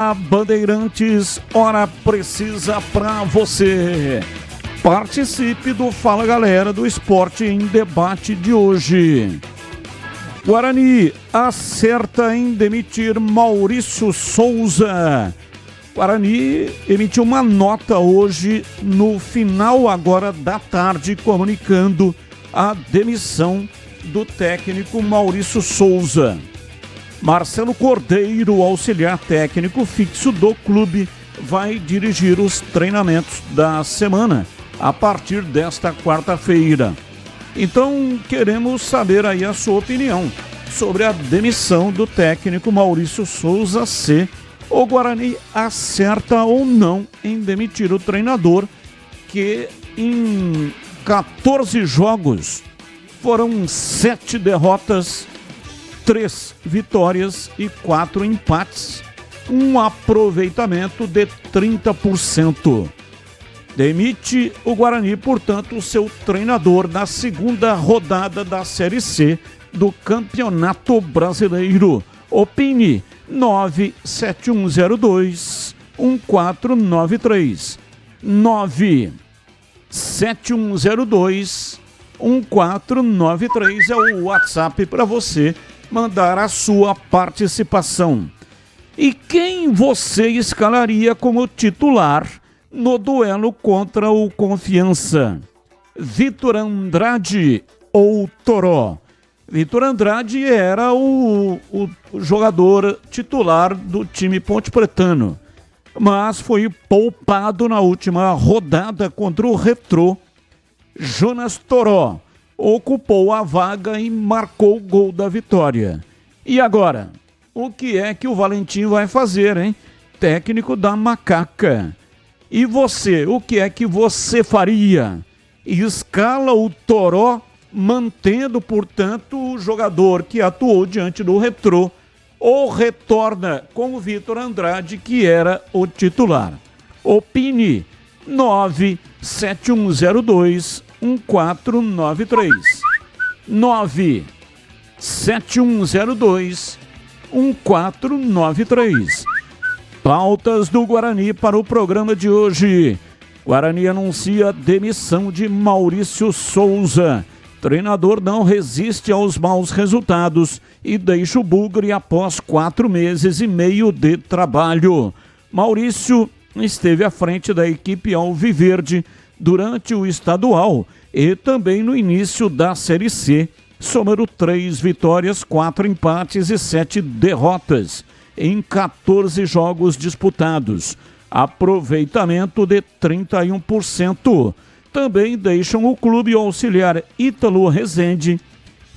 A Bandeirantes, hora precisa pra você. Participe do Fala Galera do Esporte em Debate de hoje. Guarani acerta em demitir Maurício Souza. Guarani emitiu uma nota hoje, no final agora da tarde, comunicando a demissão do técnico Maurício Souza. Marcelo Cordeiro, auxiliar técnico fixo do clube, vai dirigir os treinamentos da semana a partir desta quarta-feira. Então, queremos saber aí a sua opinião sobre a demissão do técnico Maurício Souza. Se o Guarani acerta ou não em demitir o treinador, que em 14 jogos foram 7 derrotas, 3 vitórias e 4 empates, um aproveitamento de 30%. Demite o Guarani, portanto, o seu treinador na segunda rodada da Série C do Campeonato Brasileiro. Opine 97102-1493. 97102-1493 é o WhatsApp para você mandar a sua participação. E quem você escalaria como titular no duelo contra o Confiança? Vitor Andrade ou Toró? Vitor Andrade era o jogador titular do time pontepretano, mas foi poupado na última rodada contra o Retrô. Jonas Toró ocupou a vaga e marcou o gol da vitória. E agora, o que é que o Valentim vai fazer, hein? Técnico da Macaca. E você, o que é que você faria? Escala o Toró, mantendo, portanto, o jogador que atuou diante do Retrô, ou retorna com o Vitor Andrade, que era o titular? Opine 97102-1493. 97102-1493. Pautas do Guarani para o programa de hoje. Guarani anuncia demissão de Maurício Souza. Treinador não resiste aos maus resultados e deixa o Bugre após 4 meses e meio de trabalho. Maurício esteve à frente da equipe alviverde durante o estadual e também no início da Série C, somando 3 vitórias, 4 empates e 7 derrotas em 14 jogos disputados. Aproveitamento de 31%. Também deixam o clube o auxiliar Ítalo Rezende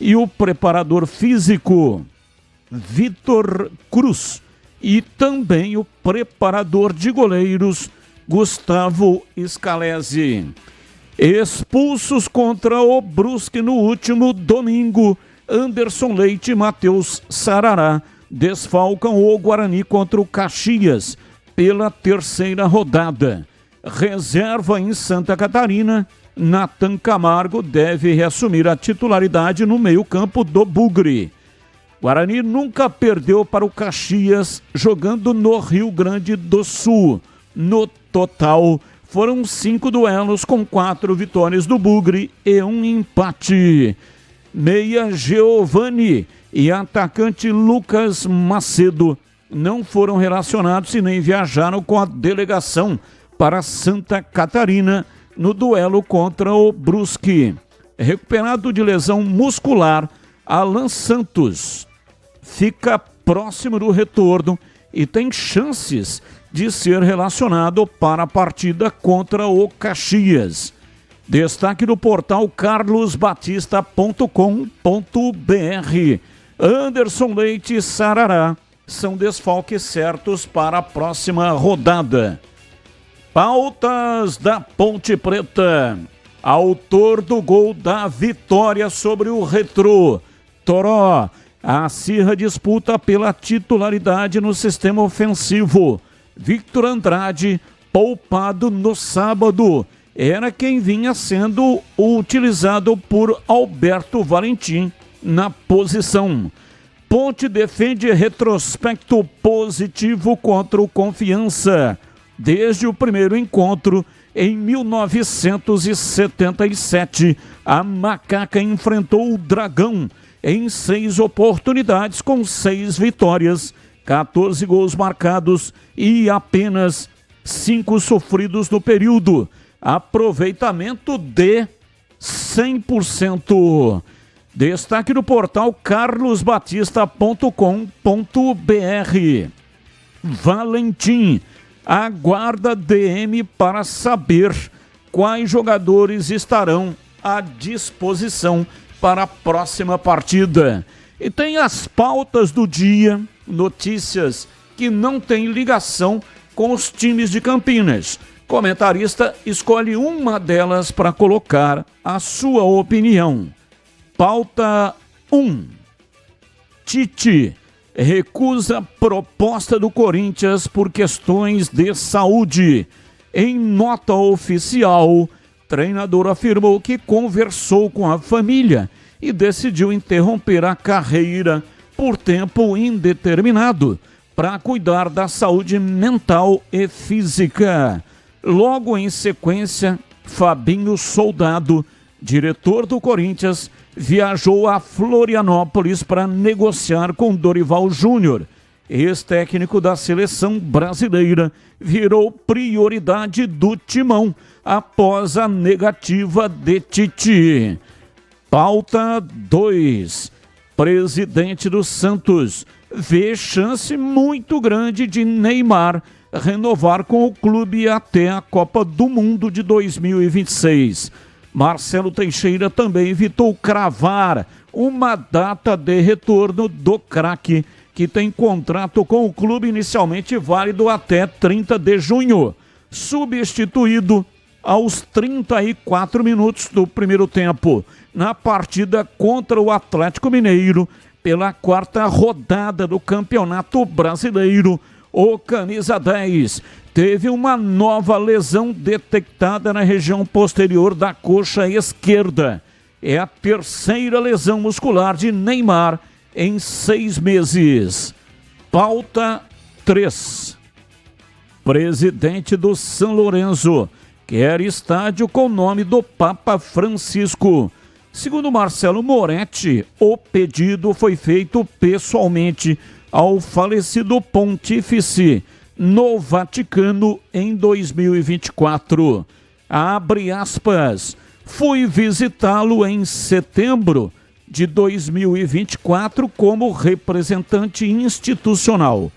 e o preparador físico Vitor Cruz e também o preparador de goleiros Gustavo Scalesi. Expulsos contra o Brusque no último domingo, Anderson Leite e Matheus Sarará desfalcam o Guarani contra o Caxias pela 3ª rodada. Reserva em Santa Catarina, Nathan Camargo deve reassumir a titularidade no meio-campo do Bugre. Guarani nunca perdeu para o Caxias jogando no Rio Grande do Sul. No total, foram 5 duelos com 4 vitórias do Bugre e 1 empate. Meia Giovani e atacante Lucas Macedo não foram relacionados e nem viajaram com a delegação para Santa Catarina no duelo contra o Brusque. Recuperado de lesão muscular, Alan Santos fica próximo do retorno e tem chances de ser relacionado para a partida contra o Caxias. Destaque do portal carlosbatista.com.br. Anderson Leite e Sarará são desfalques certos para a próxima rodada. Pautas da Ponte Preta. Autor do gol da vitória sobre o Retrô, Toró, acirra disputa pela titularidade no sistema ofensivo. Victor Andrade, poupado no sábado, era quem vinha sendo utilizado por Alberto Valentim na posição. Ponte defende retrospecto positivo contra o Confiança. Desde o primeiro encontro, em 1977, a Macaca enfrentou o Dragão em 6 oportunidades com 6 vitórias, 14 gols marcados e apenas 5 sofridos no período. Aproveitamento de 100%. Destaque do portal carlosbatista.com.br. Valentim aguarda DM para saber quais jogadores estarão à disposição para a próxima partida. E tem as pautas do dia, notícias que não têm ligação com os times de Campinas. Comentarista escolhe uma delas para colocar a sua opinião. Pauta 1. Tite recusa proposta do Corinthians por questões de saúde. Em nota oficial, treinador afirmou que conversou com a família e decidiu interromper a carreira por tempo indeterminado para cuidar da saúde mental e física. Logo em sequência, Fabinho Soldado, diretor do Corinthians, viajou a Florianópolis para negociar com Dorival Júnior. Ex-técnico da seleção brasileira virou prioridade do timão após a negativa de Tite. Pauta 2. Presidente do Santos vê chance muito grande de Neymar renovar com o clube até a Copa do Mundo de 2026. Marcelo Teixeira também evitou cravar uma data de retorno do craque, que tem contrato com o clube inicialmente válido até 30 de junho, substituído aos 34 minutos do primeiro tempo, na partida contra o Atlético Mineiro, pela 4ª rodada do Campeonato Brasileiro. O camisa 10 teve uma nova lesão detectada na região posterior da coxa esquerda. É a 3ª lesão muscular de Neymar em 6 meses. Pauta 3. Presidente do São Lourenço quer estádio com o nome do Papa Francisco. Segundo Marcelo Moretti, o pedido foi feito pessoalmente ao falecido pontífice no Vaticano em 2024. Abre aspas. Fui visitá-lo em setembro de 2024 como representante institucional.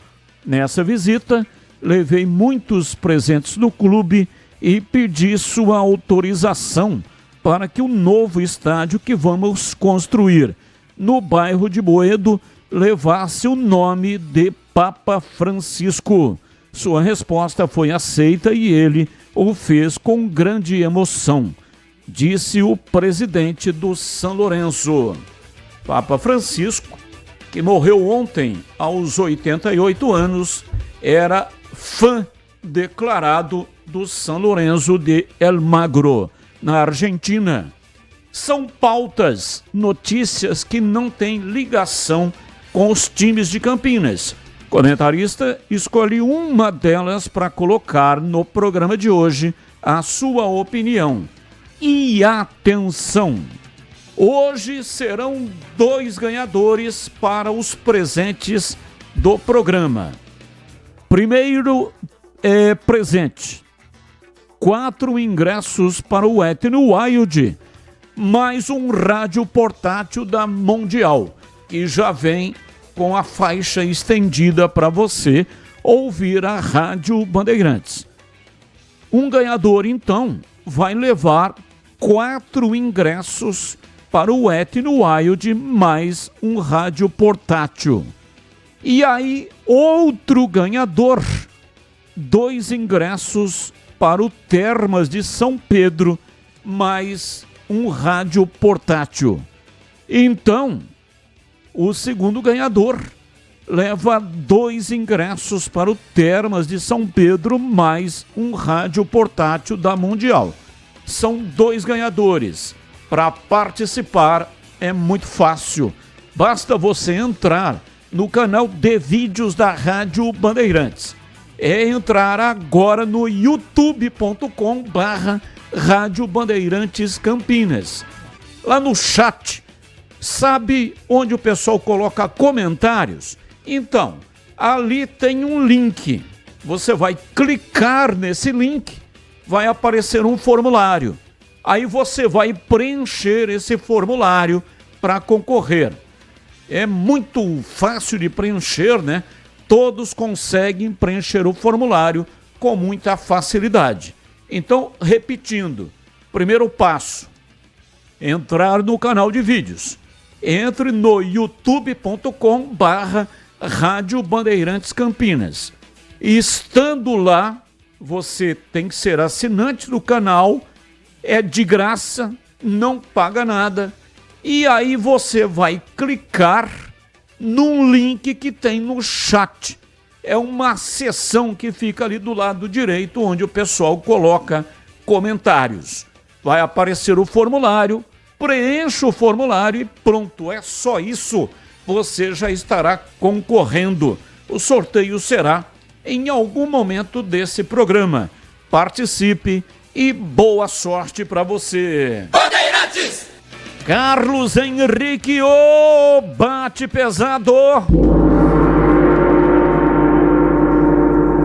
Nessa visita, levei muitos presentes do clube e pedi sua autorização para que o novo estádio que vamos construir no bairro de Boedo levasse o nome de Papa Francisco. Sua resposta foi aceita e ele o fez com grande emoção, disse o presidente do São Lourenço. Papa Francisco, que morreu ontem aos 88 anos, era fã declarado do São Lourenço de El Magro, na Argentina. São pautas, notícias que não têm ligação com os times de Campinas. Comentarista escolhe uma delas para colocar no programa de hoje a sua opinião. E atenção! Hoje serão 2 ganhadores para os presentes do programa. Primeiro presente: 4 ingressos para o Etno Wild, mais um rádio portátil da Mundial, que já vem com a faixa estendida para você ouvir a Rádio Bandeirantes. Um ganhador, então, vai levar 4 ingressos para o Etno Wild, mais um rádio portátil. E aí, outro ganhador, 2 ingressos para o Termas de São Pedro, mais um rádio portátil. Então, o segundo ganhador leva 2 ingressos para o Termas de São Pedro, mais um rádio portátil da Mundial. São 2 ganhadores. Para participar é muito fácil. Basta você entrar no canal de vídeos da Rádio Bandeirantes. É entrar agora no youtube.com/Rádio Bandeirantes Campinas. Lá no chat, sabe onde o pessoal coloca comentários? Então, ali tem um link. Você vai clicar nesse link, vai aparecer um formulário. Aí você vai preencher esse formulário para concorrer. É muito fácil de preencher, né? Todos conseguem preencher o formulário com muita facilidade. Então, repetindo, primeiro passo, entrar no canal de vídeos. Entre no youtube.com/Rádio Bandeirantes Campinas. E estando lá, você tem que ser assinante do canal, é de graça, não paga nada. E aí você vai clicar num link que tem no chat. É uma seção que fica ali do lado direito, onde o pessoal coloca comentários. Vai aparecer o formulário, preencha o formulário e pronto, é só isso. Você já estará concorrendo. O sorteio será em algum momento desse programa. Participe e boa sorte para você. Bandeirantes! Carlos Henrique, ô bate pesado.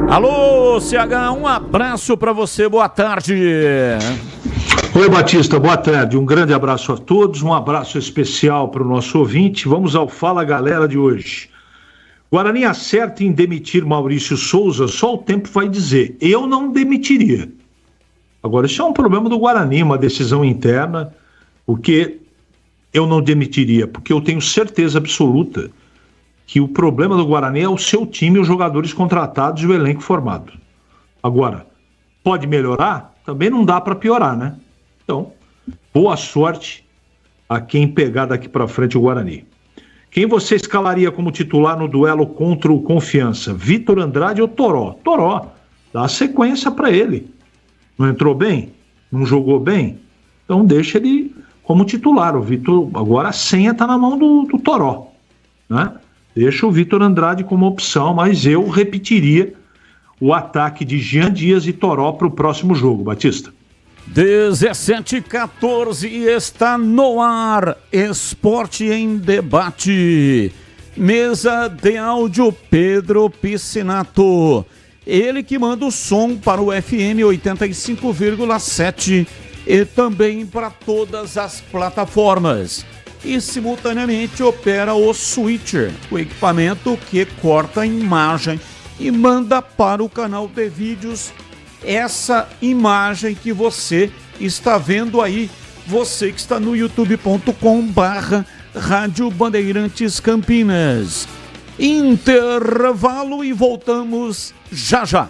Alô, CH, um abraço para você, boa tarde. Oi, Batista, boa tarde. Um grande abraço a todos, um abraço especial para o nosso ouvinte. Vamos ao Fala Galera de hoje. Guarani acerta em demitir Maurício Souza, só o tempo vai dizer. Eu não demitiria. Agora, isso é um problema do Guarani, uma decisão interna, porque eu não demitiria, porque eu tenho certeza absoluta que o problema do Guarani é o seu time, os jogadores contratados e o elenco formado. Agora, pode melhorar? Também não dá para piorar, né? Então, boa sorte a quem pegar daqui para frente o Guarani. Quem você escalaria como titular no duelo contra o Confiança? Vitor Andrade ou Toró? Toró, dá sequência para ele. Não entrou bem? Não jogou bem? Então deixa ele como titular. O Vitor, agora a senha está na mão do Toró, né? Deixa o Vitor Andrade como opção, mas eu repetiria o ataque de Jean Dias e Toró para o próximo jogo, Batista. 17h14 está no ar, Esporte em Debate. Mesa de áudio Pedro Piscinato. Ele que manda o som para o FM 85,7 e também para todas as plataformas. E simultaneamente opera o Switcher, o equipamento que corta a imagem e manda para o canal de vídeos essa imagem que você está vendo aí, você que está no youtube.com/Rádio Bandeirantes Campinas. Intervalo e voltamos já já.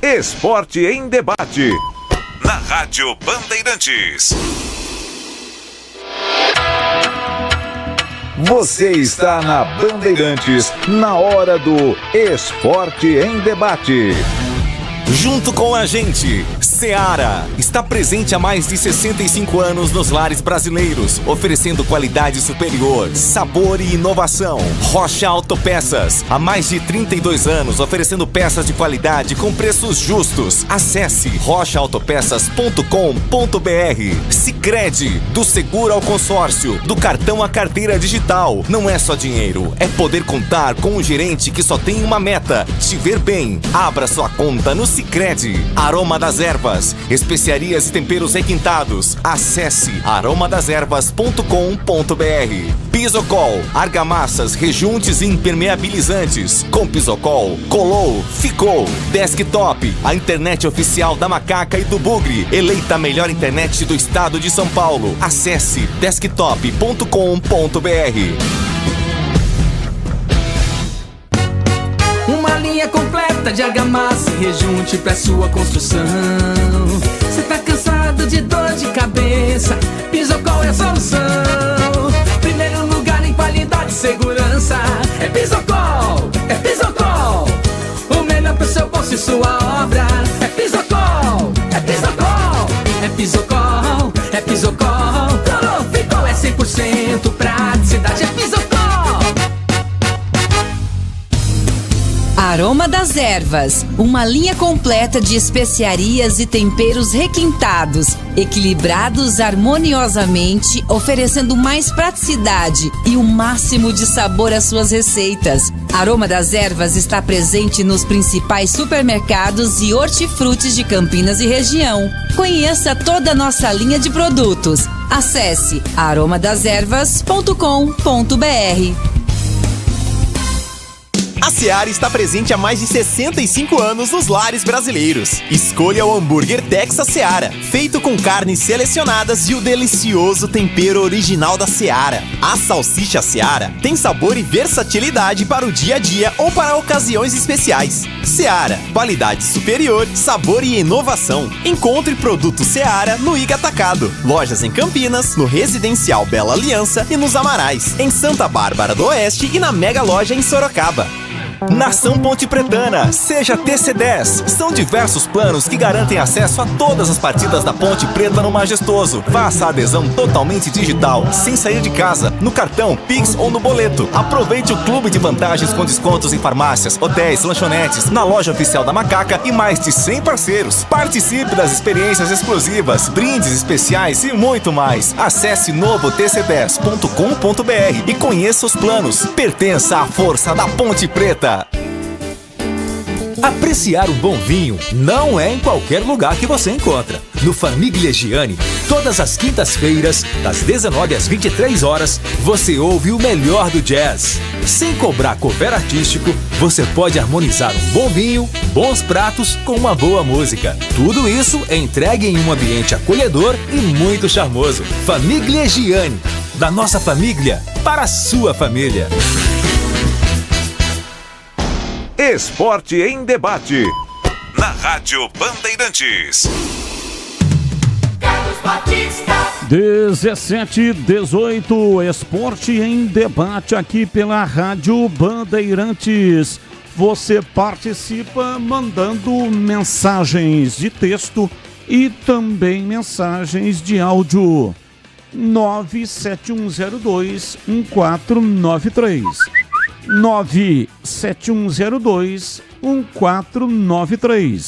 Esporte em Debate, na Rádio Bandeirantes. Você está na Bandeirantes, na hora do Esporte em Debate. Junto com a gente, Seara está presente há mais de 65 anos nos lares brasileiros, oferecendo qualidade superior, sabor e inovação. Rocha Autopeças, há mais de 32 anos, oferecendo peças de qualidade com preços justos. Acesse rochaautopeças.com.br. Sicredi, do seguro ao consórcio, do cartão à carteira digital. Não é só dinheiro, é poder contar com um gerente que só tem uma meta: te ver bem. Abra sua conta no Sicredi. Aroma das Ervas, especiarias e temperos requintados. Acesse aromadeservas.com.br. Pisocol, argamassas, rejuntes e impermeabilizantes. Com Pisocol, colou, ficou. Desktop, a internet oficial da Macaca e do Bugre, eleita a melhor internet do estado de São Paulo. Acesse desktop.com.br. Uma linha completa de argamassa e rejunte pra sua construção. Cê tá cansado de dor de cabeça? Pisocol é a solução. Primeiro lugar em qualidade e segurança. É Pisocol, é Pisocol. O melhor pro seu bolso e sua obra. É Pisocol, é Pisocol. É Pisocol, é Pisocol. Colou, ficou, é 100% praticidade. É Pisocol. Ervas, uma linha completa de especiarias e temperos requintados, equilibrados harmoniosamente, oferecendo mais praticidade e o máximo de sabor às suas receitas. Aroma das Ervas está presente nos principais supermercados e hortifrutis de Campinas e região. Conheça toda a nossa linha de produtos. Acesse aromadeservas.com.br. A Seara está presente há mais de 65 anos nos lares brasileiros. Escolha o hambúrguer Texas Seara, feito com carnes selecionadas e o delicioso tempero original da Seara. A salsicha Seara tem sabor e versatilidade para o dia a dia ou para ocasiões especiais. Seara, qualidade superior, sabor e inovação. Encontre produto Seara no Iga Atacado. Lojas em Campinas, no Residencial Bela Aliança e nos Amarais. Em Santa Bárbara do Oeste e na Mega Loja em Sorocaba. Nação Ponte Pretana, seja TC10. São diversos planos que garantem acesso a todas as partidas da Ponte Preta no Majestoso. Faça a adesão totalmente digital, sem sair de casa, no cartão, Pix ou no boleto. Aproveite o clube de vantagens com descontos em farmácias, hotéis, lanchonetes, na loja oficial da Macaca e mais de 100 parceiros. Participe das experiências exclusivas, brindes especiais e muito mais. Acesse novotc10.com.br e conheça os planos. Pertença à força da Ponte Preta. Apreciar um bom vinho não é em qualquer lugar que você encontra. No Famiglia Gianni, todas as quintas-feiras, das 19 às 23 horas, você ouve o melhor do jazz. Sem cobrar cover artístico, você pode harmonizar um bom vinho, bons pratos com uma boa música. Tudo isso é entregue em um ambiente acolhedor e muito charmoso. Famiglia Gianni, da nossa família para a sua família. Esporte em Debate, na Rádio Bandeirantes. 17:18, Esporte em Debate aqui pela Rádio Bandeirantes. Você participa mandando mensagens de texto e também mensagens de áudio. 97102-1493. 97102-1493.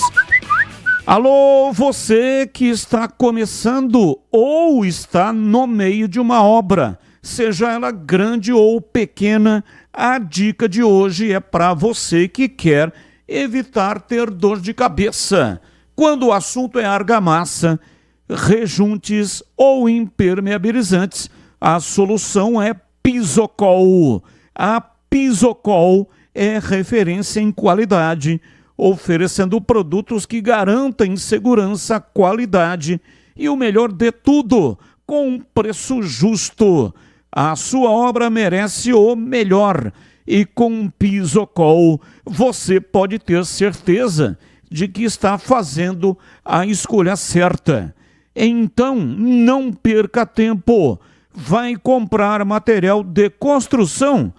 Alô, você que está começando ou está no meio de uma obra, seja ela grande ou pequena, a dica de hoje é para você que quer evitar ter dor de cabeça. Quando o assunto é argamassa, rejuntes ou impermeabilizantes, a solução é Pisocol. A Pisocol é referência em qualidade, oferecendo produtos que garantem segurança, qualidade e o melhor de tudo, com um preço justo. A sua obra merece o melhor e com Pisocol você pode ter certeza de que está fazendo a escolha certa. Então, não perca tempo. Vai comprar material de construção?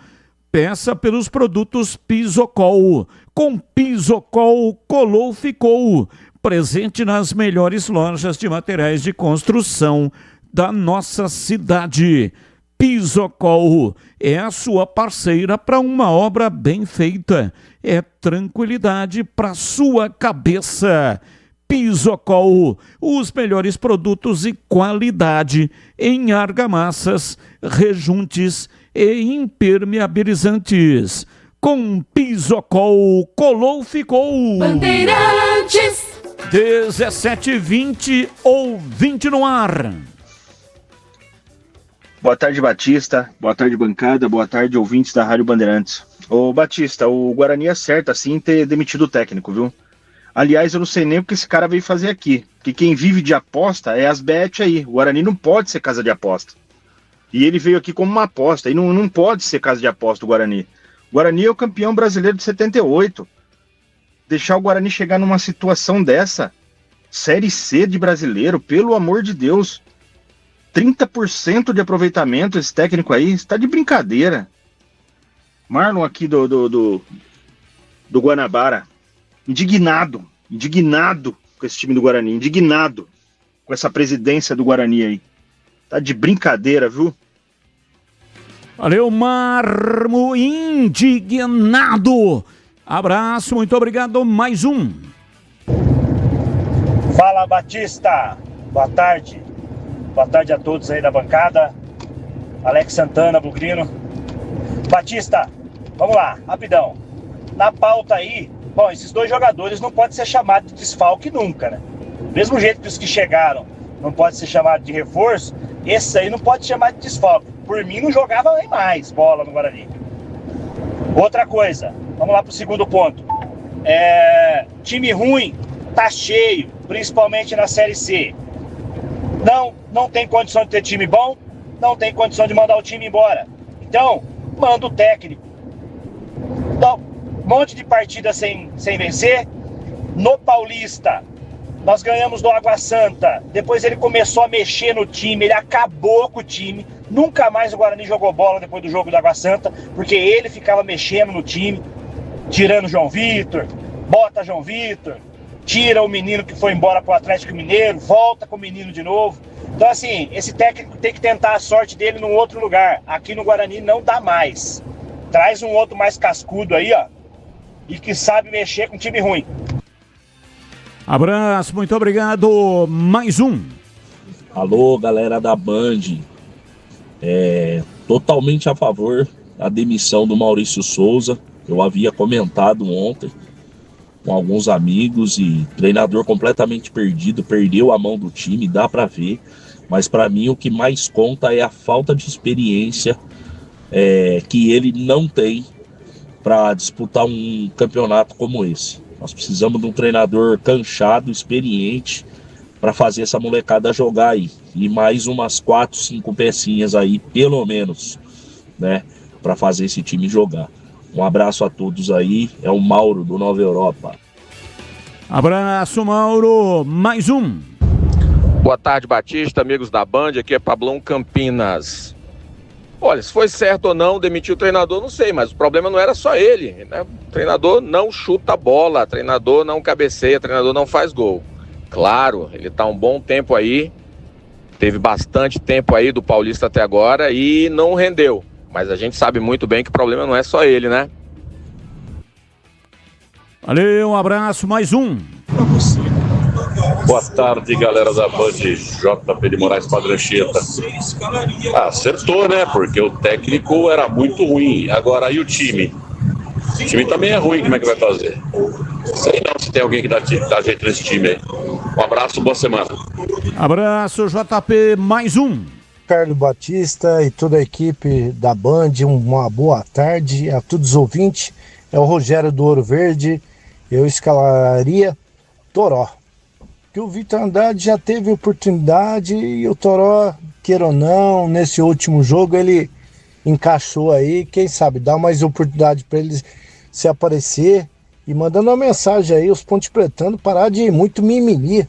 Peça pelos produtos Pisocol. Com Pisocol, colou, ficou. Presente nas melhores lojas de materiais de construção da nossa cidade. Pisocol é a sua parceira para uma obra bem feita. É tranquilidade para sua cabeça. Pisocol, os melhores produtos e qualidade em argamassas, rejuntes e impermeabilizantes. Com Pisocol, colou, ficou. Bandeirantes. 17:20, ouvinte no ar. Boa tarde, Batista. Boa tarde, bancada. Boa tarde, ouvintes da Rádio Bandeirantes. Ô, Batista, o Guarani acerta, sim, ter demitido o técnico, viu? Aliás, eu não sei nem o que esse cara veio fazer aqui. Porque quem vive de aposta é as bet aí. O Guarani não pode ser casa de aposta. E ele veio aqui como uma aposta. E não pode ser casa de aposta o Guarani. O Guarani é o campeão brasileiro de 78. Deixar o Guarani chegar numa situação dessa, Série C de brasileiro, pelo amor de Deus. 30% de aproveitamento esse técnico aí, está de brincadeira. Marlon aqui do Guanabara, indignado com esse time do Guarani, indignado com essa presidência do Guarani aí. Tá de brincadeira, viu? Valeu, Marmo, indignado Abraço, muito obrigado. Mais um. Fala, Batista. Boa tarde. Boa tarde a todos aí da bancada. Alex Santana, Bugrino. Batista, vamos lá, rapidão. Na pauta aí, bom, esses 2 jogadores não podem ser chamados de desfalque nunca, né? Do mesmo jeito que os que chegaram não podem ser chamados de reforço, esse aí não pode chamar de desfalque. Por mim, não jogava nem mais bola no Guarani. Outra coisa, vamos lá pro segundo ponto. Time ruim, tá cheio, principalmente na Série C. Não tem condição de ter time bom, não tem condição de mandar o time embora. Então, manda o técnico. Dá um monte de partida sem vencer. No Paulista, nós ganhamos do Água Santa. Depois ele começou a mexer no time, ele acabou com o time. Nunca mais o Guarani jogou bola depois do jogo do Água Santa, porque ele ficava mexendo no time, tirando o João Vitor, bota João Vitor, tira o menino que foi embora pro Atlético Mineiro, volta com o menino de novo. Então, assim, esse técnico tem que tentar a sorte dele num outro lugar. Aqui no Guarani não dá mais. Traz um outro mais cascudo aí, ó, e que sabe mexer com time ruim. Abraço, muito obrigado. Mais um. Alô, galera da Band. Totalmente a favor da demissão do Maurício Souza. Eu havia comentado ontem com alguns amigos e treinador completamente perdido, perdeu a mão do time, dá pra ver. Mas pra mim o que mais conta é a falta de experiência que ele não tem para disputar um campeonato como esse. Nós precisamos de um treinador canchado, experiente, para fazer essa molecada jogar aí. E mais umas 4, 5 pecinhas aí, pelo menos, né, para fazer esse time jogar. Um abraço a todos aí, é o Mauro do Nova Europa. Abraço, Mauro. Mais um. Boa tarde, Batista, amigos da Band, aqui é Pablão Campinas. Olha, se foi certo ou não demitir o treinador, não sei, mas o problema não era só ele, né? O treinador não chuta a bola, o treinador não cabeceia, o treinador não faz gol. Claro, ele está um bom tempo aí, teve bastante tempo aí do Paulista até agora e não rendeu. Mas a gente sabe muito bem que o problema não é só ele, né? Valeu, um abraço, mais um. Boa tarde, galera da Band, JP de Moraes Padrancheta. Acertou, né? Porque o técnico era muito ruim. Agora, e o time? O time também é ruim, como é que vai fazer? Sei não se tem alguém que dá jeito nesse time aí. Um abraço, boa semana. Abraço, JP, mais um. Carlos Batista e toda a equipe da Band, uma boa tarde a todos os ouvintes. É o Rogério do Ouro Verde. Eu escalaria Toró. Que o Vitor Andrade já teve oportunidade e o Toró, queira ou não, nesse último jogo ele encaixou aí. Quem sabe dá mais oportunidade para ele se aparecer e mandando uma mensagem aí, os Ponte Pretano parar de muito mimimi.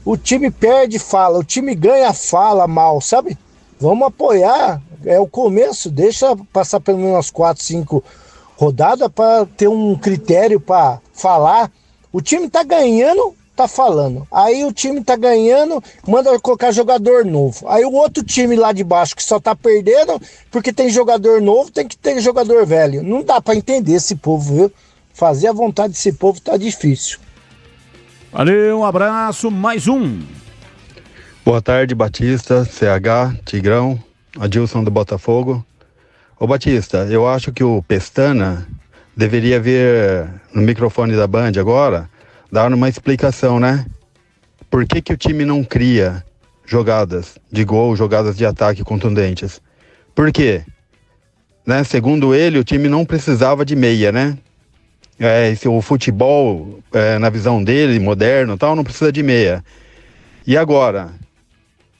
O time perde, fala, o time ganha, fala mal, sabe? Vamos apoiar, é o começo, deixa passar pelo menos umas 4, 5 rodadas para ter um critério para falar. O time tá ganhando, tá falando. Aí o time tá ganhando, manda colocar jogador novo. Aí o outro time lá de baixo que só tá perdendo, porque tem jogador novo, tem que ter jogador velho. Não dá para entender esse povo, viu? Fazer a vontade desse povo tá difícil. Valeu, um abraço, mais um. Boa tarde, Batista, CH, Tigrão, Adilson do Botafogo. Ô Batista, eu acho que o Pestana deveria vir no microfone da Band agora, dar uma explicação, né? Por que o time não cria jogadas de gol, jogadas de ataque contundentes? Por quê? Né? Segundo ele, o time não precisava de meia, né? O futebol, na visão dele, moderno e tal, não precisa de meia. E agora?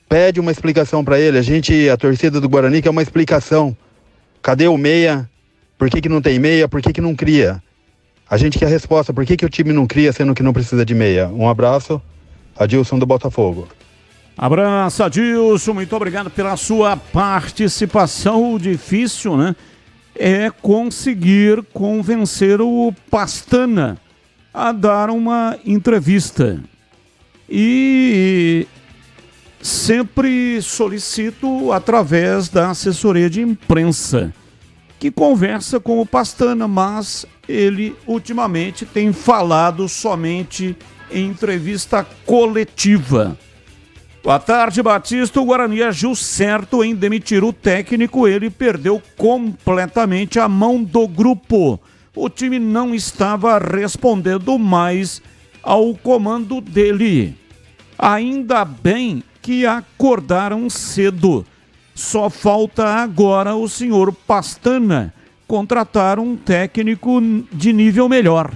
Pede uma explicação para ele. A torcida do Guarani quer uma explicação. Cadê o meia? Por que não tem meia? Por que não cria? A gente quer resposta. Por que o time não cria, sendo que não precisa de meia? Um abraço. Adilson do Botafogo. Abraço, Adilson. Muito obrigado pela sua participação. O difícil, né? É conseguir convencer o Pastana a dar uma entrevista. E sempre solicito através da assessoria de imprensa que conversa com o Pastana, mas ele ultimamente tem falado somente em entrevista coletiva. Boa tarde, Batista. O Guarani agiu certo em demitir o técnico. Ele perdeu completamente a mão do grupo. O time não estava respondendo mais ao comando dele. Ainda bem que acordaram cedo. Só falta agora o senhor Pastana contratar um técnico de nível melhor.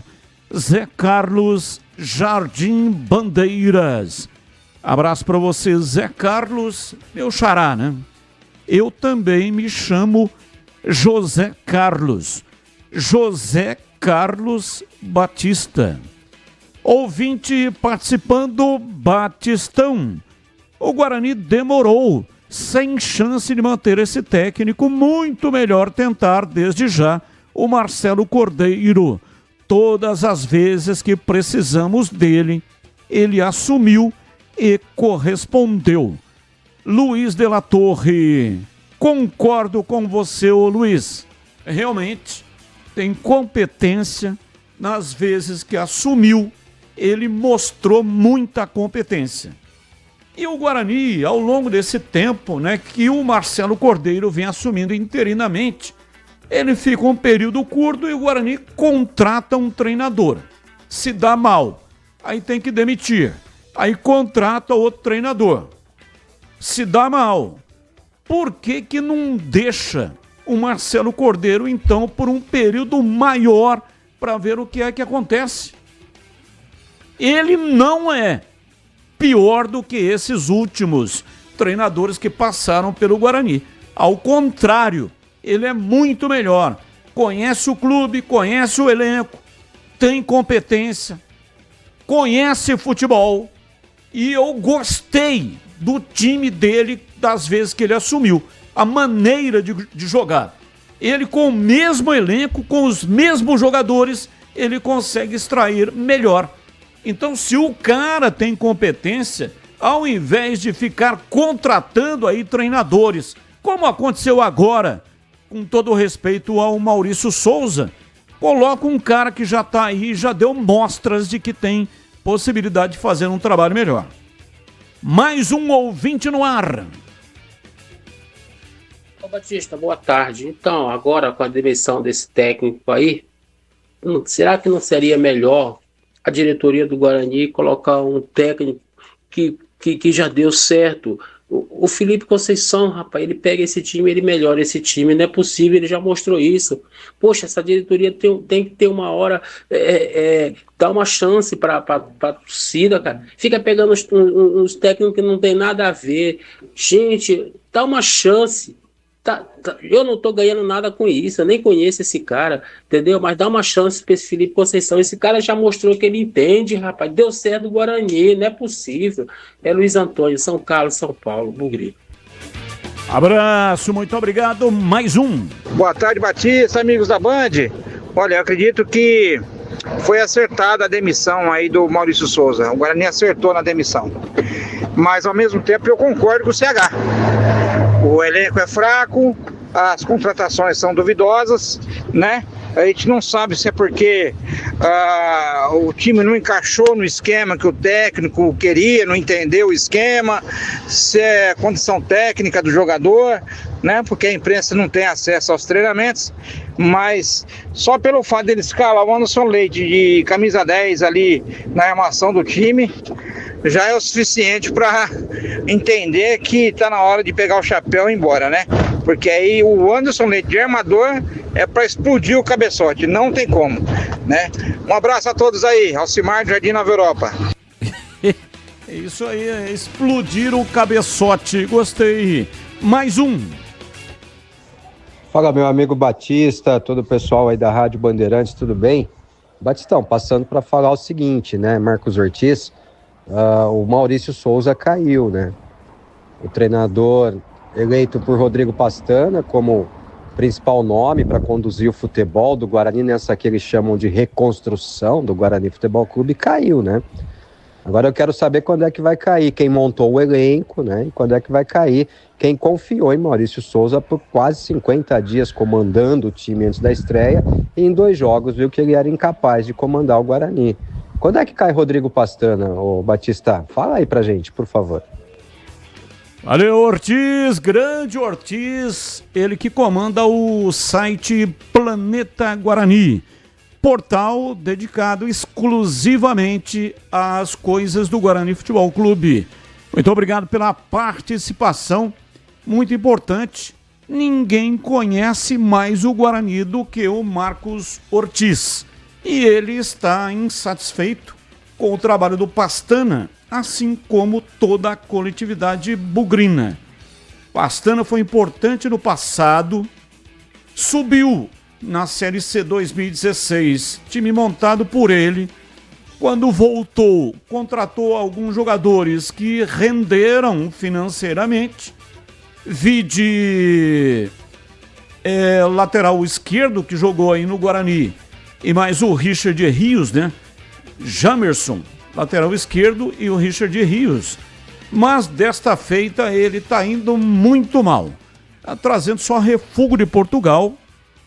Zé Carlos Jardim Bandeiras. Abraço para você, Zé Carlos, meu xará, né? Eu também me chamo José Carlos. José Carlos Batista. Ouvinte participando, Batistão. O Guarani demorou, sem chance de manter esse técnico. Muito melhor tentar desde já o Marcelo Cordeiro. Todas as vezes que precisamos dele, ele assumiu e correspondeu. Luiz de la Torre. Concordo com você, ô Luiz. Realmente tem competência. Nas vezes que assumiu, ele mostrou muita competência. E o Guarani, ao longo desse tempo, né, que o Marcelo Cordeiro vem assumindo interinamente, ele fica um período curto e o Guarani contrata um treinador. Se dá mal, aí tem que demitir. Aí contrata outro treinador. Se dá mal, por que não deixa o Marcelo Cordeiro, então, por um período maior para ver o que é que acontece? Ele não é pior do que esses últimos treinadores que passaram pelo Guarani. Ao contrário, ele é muito melhor. Conhece o clube, conhece o elenco, tem competência, conhece futebol. E eu gostei do time dele das vezes que ele assumiu. A maneira de jogar. Ele, com o mesmo elenco, com os mesmos jogadores, ele consegue extrair melhor. Então, se o cara tem competência, ao invés de ficar contratando aí treinadores, como aconteceu agora, com todo respeito ao Maurício Souza, coloca um cara que já está aí, já deu mostras de que tem possibilidade de fazer um trabalho melhor. Mais um ouvinte no ar. Ô Batista, boa tarde. Então, agora com a demissão desse técnico aí, será que não seria melhor a diretoria do Guarani colocar um técnico que já deu certo? O Felipe Conceição, rapaz, ele pega esse time, ele melhora esse time, não é possível, ele já mostrou isso. Poxa, essa diretoria tem que ter uma hora, dar uma chance para a torcida, cara. Fica pegando uns técnicos que não tem nada a ver. Gente, dá uma chance. Eu não tô ganhando nada com isso, eu nem conheço esse cara, entendeu? Mas dá uma chance para esse Felipe Conceição. Esse cara já mostrou que ele entende, rapaz. Deu certo no Guarani, não é possível. É Luiz Antônio, São Carlos, São Paulo, Bugri. Abraço, muito obrigado. Mais um. Boa tarde, Batista, amigos da Band. Olha, eu acredito que foi acertada a demissão aí do Maurício Souza. O Guarani acertou na demissão. Mas, ao mesmo tempo, eu concordo com o CH. O elenco é fraco, as contratações são duvidosas, né? A gente não sabe se é porque o time não encaixou no esquema que o técnico queria, não entendeu o esquema, se é condição técnica do jogador, né? Porque a imprensa não tem acesso aos treinamentos, mas só pelo fato dele escalar o Anderson Leite de camisa 10 ali na armação do time, já é o suficiente para entender que está na hora de pegar o chapéu e ir embora, né? Porque aí o Anderson Leite de armador é para explodir o cabeçote, não tem como, né? Um abraço a todos aí, Alcimar de Jardim Nova Europa. É isso aí, é explodir o cabeçote, gostei. Mais um. Fala, meu amigo Batista, todo o pessoal aí da Rádio Bandeirantes, tudo bem? Batistão, passando para falar o seguinte, né, Marcos Ortiz, o Maurício Souza caiu, né? O treinador eleito por Rodrigo Pastana como principal nome para conduzir o futebol do Guarani nessa que eles chamam de reconstrução do Guarani Futebol Clube caiu, né? Agora eu quero saber quando é que vai cair quem montou o elenco, né? E quando é que vai cair quem confiou em Maurício Souza por quase 50 dias comandando o time antes da estreia, e em 2 jogos viu que ele era incapaz de comandar o Guarani. Quando é que cai Rodrigo Pastana, ô Batista? Fala aí pra gente, por favor. Valeu, Ortiz, grande Ortiz, ele que comanda o site Planeta Guarani, portal dedicado exclusivamente às coisas do Guarani Futebol Clube. Muito obrigado pela participação, muito importante. Ninguém conhece mais o Guarani do que o Marcos Ortiz. E ele está insatisfeito com o trabalho do Pastana, assim como toda a coletividade bugrina. Pastana foi importante no passado, subiu na Série C 2016, time montado por ele. Quando voltou, contratou alguns jogadores que renderam financeiramente. Vide lateral esquerdo que jogou aí no Guarani, e mais o Richard Rios, né? Jamerson, lateral esquerdo, e o Richard Rios. Mas desta feita ele está indo muito mal. Tá trazendo só refúgio de Portugal,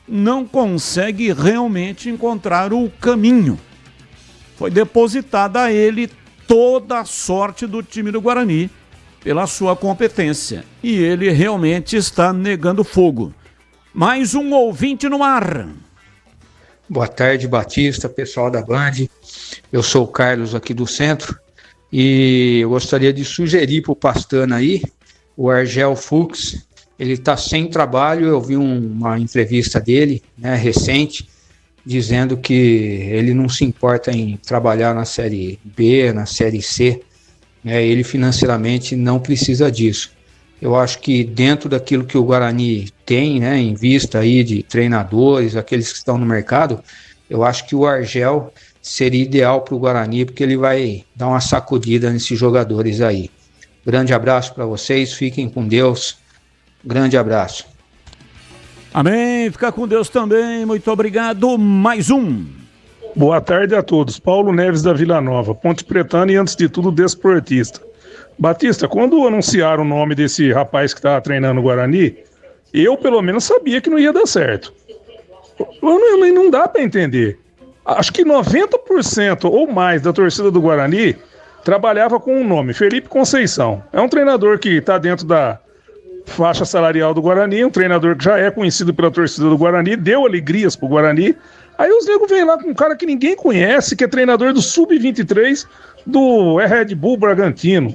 não consegue realmente encontrar o caminho. Foi depositada a ele toda a sorte do time do Guarani pela sua competência. E ele realmente está negando fogo. Mais um ouvinte no ar. Boa tarde, Batista, pessoal da Band. Eu sou o Carlos aqui do centro e eu gostaria de sugerir para o Pastana aí, o Argel Fux. Ele está sem trabalho. Eu vi uma entrevista dele, né, recente, dizendo que ele não se importa em trabalhar na Série B, na Série C. Ele financeiramente não precisa disso. Eu acho que dentro daquilo que o Guarani tem, né, em vista aí de treinadores, aqueles que estão no mercado, eu acho que o Argel seria ideal para o Guarani, porque ele vai dar uma sacudida nesses jogadores aí. Grande abraço para vocês, fiquem com Deus. Grande abraço. Amém, fica com Deus também, muito obrigado. Mais um. Boa tarde a todos. Paulo Neves da Vila Nova, Ponte Pretana e, antes de tudo, desportista. Batista, quando anunciaram o nome desse rapaz que estava treinando o Guarani, eu pelo menos sabia que não ia dar certo. Não dá para entender. Acho que 90% ou mais da torcida do Guarani trabalhava com um nome, Felipe Conceição. É um treinador que está dentro da faixa salarial do Guarani, um treinador que já é conhecido pela torcida do Guarani, deu alegrias pro Guarani. Aí os negros vêm lá com um cara que ninguém conhece, que é treinador do Sub-23 do Red Bull Bragantino.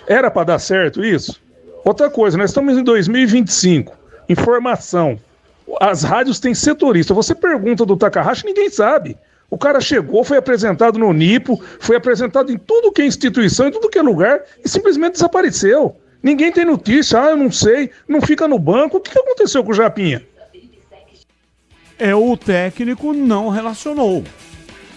Era para dar certo isso? Outra coisa, nós estamos em 2025. Informação. As rádios têm setorista. Você pergunta do Takahashi, ninguém sabe. O cara chegou, foi apresentado no Nipo, foi apresentado em tudo que é instituição, em tudo que é lugar, e simplesmente desapareceu. Ninguém tem notícia, eu não sei, não fica no banco. O que aconteceu com o Japinha? O técnico não relacionou.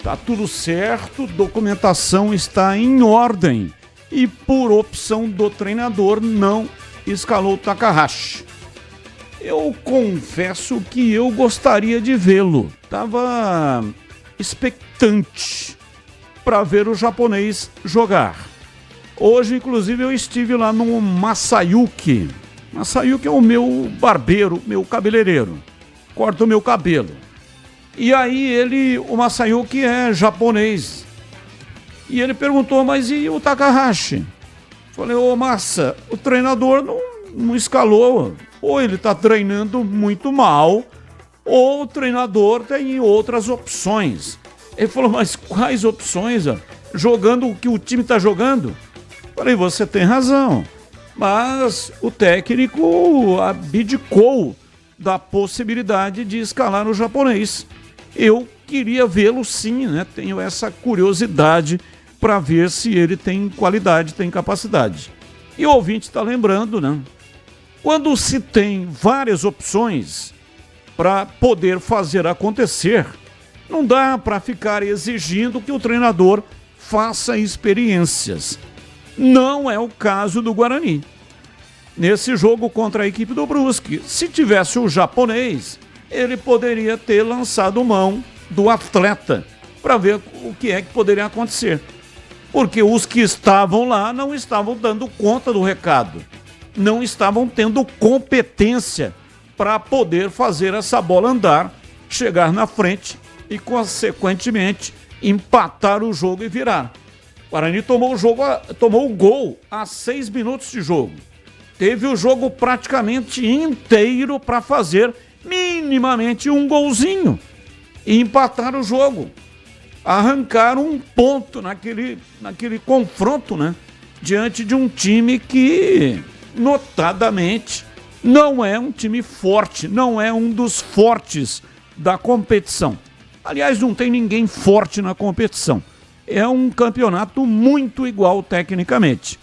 Tá tudo certo, documentação está em ordem. E por opção do treinador, não escalou o Takahashi. Eu confesso que eu gostaria de vê-lo. Tava expectante para ver o japonês jogar. Hoje, inclusive, eu estive lá no Masayuki. Masayuki é o meu barbeiro, meu cabeleireiro. Corta o meu cabelo. E aí o Masayuki é japonês. E ele perguntou, mas e o Takahashi? Falei, Massa, o treinador não escalou. Ou ele está treinando muito mal, ou o treinador tem outras opções. Ele falou, mas quais opções? Jogando o que o time está jogando? Falei, você tem razão. Mas o técnico abdicou da possibilidade de escalar o japonês. Eu queria vê-lo sim, né? Tenho essa curiosidade para ver se ele tem qualidade, tem capacidade. E o ouvinte está lembrando, né? Quando se tem várias opções para poder fazer acontecer, não dá para ficar exigindo que o treinador faça experiências. Não é o caso do Guarani. Nesse jogo contra a equipe do Brusque, se tivesse o japonês, ele poderia ter lançado mão do atleta para ver o que é que poderia acontecer. porque os que estavam lá não estavam dando conta do recado, não estavam tendo competência para poder fazer essa bola andar, chegar na frente e, consequentemente, empatar o jogo e virar. O Guarani tomou o gol a 6 minutos de jogo. Teve o jogo praticamente inteiro para fazer minimamente um golzinho e empatar o jogo. Arrancaram um ponto naquele confronto, né? Diante de um time que, notadamente, não é um time forte, não é um dos fortes da competição. Aliás, não tem ninguém forte na competição. É um campeonato muito igual tecnicamente.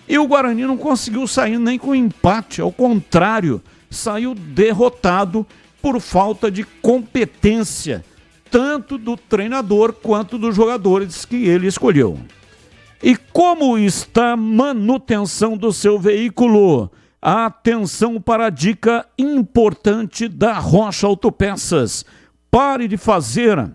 E o Guarani não conseguiu sair nem com empate, ao contrário, saiu derrotado por falta de competência, tanto do treinador quanto dos jogadores que ele escolheu. E como está a manutenção do seu veículo? Atenção para a dica importante da Rocha Autopeças. Pare de fazer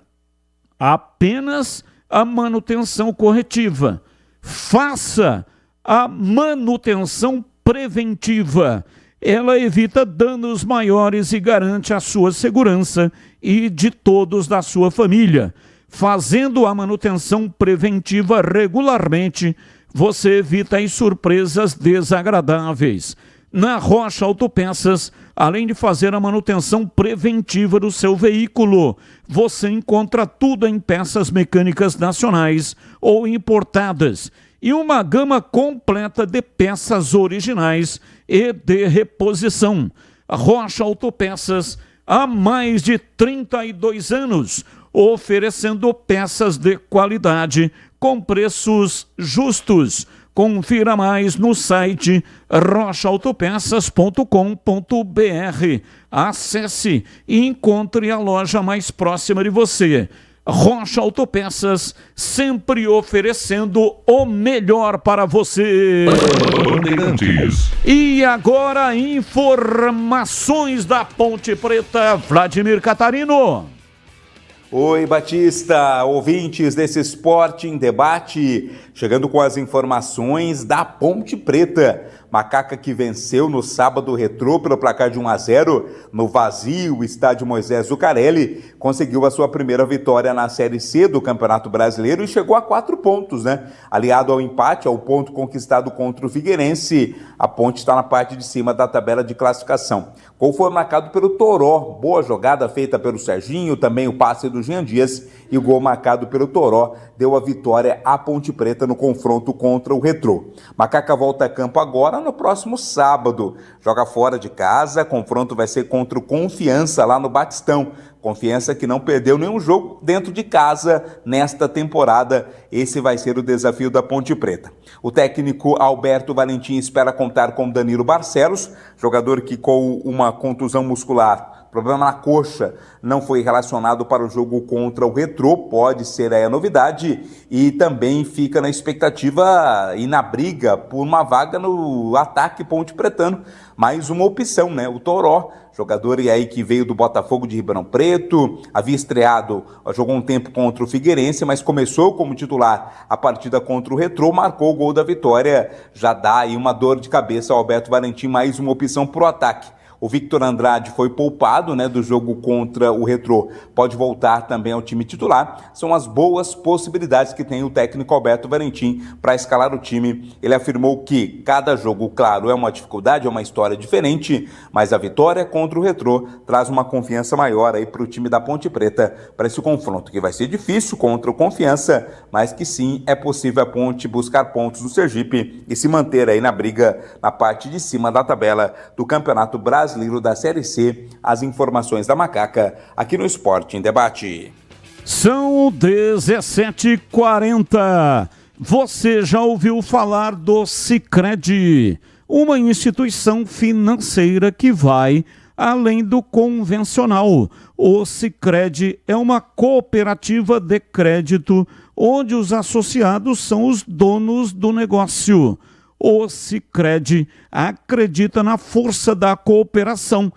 apenas a manutenção corretiva. Faça a manutenção preventiva. Ela evita danos maiores e garante a sua segurança e de todos da sua família. Fazendo a manutenção preventiva regularmente, você evita as surpresas desagradáveis. Na Rocha Autopeças, além de fazer a manutenção preventiva do seu veículo, você encontra tudo em peças mecânicas nacionais ou importadas e uma gama completa de peças originais e de reposição. Rocha Autopeças, há mais de 32 anos, oferecendo peças de qualidade com preços justos. Confira mais no site rochaautopeças.com.br. Acesse e encontre a loja mais próxima de você. Rocha Autopeças, sempre oferecendo o melhor para você. E agora, informações da Ponte Preta, Vladimir Catarino. Oi, Batista, ouvintes desse Esporte em Debate, chegando com as informações da Ponte Preta. Macaca que venceu no sábado Retrô pelo placar de 1-0 no vazio estádio Moisés Zucarelli, conseguiu a sua primeira vitória na Série C do Campeonato Brasileiro e chegou a 4 pontos, né? Aliado ao empate, ao ponto conquistado contra o Figueirense, a Ponte está na parte de cima da tabela de classificação. Gol foi marcado pelo Toró, boa jogada feita pelo Serginho, também o passe do Jean Dias, e o gol marcado pelo Toró deu a vitória à Ponte Preta no confronto contra o Retrô. Macaca volta a campo agora no próximo sábado. Joga fora de casa, confronto vai ser contra o Confiança lá no Batistão. Confiança que não perdeu nenhum jogo dentro de casa nesta temporada. Esse vai ser o desafio da Ponte Preta. O técnico Alberto Valentim espera contar com Danilo Barcelos, jogador que com uma contusão muscular, problema na coxa, não foi relacionado para o jogo contra o Retrô, pode ser aí a novidade, e também fica na expectativa e na briga por uma vaga no ataque Ponte Pretano. Mais uma opção, né? O Toró, jogador aí que veio do Botafogo de Ribeirão Preto, havia estreado, jogou um tempo contra o Figueirense, mas começou como titular a partida contra o Retrô, marcou o gol da vitória, já dá aí uma dor de cabeça ao Alberto Valentim, mais uma opção para o ataque. O Victor Andrade foi poupado, né, do jogo contra o Retrô. Pode voltar também ao time titular. São as boas possibilidades que tem o técnico Alberto Valentim para escalar o time. Ele afirmou que cada jogo, claro, é uma dificuldade, é uma história diferente, mas a vitória contra o Retrô traz uma confiança maior aí para o time da Ponte Preta para esse confronto, que vai ser difícil contra o Confiança, mas que sim, é possível a Ponte buscar pontos no Sergipe e se manter aí na briga na parte de cima da tabela do Campeonato Brasileiro da Série C. As informações da Macaca aqui no Esporte em Debate. São 17h40. Você já ouviu falar do Sicredi, uma instituição financeira que vai além do convencional. O Sicredi é uma cooperativa de crédito onde os associados são os donos do negócio. O Sicredi acredita na força da cooperação,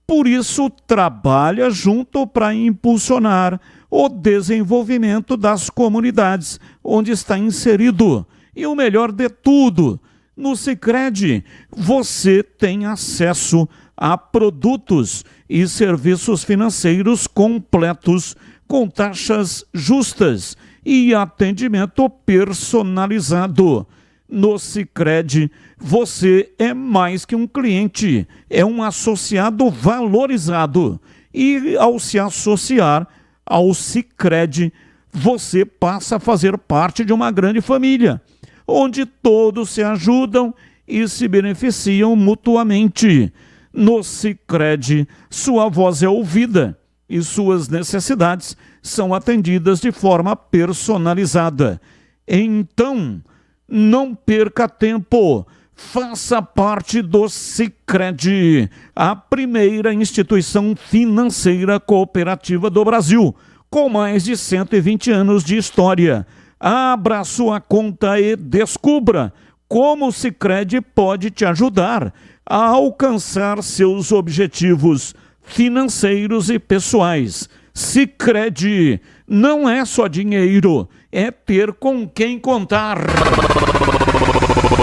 por isso trabalha junto para impulsionar o desenvolvimento das comunidades onde está inserido. E o melhor de tudo, no Sicredi você tem acesso a produtos e serviços financeiros completos com taxas justas e atendimento personalizado. No Sicredi, você é mais que um cliente, é um associado valorizado. E ao se associar ao Sicredi, você passa a fazer parte de uma grande família, onde todos se ajudam e se beneficiam mutuamente. No Sicredi, sua voz é ouvida e suas necessidades são atendidas de forma personalizada. Então, não perca tempo. Faça parte do Sicredi, a primeira instituição financeira cooperativa do Brasil, com mais de 120 anos de história. Abra sua conta e descubra como o Sicredi pode te ajudar a alcançar seus objetivos financeiros e pessoais. Sicredi não é só dinheiro, é ter com quem contar.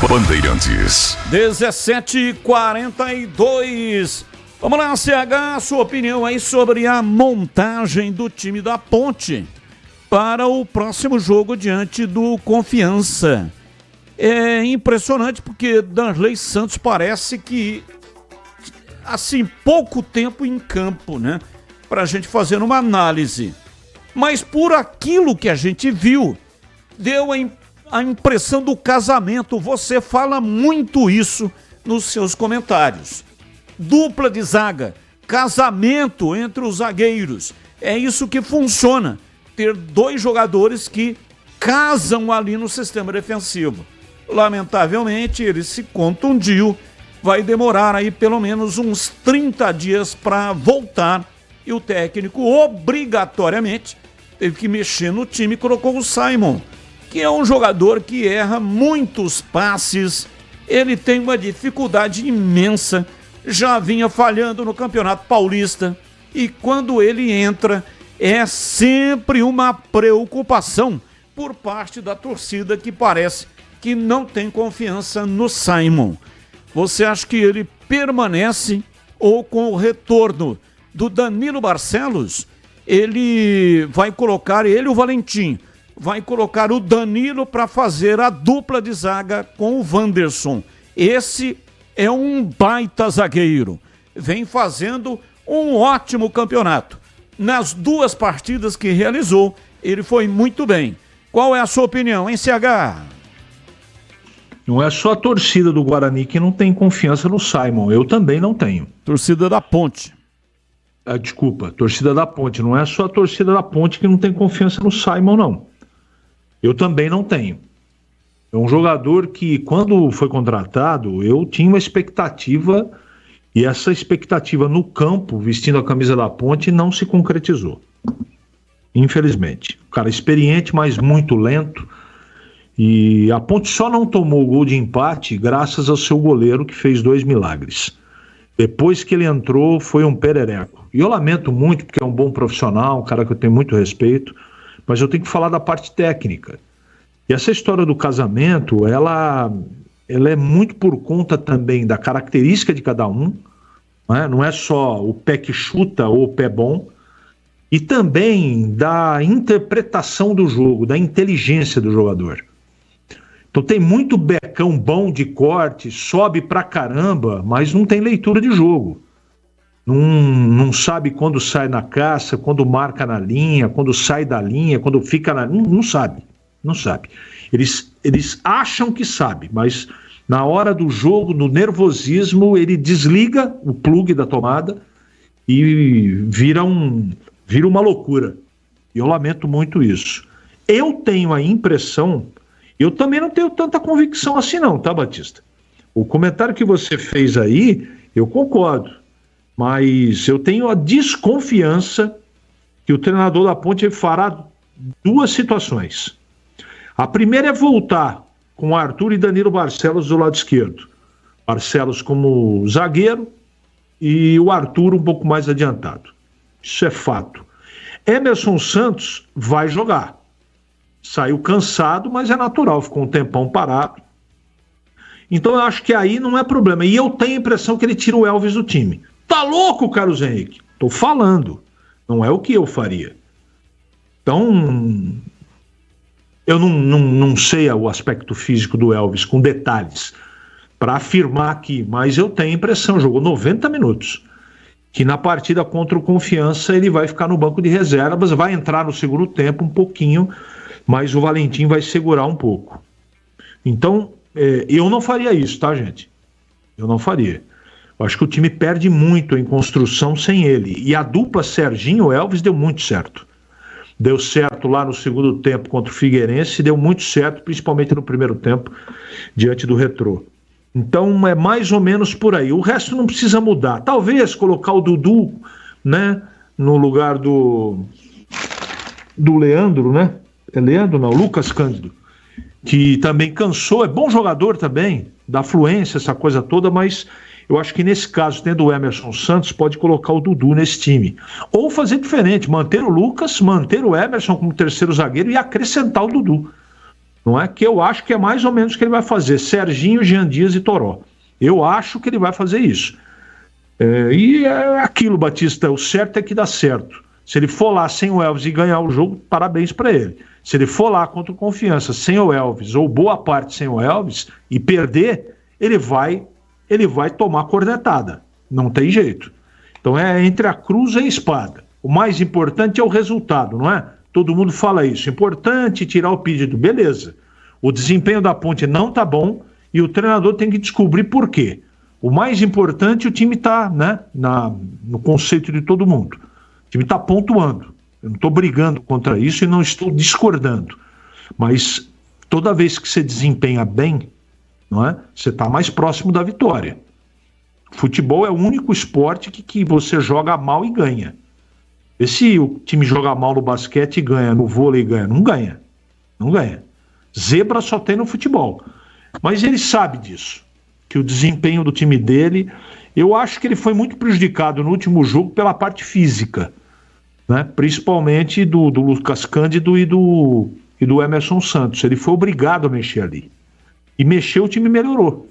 Bandeirantes. 17h42. Vamos lá, CH, sua opinião aí sobre a montagem do time da Ponte para o próximo jogo diante do Confiança. É impressionante porque Danley Santos parece que, assim, pouco tempo em campo, né? Para a gente fazer uma análise. Mas por aquilo que a gente viu, deu a impressão do casamento. Você fala muito isso nos seus comentários. Dupla de zaga, casamento entre os zagueiros. É isso que funciona. Ter dois jogadores que casam ali no sistema defensivo. Lamentavelmente, ele se contundiu. Vai demorar aí pelo menos uns 30 dias para voltar. E o técnico, obrigatoriamente, teve que mexer no time e colocou o Simon, que é um jogador que erra muitos passes. Ele tem uma dificuldade imensa. Já vinha falhando no Campeonato Paulista. E quando ele entra, é sempre uma preocupação por parte da torcida que parece que não tem confiança no Simon. Você acha que ele permanece ou com o retorno do Danilo Barcelos, ele vai colocar, ele e o Valentim, vai colocar o Danilo para fazer a dupla de zaga com o Wanderson. Esse é um baita zagueiro, vem fazendo um ótimo campeonato. Nas 2 partidas que realizou, ele foi muito bem. Qual é a sua opinião, hein, CH? Não é só a torcida do Guarani que não tem confiança no Simon, eu também não tenho. Torcida da Ponte. Desculpa, torcida da Ponte. Não é só a torcida da Ponte que não tem confiança no Simon, não. Eu também não tenho. É um jogador que, quando foi contratado, eu tinha uma expectativa, e essa expectativa no campo, vestindo a camisa da Ponte, não se concretizou. Infelizmente. Um cara experiente, mas muito lento. E a Ponte só não tomou o gol de empate graças ao seu goleiro, que fez 2 milagres. Depois que ele entrou, foi um perereco. E eu lamento muito, porque é um bom profissional, um cara que eu tenho muito respeito, mas eu tenho que falar da parte técnica. E essa história do casamento, ela é muito por conta também da característica de cada um, né? Não é só o pé que chuta ou o pé bom, e também da interpretação do jogo, da inteligência do jogador. Então tem muito becão bom de corte, sobe pra caramba, mas não tem leitura de jogo. Não sabe quando sai na caça, quando marca na linha, quando sai da linha, quando fica na linha, não sabe. Eles acham que sabe, mas na hora do jogo, no nervosismo, ele desliga o plug da tomada e vira uma loucura. E eu lamento muito isso. Eu tenho a impressão... Eu também não tenho tanta convicção assim não, tá, Batista? O comentário que você fez aí, eu concordo. Mas eu tenho a desconfiança que o treinador da Ponte fará 2 situações. A primeira é voltar com Arthur e Danilo Barcelos do lado esquerdo. Barcelos como zagueiro e o Arthur um pouco mais adiantado. Isso é fato. Emerson Santos vai jogar. Saiu cansado, mas é natural, ficou um tempão parado. Então eu acho que aí não é problema. E eu tenho a impressão que ele tira o Elvis do time. Tá louco, Carlos Henrique? Tô falando. Não é o que eu faria. Então, eu não sei o aspecto físico do Elvis com detalhes para afirmar aqui, mas eu tenho a impressão, jogou 90 minutos, que na partida contra o Confiança ele vai ficar no banco de reservas, vai entrar no segundo tempo um pouquinho, mas o Valentim vai segurar um pouco. Então, eu não faria isso, tá, gente? Eu não faria. Eu acho que o time perde muito em construção sem ele. E a dupla Serginho-Elvis deu muito certo. Deu certo lá no segundo tempo contra o Figueirense, deu muito certo, principalmente no primeiro tempo, diante do Retrô. Então é mais ou menos por aí. O resto não precisa mudar. Talvez colocar o Dudu, né, no lugar do Leandro, né? É Leandro, não, Lucas Cândido, que também cansou, é bom jogador também, da fluência, essa coisa toda, mas eu acho que nesse caso, tendo o Emerson Santos, pode colocar o Dudu nesse time. Ou fazer diferente, manter o Lucas, manter o Emerson como terceiro zagueiro e acrescentar o Dudu. Não é? Que eu acho que é mais ou menos o que ele vai fazer. Serginho, Jean Dias e Toró. Eu acho que ele vai fazer isso. E é aquilo, Batista, o certo é que dá certo. Se ele for lá sem o Elvis e ganhar o jogo, parabéns para ele. Se ele for lá contra o Confiança sem o Elvis, ou boa parte sem o Elvis, e perder, ele vai tomar cornetada. Não tem jeito. Então é entre a cruz e a espada. O mais importante é o resultado, não é? Todo mundo fala isso. Importante tirar o pedido. Beleza. O desempenho da Ponte não tá bom e o treinador tem que descobrir por quê. O mais importante, o time tá, né, no conceito de todo mundo. O time tá pontuando. Eu não estou brigando contra isso e não estou discordando. Mas toda vez que você desempenha bem, não é? Você está mais próximo da vitória. Futebol é o único esporte que você joga mal e ganha. E se o time joga mal no basquete e ganha, no vôlei ganha? Não ganha. Não ganha. Zebra só tem no futebol. Mas ele sabe disso. Que o desempenho do time dele... Eu acho que ele foi muito prejudicado no último jogo pela parte física. Né? Principalmente do Lucas Cândido e do Emerson Santos. Ele foi obrigado a mexer ali. E mexeu, o time melhorou.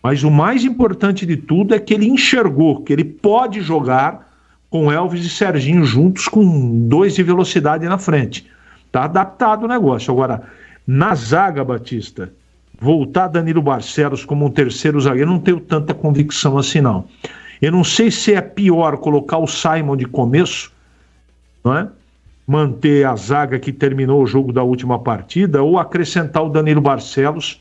Mas o mais importante de tudo é que ele enxergou que ele pode jogar com Elvis e Serginho juntos, com 2 de velocidade na frente. Está adaptado o negócio. Agora, na zaga, Batista, voltar Danilo Barcelos como um terceiro zagueiro, não tenho tanta convicção assim, não. Eu não sei se é pior colocar o Simon de começo, não é? Manter a zaga que terminou o jogo da última partida, ou acrescentar o Danilo Barcelos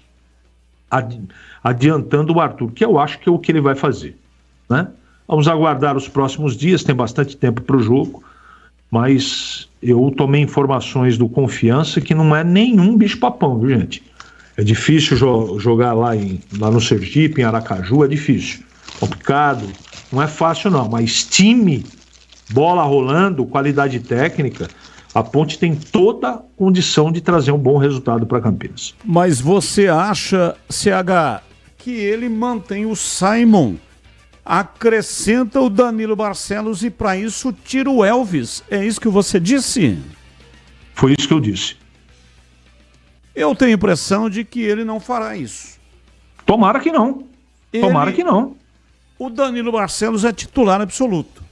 adiantando o Arthur, que eu acho que é o que ele vai fazer, né? Vamos aguardar os próximos dias, tem bastante tempo para o jogo, mas eu tomei informações do Confiança que não é nenhum bicho-papão, viu, gente? É difícil jogar lá no Sergipe, em Aracaju, é difícil, complicado, não é fácil não, mas time, bola rolando, qualidade técnica, a Ponte tem toda a condição de trazer um bom resultado para Campinas. Mas você acha, CH, que ele mantém o Simon, acrescenta o Danilo Barcelos e para isso tira o Elvis? É isso que você disse? Foi isso que eu disse. Eu tenho a impressão de que ele não fará isso. Tomara que não. Tomara que não. O Danilo Barcelos é titular absoluto.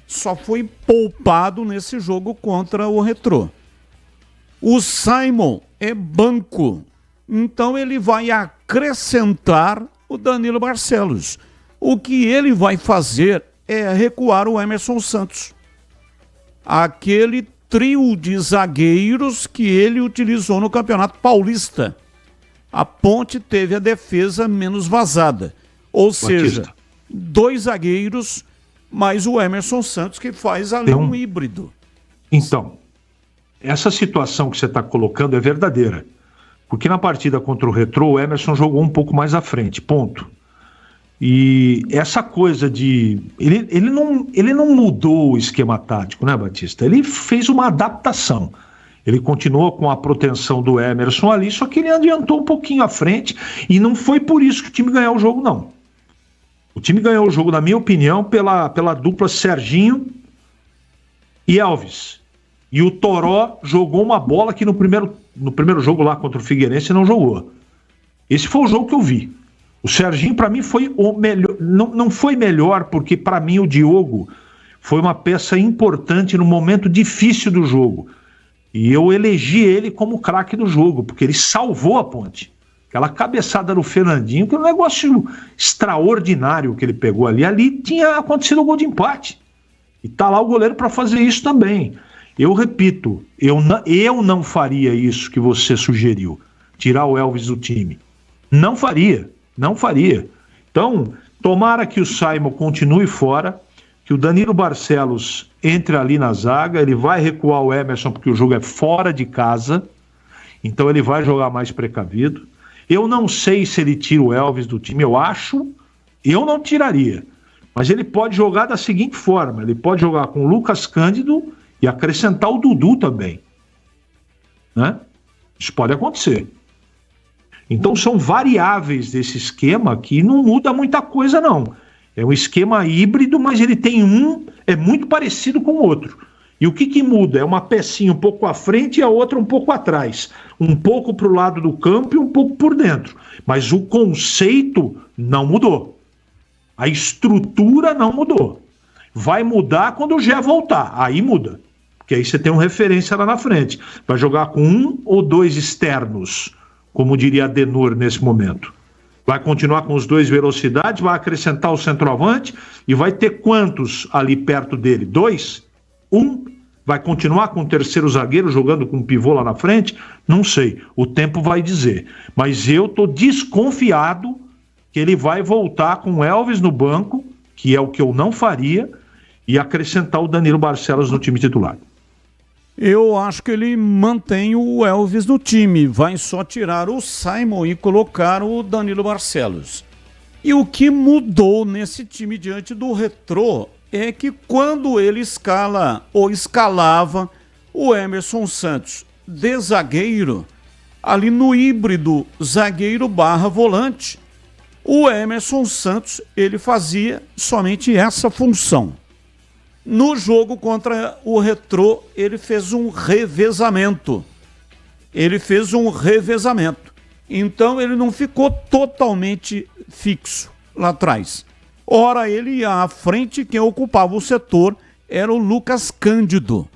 Só foi poupado nesse jogo contra o Retrô. O Simon é banco. Então ele vai acrescentar o Danilo Barcelos. O que ele vai fazer é recuar o Emerson Santos. Aquele trio de zagueiros que ele utilizou no Campeonato Paulista. A Ponte teve a defesa menos vazada. Ou seja, 2 zagueiros, mais o Emerson Santos, que faz ali um híbrido. Então, essa situação que você está colocando é verdadeira. Porque na partida contra o Retrô, o Emerson jogou um pouco mais à frente, ponto. E essa coisa de... Ele não mudou o esquema tático, né, Batista? Ele fez uma adaptação. Ele continuou com a proteção do Emerson ali, só que ele adiantou um pouquinho à frente e não foi por isso que o time ganhou o jogo, não. O time ganhou o jogo, na minha opinião, pela dupla Serginho e Elvis. E o Toró jogou uma bola que no primeiro jogo lá contra o Figueirense não jogou. Esse foi o jogo que eu vi. O Serginho, para mim, foi o melhor. Não foi melhor, porque para mim o Diogo foi uma peça importante no momento difícil do jogo. E eu elegi ele como craque do jogo, porque ele salvou a Ponte. Aquela cabeçada do Fernandinho, que é um negócio extraordinário que ele pegou ali. Ali tinha acontecido o gol de empate. E tá lá o goleiro para fazer isso também. Eu repito, eu não faria isso que você sugeriu, tirar o Elvis do time. Não faria. Então, tomara que o Simon continue fora, que o Danilo Barcelos entre ali na zaga, ele vai recuar o Emerson porque o jogo é fora de casa, então ele vai jogar mais precavido. Eu não sei se ele tira o Elvis do time, eu não tiraria, mas ele pode jogar da seguinte forma, ele pode jogar com o Lucas Cândido e acrescentar o Dudu também, né? Isso pode acontecer. Então são variáveis desse esquema que não muda muita coisa não. É um esquema híbrido, mas ele tem é muito parecido com o outro. E o que muda? É uma pecinha um pouco à frente e a outra um pouco atrás. Um pouco para o lado do campo e um pouco por dentro. Mas o conceito não mudou. A estrutura não mudou. Vai mudar quando o Gé voltar. Aí muda. Porque aí você tem uma referência lá na frente. Vai jogar com 1 ou 2 externos, como diria Adenor nesse momento. Vai continuar com os 2 velocidades, vai acrescentar o centroavante e vai ter quantos ali perto dele? 2? 1? Vai continuar com o terceiro zagueiro jogando com um pivô lá na frente? Não sei, o tempo vai dizer. Mas eu estou desconfiado que ele vai voltar com o Elvis no banco, que é o que eu não faria, e acrescentar o Danilo Barcelos no time titular. Eu acho que ele mantém o Elvis no time, vai só tirar o Simon e colocar o Danilo Barcelos. E o que mudou nesse time diante do Retrô é que quando ele escalava o Emerson Santos de zagueiro, ali no híbrido zagueiro/volante, o Emerson Santos ele fazia somente essa função. No jogo contra o Retrô, ele fez um revezamento. Então ele não ficou totalmente fixo lá atrás. Ora, ele ia à frente, quem ocupava o setor era o Lucas Cândido.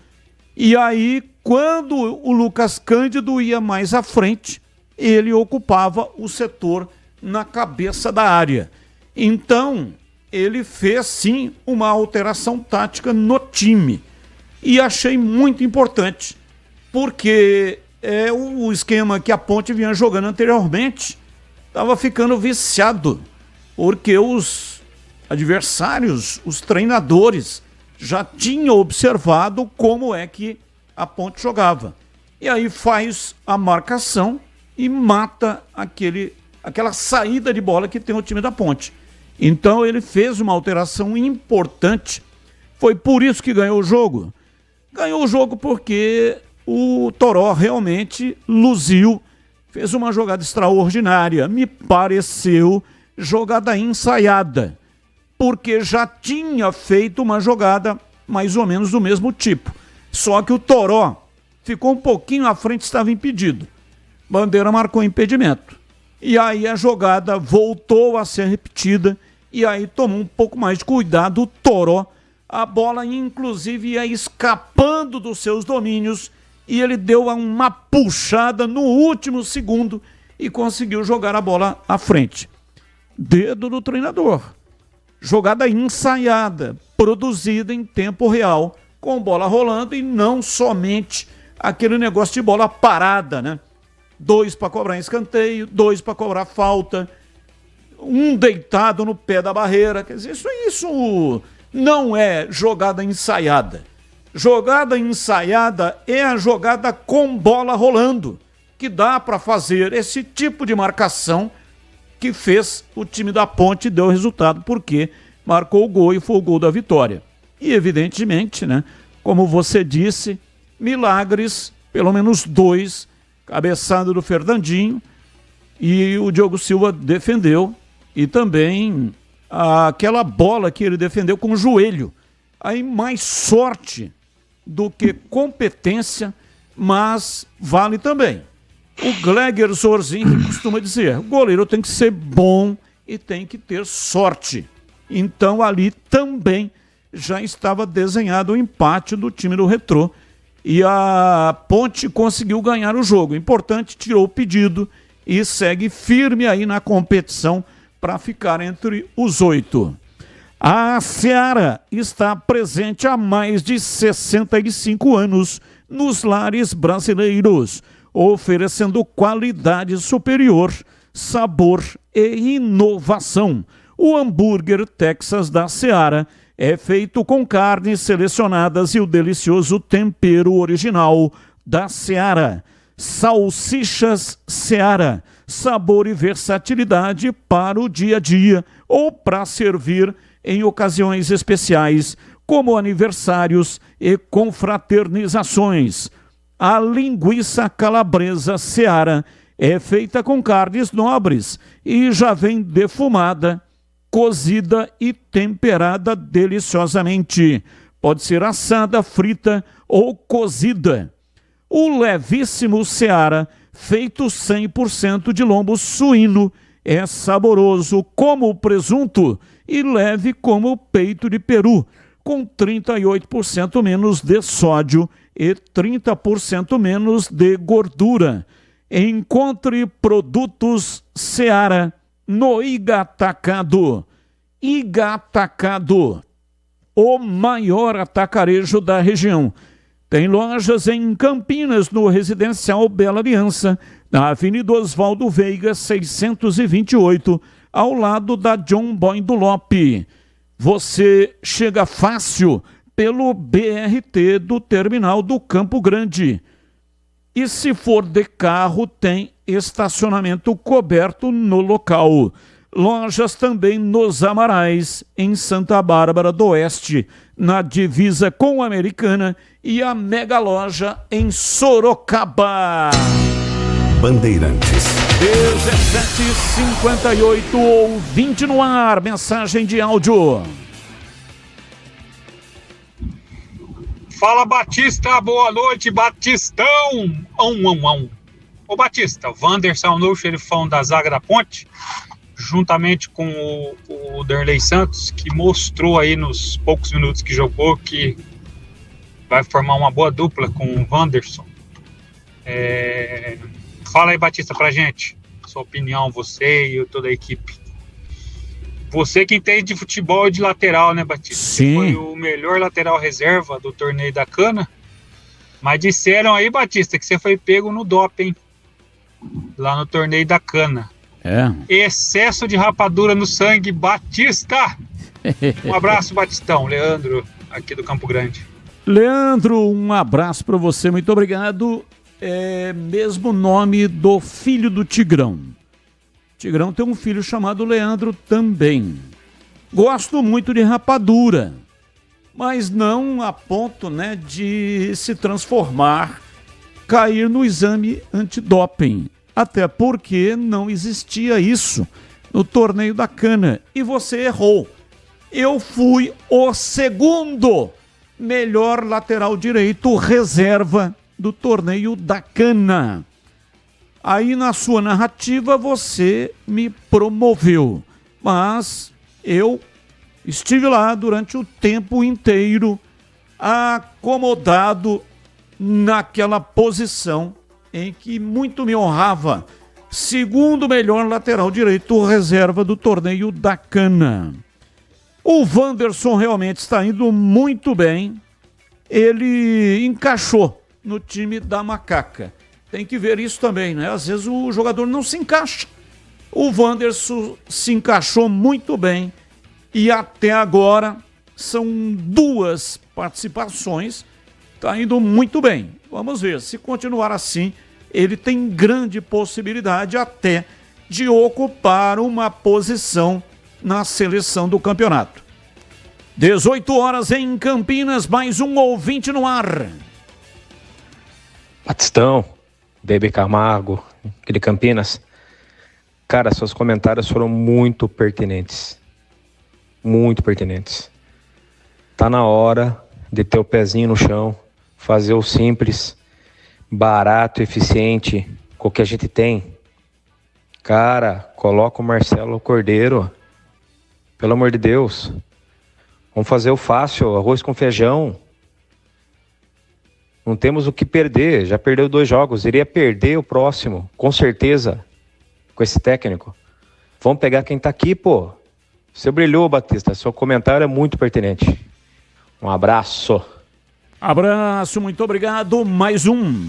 E aí, quando o Lucas Cândido ia mais à frente, ele ocupava o setor na cabeça da área. Então, ele fez sim uma alteração tática no time. E achei muito importante, porque é o esquema que a Ponte vinha jogando anteriormente. Estava ficando viciado, porque os adversários, os treinadores, já tinham observado como é que a Ponte jogava. E aí faz a marcação e mata aquela saída de bola que tem o time da Ponte. Então ele fez uma alteração importante. Foi por isso que ganhou o jogo. Ganhou o jogo porque o Toró realmente luziu, fez uma jogada extraordinária. Me pareceu jogada ensaiada, porque já tinha feito uma jogada mais ou menos do mesmo tipo. Só que o Toró ficou um pouquinho à frente, estava impedido. Bandeira marcou impedimento. E aí a jogada voltou a ser repetida, e aí tomou um pouco mais de cuidado o Toró. A bola, inclusive, ia escapando dos seus domínios, e ele deu uma puxada no último segundo e conseguiu jogar a bola à frente. Dedo do treinador. Jogada ensaiada, produzida em tempo real, com bola rolando, e não somente aquele negócio de bola parada, né? 2 para cobrar escanteio, 2 para cobrar falta, um deitado no pé da barreira. Quer dizer, isso não é jogada ensaiada. Jogada ensaiada é a jogada com bola rolando, que dá para fazer esse tipo de marcação que fez o time da Ponte e deu resultado, porque marcou o gol e foi o gol da vitória. E evidentemente, né, como você disse, milagres, pelo menos 2, cabeçada do Fernandinho, e o Diogo Silva defendeu, e também aquela bola que ele defendeu com o joelho. Aí mais sorte do que competência, mas vale também. O Gleger Zorzinho costuma dizer, o goleiro tem que ser bom e tem que ter sorte. Então ali também já estava desenhado o empate do time do Retrô e a Ponte conseguiu ganhar o jogo. Importante, tirou o pedido e segue firme aí na competição para ficar entre os 8. A Seara está presente há mais de 65 anos nos lares brasileiros, oferecendo qualidade superior, sabor e inovação. O hambúrguer Texas da Seara é feito com carnes selecionadas e o delicioso tempero original da Seara. Salsichas Seara, sabor e versatilidade para o dia a dia ou para servir em ocasiões especiais, como aniversários e confraternizações. A linguiça calabresa Seara é feita com carnes nobres e já vem defumada, cozida e temperada deliciosamente. Pode ser assada, frita ou cozida. O levíssimo Seara, feito 100% de lombo suíno, é saboroso como o presunto e leve como o peito de peru, com 38% menos de sódio e 30% menos de gordura. Encontre produtos Seara no Igatacado. Igatacado, o maior atacarejo da região. Tem lojas em Campinas, no Residencial Bela Aliança, na Avenida Oswaldo Veiga, 628, ao lado da John Boy do Lope. Você chega fácil pelo BRT do terminal do Campo Grande. E se for de carro, tem estacionamento coberto no local. Lojas também nos Amarais, em Santa Bárbara do Oeste, na divisa com a Americana, e a mega loja em Sorocaba. Bandeirantes. 17h58, ouvinte no ar, mensagem de áudio. Fala, Batista, boa noite, Batistão. Ô, Batista, o Wanderson, o novo xerifão da zaga da Ponte, juntamente com o Derlei Santos, que mostrou aí nos poucos minutos que jogou que vai formar uma boa dupla com o Wanderson. Fala aí, Batista, pra gente, sua opinião, você e toda a equipe. Você que entende de futebol e de lateral, né, Batista? Sim. Você foi o melhor lateral reserva do torneio da Cana, mas disseram aí, Batista, que você foi pego no doping lá no torneio da Cana. Excesso de rapadura no sangue, Batista! Um abraço, Batistão. Leandro, aqui do Campo Grande. Leandro, um abraço para você, muito obrigado. Mesmo nome do filho do Tigrão. Tigrão tem um filho chamado Leandro também. Gosto muito de rapadura, mas não a ponto, né, de se transformar, cair no exame antidoping. Até porque não existia isso no torneio da Cana. E você errou. Eu fui o segundo melhor lateral direito reserva do torneio da Cana. Aí na sua narrativa você me promoveu. Mas eu estive lá durante o tempo inteiro acomodado naquela posição em que muito me honrava, segundo melhor lateral direito reserva do torneio da Cana. O Wanderson realmente está indo muito bem. Ele encaixou no time da Macaca. Tem que ver isso também, né? Às vezes o jogador não se encaixa. O Wanderson se encaixou muito bem e até agora são 2 participações. Está indo muito bem. Vamos ver, se continuar assim, ele tem grande possibilidade até de ocupar uma posição na seleção do campeonato. 18 horas em Campinas, mais um ouvinte no ar. Batistão, Bebê Camargo, aqui de Campinas. Cara, seus comentários foram muito pertinentes. Muito pertinentes. Tá na hora de ter o pezinho no chão fazer o simples, barato, eficiente, com o que a gente tem. Cara, coloca o Marcelo Cordeiro. Pelo amor de Deus. Vamos fazer o fácil, arroz com feijão. Não temos o que perder, já perdeu 2 jogos, iria perder o próximo, com certeza, com esse técnico. Vamos pegar quem tá aqui, pô. Você brilhou, Batista, seu comentário é muito pertinente. Um abraço. Abraço, muito obrigado. Mais um.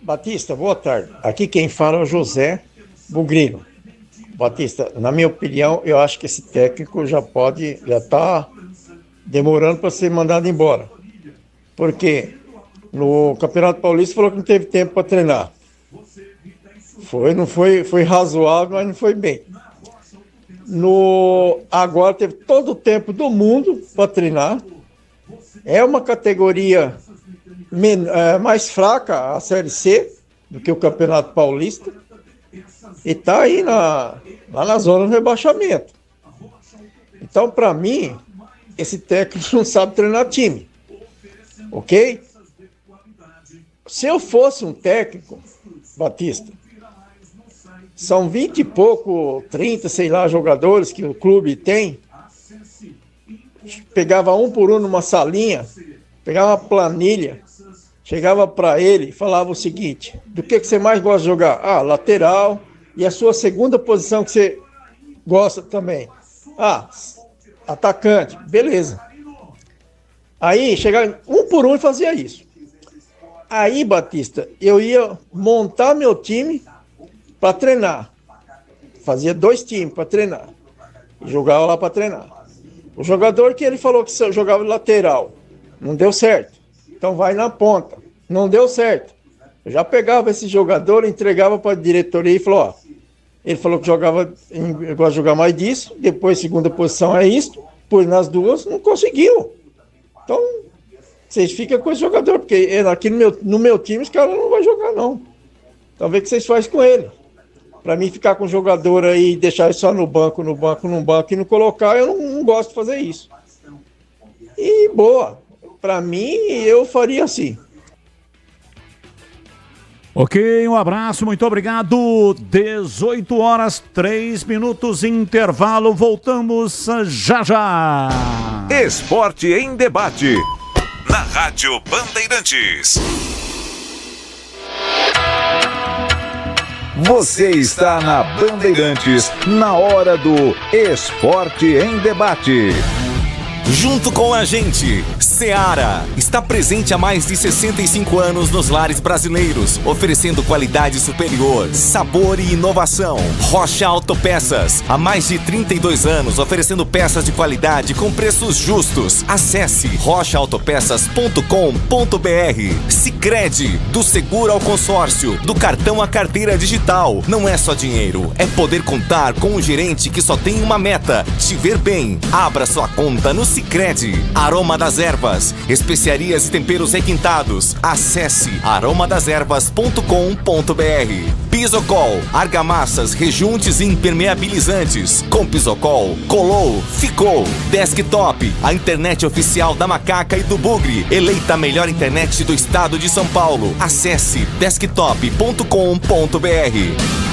Batista, boa tarde. Aqui quem fala é o José Bugrino. Batista, na minha opinião, eu acho que esse técnico já está demorando para ser mandado embora. Porque no Campeonato Paulista falou que não teve tempo para treinar. Foi razoável, mas não foi bem. Agora teve todo o tempo do mundo para treinar. É uma categoria mais fraca, a Série C, do que o Campeonato Paulista. E está aí lá na zona do rebaixamento. Então, para mim, esse técnico não sabe treinar time. Ok? Se eu fosse um técnico, Batista, são 20 e pouco, 30, sei lá, jogadores que o clube tem. Pegava um por um numa salinha, pegava uma planilha, chegava para ele e falava o seguinte: do que você mais gosta de jogar? Ah, lateral. E a sua segunda posição que você gosta também? Ah, atacante. Beleza. Aí chegava um por um e fazia isso. Aí, Batista, eu ia montar meu time para treinar. Fazia 2 times para treinar. E jogava lá para treinar. O jogador que ele falou que jogava lateral, não deu certo. Então vai na ponta. Não deu certo. Eu já pegava esse jogador, entregava para a diretoria e falou, ó, ele falou que jogava, gosta de jogar mais disso, depois segunda posição é isso, pôs nas duas, não conseguiu. Então, vocês ficam com esse jogador, porque aqui no meu time, esse cara não vai jogar, não. Então, vê o que vocês fazem com ele. Para mim, ficar com o jogador aí e deixar ele só no banco e não colocar, eu não gosto de fazer isso. E, boa, para mim, eu faria assim. Ok, um abraço, muito obrigado. 18 horas, 3 minutos, intervalo, voltamos já já. Esporte em debate, na Rádio Bandeirantes. Você está na Bandeirantes, na hora do Esporte em Debate. Junto com a gente, Seara está presente há mais de 65 anos nos lares brasileiros, oferecendo qualidade superior, sabor e inovação. Rocha Autopeças, há mais de 32 anos, oferecendo peças de qualidade com preços justos. Acesse rochaautopeças.com.br. Sicredi, do seguro ao consórcio, do cartão à carteira digital. Não é só dinheiro, é poder contar com um gerente que só tem uma meta: te ver bem. Abra sua conta no Sicredi. Aroma das Ervas, especiarias e temperos requintados. Acesse aromadeservas.com.br. Pisocol, argamassas, rejuntes e impermeabilizantes. Com Pisocol, colou, ficou. Desktop, a internet oficial da Macaca e do Bugre, eleita a melhor internet do estado de São Paulo. Acesse desktop.com.br.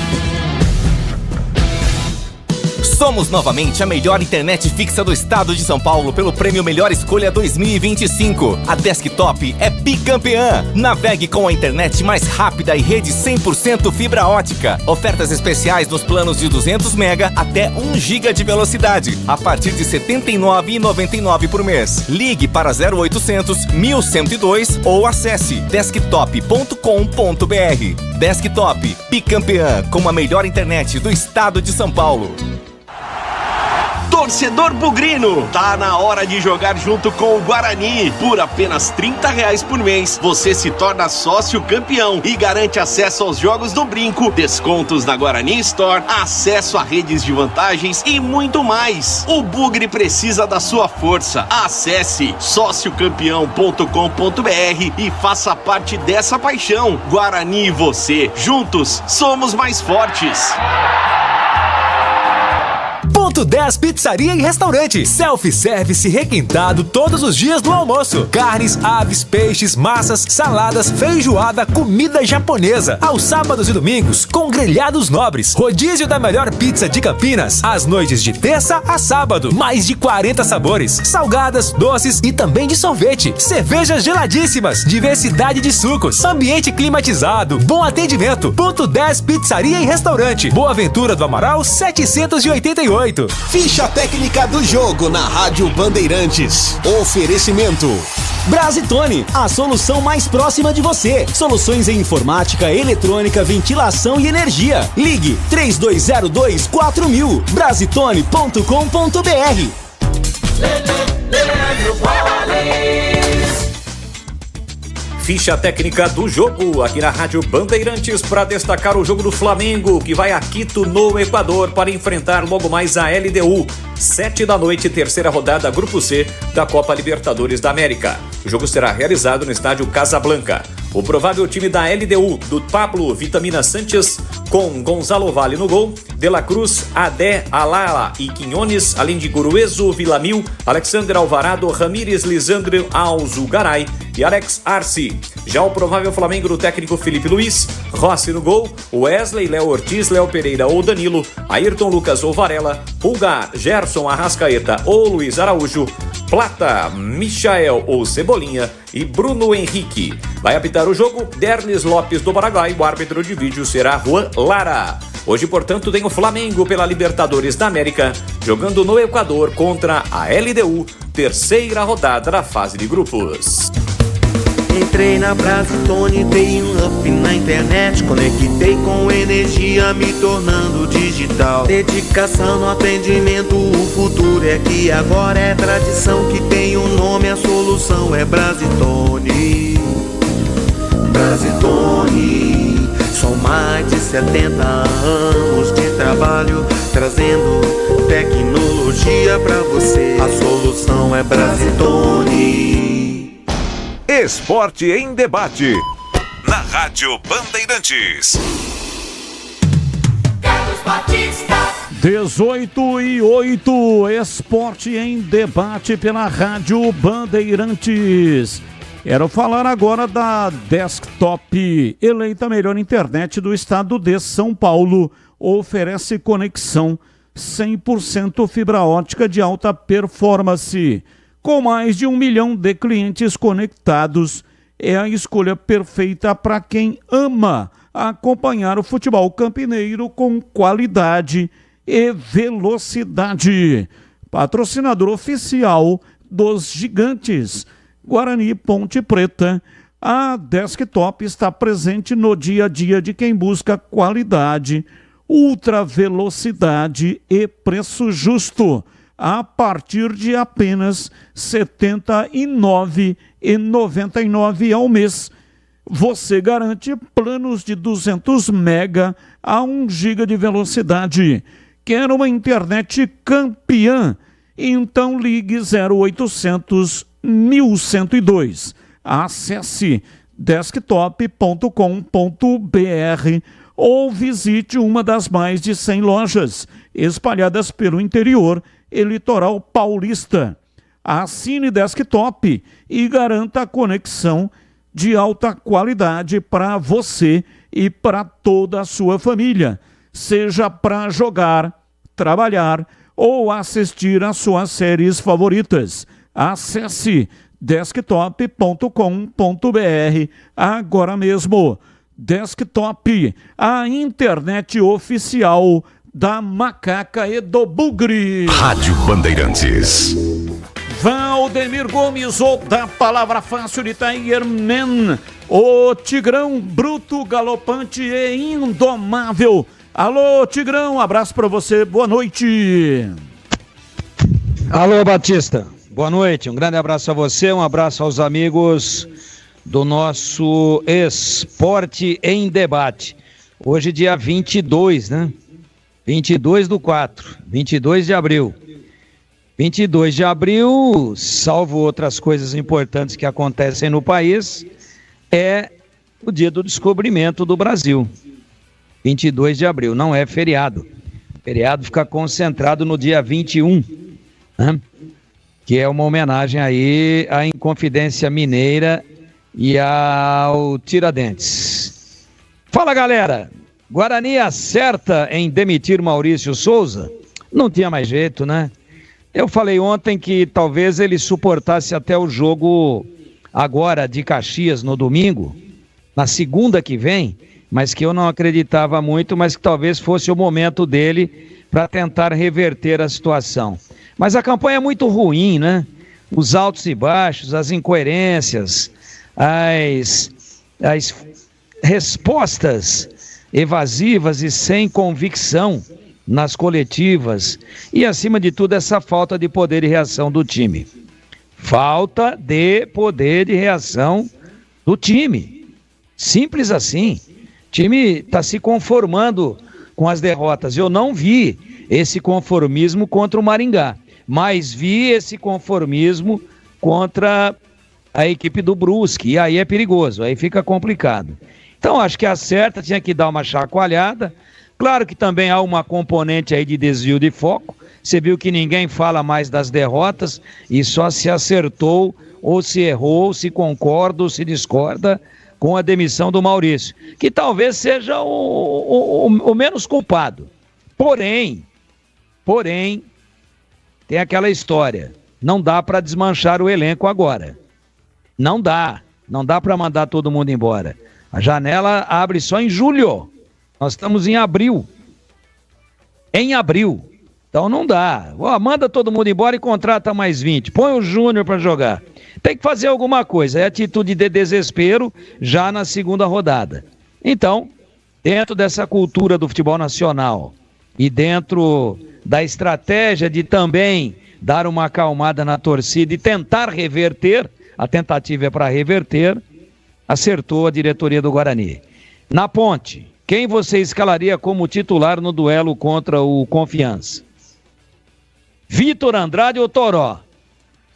Somos novamente a melhor internet fixa do estado de São Paulo pelo Prêmio Melhor Escolha 2025. A Desktop é bicampeã. Navegue com a internet mais rápida e rede 100% fibra ótica. Ofertas especiais nos planos de 200 MB até 1 GB de velocidade, a partir de R$ 79,99 por mês. Ligue para 0800 1102 ou acesse desktop.com.br. Desktop, bicampeã com a melhor internet do estado de São Paulo. Torcedor bugrino, tá na hora de jogar junto com o Guarani. Por apenas R$30 por mês, você se torna sócio campeão e garante acesso aos jogos do Brinco, descontos na Guarani Store, acesso a redes de vantagens e muito mais. O Bugre precisa da sua força. Acesse sociocampeão.com.br e faça parte dessa paixão. Guarani e você, juntos, somos mais fortes. Ponto 10 Pizzaria e Restaurante. Self-service requintado todos os dias do almoço. Carnes, aves, peixes, massas, saladas, feijoada, comida japonesa. Aos sábados e domingos, com grelhados nobres. Rodízio da melhor pizza de Campinas. Às noites de terça a sábado. Mais de 40 sabores. Salgadas, doces e também de sorvete. Cervejas geladíssimas. Diversidade de sucos. Ambiente climatizado. Bom atendimento. Ponto 10 Pizzaria e Restaurante. Boa Ventura do Amaral 788. Ficha técnica do jogo na Rádio Bandeirantes. Oferecimento Brasitone, a solução mais próxima de você. Soluções em informática, eletrônica, ventilação e energia. Ligue 3202-4000. Brasitone.com.br. Ficha técnica do jogo aqui na Rádio Bandeirantes para destacar o jogo do Flamengo, que vai a Quito, no Equador, para enfrentar logo mais a LDU. 7 da noite, terceira rodada, Grupo C da Copa Libertadores da América. O jogo será realizado no estádio Casablanca. O provável time da LDU, do Pablo Vitamina Sanches, com Gonzalo Valle no gol, De La Cruz, Adé, Alala e Quinones, além de Gurueso, Vilamil, Alexander Alvarado, Ramírez, Lisandro Alzugaray e Alex Arce. Já o provável Flamengo do técnico Felipe Luiz, Rossi no gol, Wesley, Léo Ortiz, Léo Pereira ou Danilo, Ayrton Lucas ou Varela, Pulgar, Gerson, Arrascaeta ou Luiz Araújo, Plata, Michael ou Cebolinha e Bruno Henrique. Vai apitar o jogo Derlis Lopes do Paraguai, o árbitro de vídeo será Juan Lara. Hoje, portanto, tem o Flamengo pela Libertadores da América, jogando no Equador contra a LDU, terceira rodada da fase de grupos. Entrei na Brasitone, dei um up na internet, conectei com energia, me tornando digital. Dedicação no atendimento, o futuro é que agora é tradição que tem um nome, a solução é Brasitone. Brasitone, são mais de 70 anos de trabalho, trazendo tecnologia pra você. A solução é Brasitone. Esporte em Debate, na Rádio Bandeirantes. Carlos Batista. 18:08, Esporte em Debate pela Rádio Bandeirantes. Quero falar agora da Desktop, eleita a melhor internet do estado de São Paulo. Oferece conexão 100% fibra ótica de alta performance. Com mais de 1 milhão de clientes conectados, é a escolha perfeita para quem ama acompanhar o futebol campineiro com qualidade e velocidade. Patrocinador oficial dos gigantes Guarani Ponte Preta, a Desktop está presente no dia a dia de quem busca qualidade, ultra velocidade e preço justo, a partir de apenas R$ 79,99 ao mês. Você garante planos de 200 mega a 1 giga de velocidade. Quer uma internet campeã? Então ligue 0800 1102. Acesse desktop.com.br ou visite uma das mais de 100 lojas espalhadas pelo interior e litoral paulista. Assine Desktop e garanta a conexão de alta qualidade para você e para toda a sua família, seja para jogar, trabalhar ou assistir às suas séries favoritas. Acesse desktop.com.br agora mesmo. Desktop, a internet oficial da Macaca e do Bugre. Rádio Bandeirantes. Valdemir Gomes, o da Palavra Fácil de Tiger Man, o Tigrão bruto, galopante e indomável. Alô, Tigrão, abraço pra você, boa noite. Alô, Batista, boa noite, um grande abraço a você, um abraço aos amigos do nosso Esporte em Debate. Hoje dia 22, né? 22/4, 22 de abril. 22 de abril, salvo outras coisas importantes que acontecem no país, é o dia do descobrimento do Brasil. 22 de abril, não é feriado. O feriado fica concentrado no dia 21, né? Que é uma homenagem aí à Inconfidência Mineira e ao Tiradentes. Fala, galera! Guarani acerta em demitir Maurício Souza? Não tinha mais jeito, né? Eu falei ontem que talvez ele suportasse até o jogo agora de Caxias no domingo, na segunda que vem, mas que eu não acreditava muito, mas que talvez fosse o momento dele para tentar reverter a situação. Mas a campanha é muito ruim, né? Os altos e baixos, as incoerências, as respostas evasivas e sem convicção nas coletivas e, acima de tudo, essa falta de poder de reação do time. Falta de poder de reação do time. Simples assim. O time está se conformando com as derrotas. Eu não vi esse conformismo contra o Maringá, mas vi esse conformismo contra a equipe do Brusque, e aí é perigoso, aí fica complicado. Então acho que acerta, tinha que dar uma chacoalhada. Claro que também há uma componente aí de desvio de foco. Você viu que ninguém fala mais das derrotas e só se acertou, ou se errou, ou se concorda, ou se discorda com a demissão do Maurício, que talvez seja o menos culpado. Porém, tem aquela história, não dá para desmanchar o elenco agora. Não dá para mandar todo mundo embora. A janela abre só em julho. Nós estamos em abril. Então não dá. Manda todo mundo embora e contrata mais 20. Põe o Júnior para jogar. Tem que fazer alguma coisa. É atitude de desespero já na segunda rodada. Então, dentro dessa cultura do futebol nacional e dentro da estratégia de também dar uma acalmada na torcida e tentar reverter, a tentativa é para reverter, acertou a diretoria do Guarani. Na Ponte, quem você escalaria como titular no duelo contra o Confiança? Vitor Andrade ou Toró?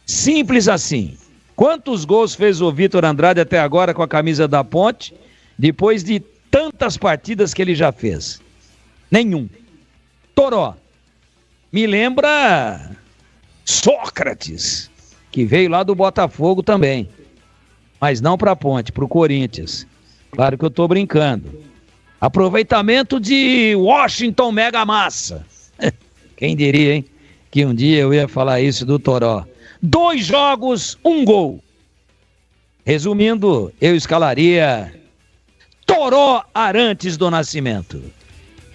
Simples assim. Quantos gols fez o Vitor Andrade até agora com a camisa da Ponte, depois de tantas partidas que ele já fez? Nenhum. Toró. Me lembra Sócrates, que veio lá do Botafogo também, mas não para a Ponte, para o Corinthians. Claro que eu estou brincando. Aproveitamento de Washington Mega Massa. Quem diria, hein? Que um dia eu ia falar isso do Toró. 2 jogos, 1 gol. Resumindo, eu escalaria Toró Arantes do Nascimento.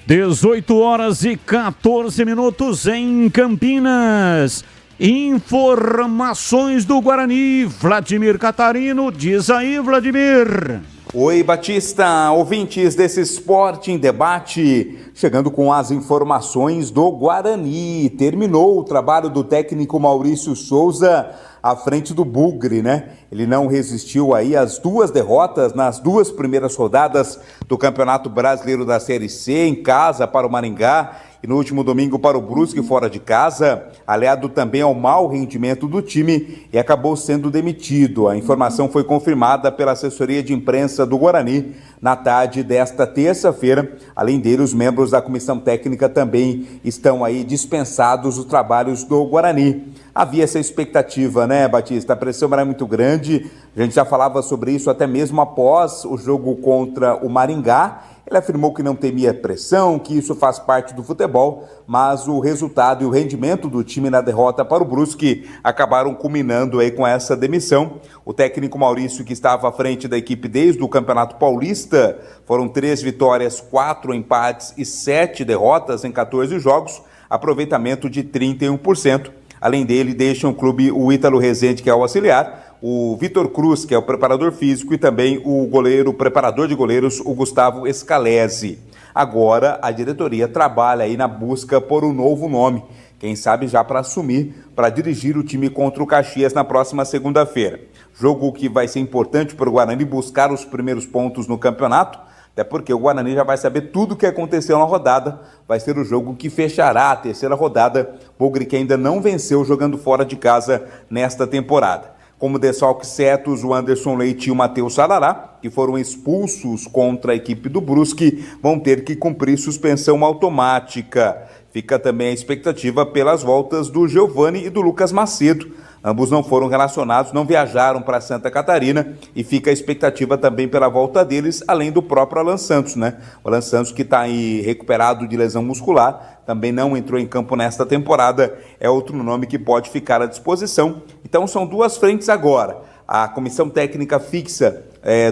18h14 em Campinas. Informações do Guarani. Vladimir Catarino, diz aí, Vladimir. Oi, Batista, ouvintes desse Esporte em Debate, chegando com as informações do Guarani. Terminou o trabalho do técnico Maurício Souza à frente do Bugre, né? Ele não resistiu aí às 2 derrotas nas 2 primeiras rodadas do Campeonato Brasileiro da Série C, em casa para o Maringá e no último domingo para o Brusque fora de casa, aliado também ao mau rendimento do time, e acabou sendo demitido. A informação foi confirmada pela assessoria de imprensa do Guarani na tarde desta terça-feira. Além dele, os membros da comissão técnica também estão aí dispensados dos trabalhos do Guarani. Havia essa expectativa, né, Batista? A pressão era muito grande, a gente já falava sobre isso até mesmo após o jogo contra o Maringá. Ele afirmou que não temia pressão, que isso faz parte do futebol, mas o resultado e o rendimento do time na derrota para o Brusque acabaram culminando aí com essa demissão. O técnico Maurício, que estava à frente da equipe desde o Campeonato Paulista, foram 3 vitórias, 4 empates e 7 derrotas em 14 jogos, aproveitamento de 31%. Além dele, deixam o clube o Ítalo Rezende, que é o auxiliar, o Vitor Cruz, que é o preparador físico, e também o preparador de goleiros, o Gustavo Scalesi. Agora, a diretoria trabalha aí na busca por um novo nome, quem sabe já para assumir, para dirigir o time contra o Caxias na próxima segunda-feira. Jogo que vai ser importante para o Guarani buscar os primeiros pontos no campeonato, até porque o Guarani já vai saber tudo o que aconteceu na rodada. Vai ser o jogo que fechará a terceira rodada. Bugre, que ainda não venceu jogando fora de casa nesta temporada. Como desfalques certos, o Anderson Leite e o Matheus Sarará, que foram expulsos contra a equipe do Brusque, vão ter que cumprir suspensão automática. Fica também a expectativa pelas voltas do Giovani e do Lucas Macedo. Ambos não foram relacionados, não viajaram para Santa Catarina e fica a expectativa também pela volta deles, além do próprio Alan Santos, né? O Alan Santos, que está aí recuperado de lesão muscular, também não entrou em campo nesta temporada, é outro nome que pode ficar à disposição. Então são duas frentes agora. A comissão técnica fixa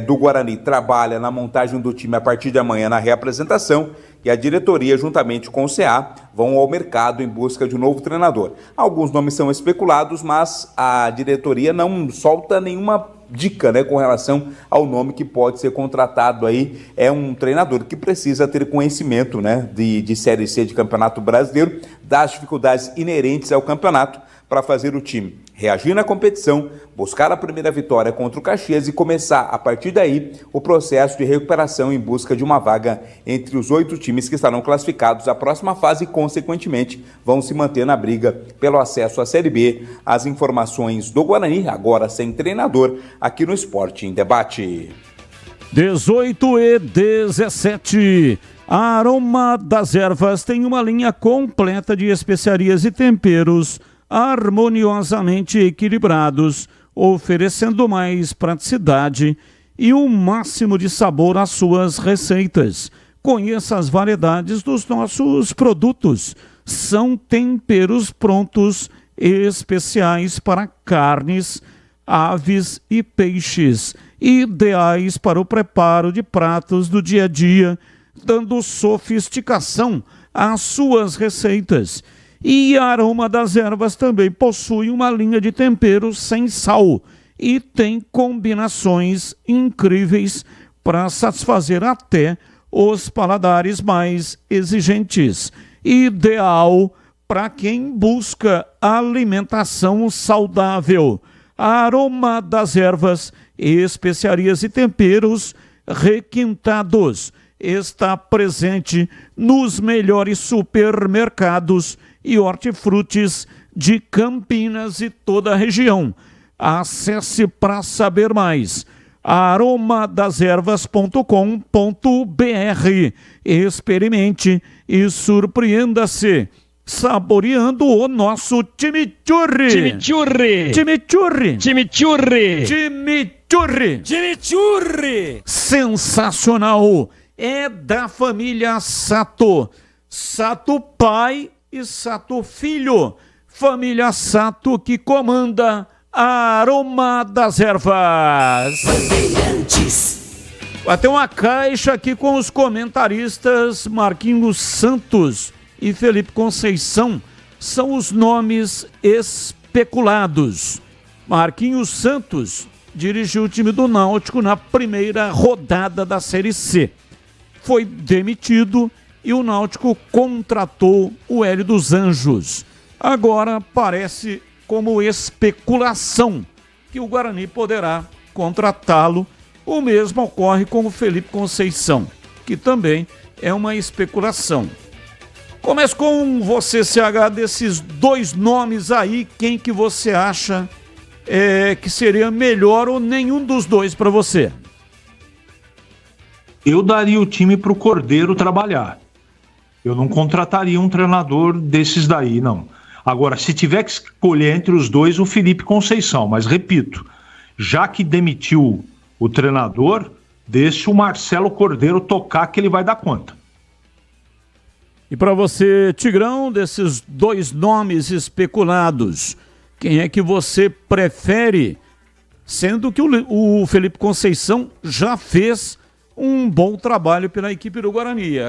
do Guarani trabalha na montagem do time a partir de amanhã na reapresentação e a diretoria, juntamente com o CA, vão ao mercado em busca de um novo treinador. Alguns nomes são especulados, mas a diretoria não solta nenhuma dica, né, com relação ao nome que pode ser contratado aí. É um treinador que precisa ter conhecimento, né, de Série C de Campeonato Brasileiro, das dificuldades inerentes ao campeonato, para fazer o time reagir na competição, buscar a primeira vitória contra o Caxias e começar, a partir daí, o processo de recuperação em busca de uma vaga entre os 8 times que estarão classificados à próxima fase e, consequentemente, vão se manter na briga pelo acesso à Série B. As informações do Guarani, agora sem treinador, aqui no Esporte em Debate. 18h17. A Aroma das Ervas tem uma linha completa de especiarias e temperos harmoniosamente equilibrados, oferecendo mais praticidade e o máximo de sabor às suas receitas. Conheça as variedades dos nossos produtos. São temperos prontos especiais para carnes, aves e peixes, ideais para o preparo de pratos do dia a dia, dando sofisticação às suas receitas. E a Aroma das Ervas também possui uma linha de temperos sem sal e tem combinações incríveis para satisfazer até os paladares mais exigentes. Ideal para quem busca alimentação saudável. A Aroma das Ervas, especiarias e temperos requintados, está presente nos melhores supermercados e hortifrutis de Campinas e toda a região. Acesse para saber mais aromadazervas.com.br. Experimente e surpreenda-se saboreando o nosso chimichurri. Chimichurri. Chimichurri. Chimichurri. Chimichurri. Chimichurri. Sensacional. É da família Sato. Sato pai e Sato filho. Família Sato que comanda a Aroma das Ervas. Vai ter uma caixa aqui com os comentaristas Marquinhos Santos e Felipe Conceição. São os nomes especulados. Marquinhos Santos dirigiu o time do Náutico na primeira rodada da Série C. Foi demitido e o Náutico contratou o Hélio dos Anjos. Agora parece como especulação que o Guarani poderá contratá-lo. O mesmo ocorre com o Felipe Conceição, que também é uma especulação. Começo com você, CH, desses dois nomes aí, quem que você acha que seria melhor ou nenhum dos dois para você? Eu daria o time para o Cordeiro trabalhar. Eu não contrataria um treinador desses daí, não. Agora, se tiver que escolher entre os dois, o Felipe Conceição. Mas, repito, já que demitiu o treinador, deixa o Marcelo Cordeiro tocar que ele vai dar conta. E para você, Tigrão, desses dois nomes especulados, quem é que você prefere? Sendo que o Felipe Conceição já fez um bom trabalho pela equipe do Guarani.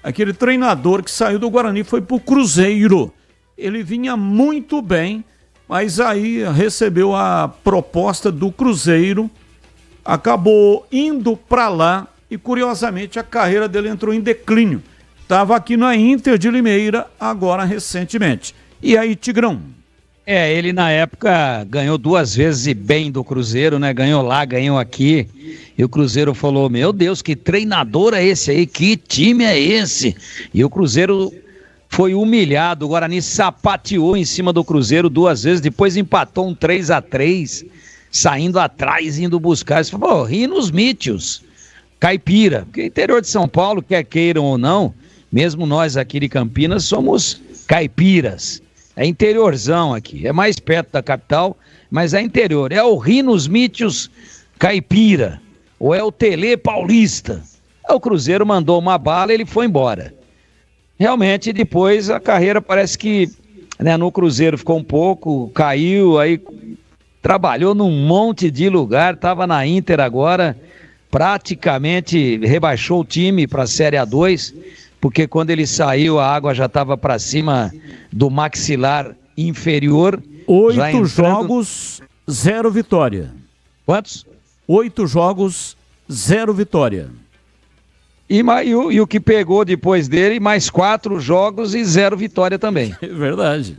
Aquele treinador que saiu do Guarani foi para o Cruzeiro. Ele vinha muito bem, mas aí recebeu a proposta do Cruzeiro, acabou indo para lá e, curiosamente, a carreira dele entrou em declínio. Estava aqui na Inter de Limeira, agora recentemente. E aí, Tigrão? Ele na época ganhou 2 vezes e bem do Cruzeiro, né? Ganhou lá, ganhou aqui. E o Cruzeiro falou, meu Deus, que treinador é esse aí? Que time é esse? E o Cruzeiro foi humilhado. O Guarani sapateou em cima do Cruzeiro 2 vezes, depois empatou um 3-3, saindo atrás, indo buscar. Você falou, Rhinos Mítios, caipira, porque interior de São Paulo, quer queiram ou não, mesmo nós aqui de Campinas somos caipiras. É interiorzão aqui, é mais perto da capital, mas é interior. É o Rhinos Mítios caipira, ou é o Tele paulista. O Cruzeiro mandou uma bala e ele foi embora. Realmente, depois a carreira parece que, né, no Cruzeiro ficou um pouco, caiu, aí trabalhou num monte de lugar, estava na Inter agora, praticamente rebaixou o time para a Série A2, porque quando ele saiu a água já estava para cima do maxilar inferior. 8 jogos, 0 vitória. Quantos? 8 jogos, 0 vitória. E o que pegou depois dele, mais 4 jogos e 0 vitória também. É verdade.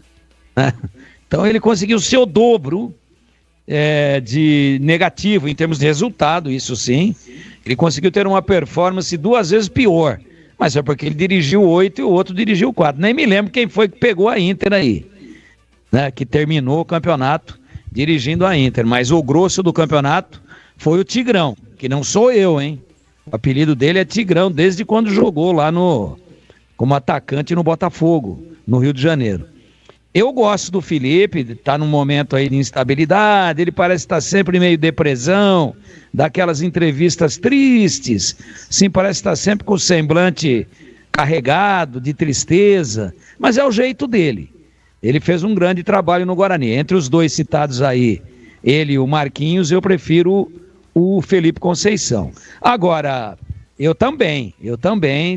Então ele conseguiu o seu dobro de negativo em termos de resultado, isso sim. Ele conseguiu ter uma performance 2 vezes pior. Mas é porque ele dirigiu 8 e o outro dirigiu 4. Nem me lembro quem foi que pegou a Inter aí, né, que terminou o campeonato dirigindo a Inter. Mas o grosso do campeonato foi o Tigrão, que não sou eu, hein? O apelido dele é Tigrão, desde quando jogou lá como atacante no Botafogo, no Rio de Janeiro. Eu gosto do Felipe, tá num momento aí de instabilidade, ele parece estar sempre meio depressão, daquelas entrevistas tristes, sim, parece estar sempre com o semblante carregado de tristeza, mas é o jeito dele. Ele fez um grande trabalho no Guarani. Entre os dois citados aí, ele e o Marquinhos, eu prefiro o Felipe Conceição. Agora, eu também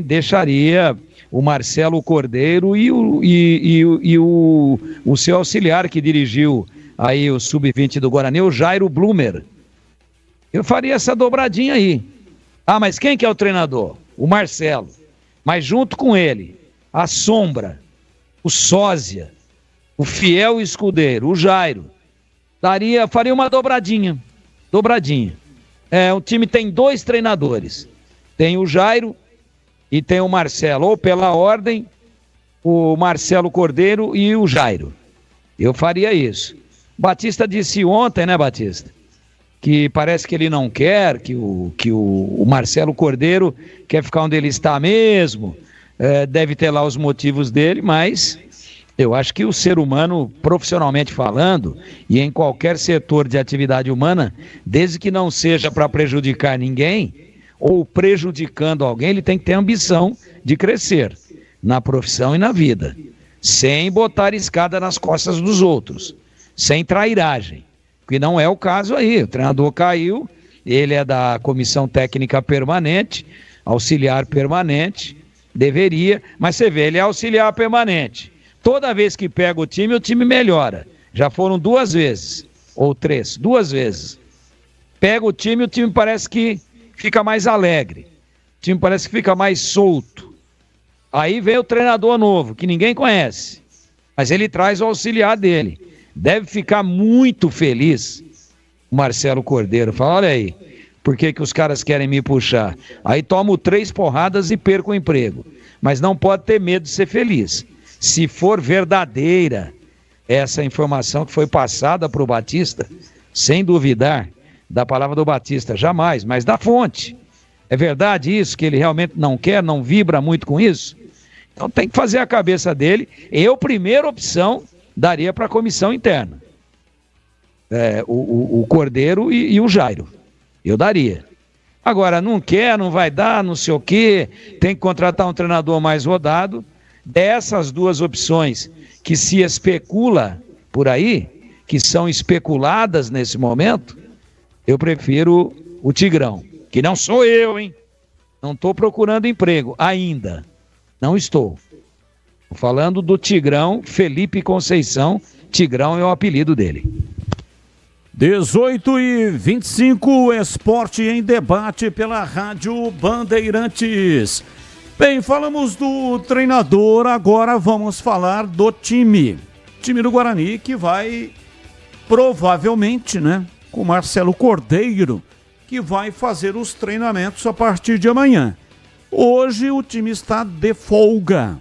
deixaria o Marcelo Cordeiro e o seu auxiliar que dirigiu aí o Sub-20 do Guarani, o Jairo Blumer. Eu faria essa dobradinha aí. Ah, mas quem que é o treinador? O Marcelo. Mas junto com ele, a Sombra, o Sósia, o fiel escudeiro, o Jairo. Faria uma dobradinha. O time tem 2 treinadores. Tem o Jairo e tem o Marcelo, ou pela ordem, o Marcelo Cordeiro e o Jairo. Eu faria isso. Batista disse ontem, né, Batista? Que parece que ele não quer, que o Marcelo Cordeiro quer ficar onde ele está mesmo, deve ter lá os motivos dele, mas eu acho que o ser humano, profissionalmente falando, e em qualquer setor de atividade humana, desde que não seja para prejudicar ninguém, ou prejudicando alguém, ele tem que ter ambição de crescer na profissão e na vida, sem botar escada nas costas dos outros, sem trairagem, que não é o caso aí. O treinador caiu, ele é da comissão técnica permanente, auxiliar permanente, deveria, mas você vê, ele é auxiliar permanente. Toda vez que pega o time melhora. Já foram 2 vezes, ou 3, 2 vezes. Pega o time parece que fica mais alegre. O time parece que fica mais solto. Aí vem o treinador novo, que ninguém conhece, mas ele traz o auxiliar dele. Deve ficar muito feliz o Marcelo Cordeiro. Fala, olha aí, por que os caras querem me puxar? Aí tomo 3 porradas e perco o emprego. Mas não pode ter medo de ser feliz. Se for verdadeira essa informação que foi passada para o Batista, sem duvidar da palavra do Batista, jamais, mas da fonte. É verdade isso, que ele realmente não quer, não vibra muito com isso? Então tem que fazer a cabeça dele. Eu, primeira opção, daria para a comissão interna. O Cordeiro e o Jairo. Eu daria. Agora, não quer, não vai dar, não sei o quê, tem que contratar um treinador mais rodado. Dessas 2 opções que se especula por aí, que são especuladas nesse momento, eu prefiro o Tigrão, que não sou eu, hein? Não estou procurando emprego ainda. Não estou. Estou falando do Tigrão, Felipe Conceição. Tigrão é o apelido dele. 18h25, Esporte em Debate pela Rádio Bandeirantes. Bem, falamos do treinador, agora vamos falar do time. Time do Guarani que vai, provavelmente, né, com Marcelo Cordeiro, que vai fazer os treinamentos a partir de amanhã. Hoje o time está de folga.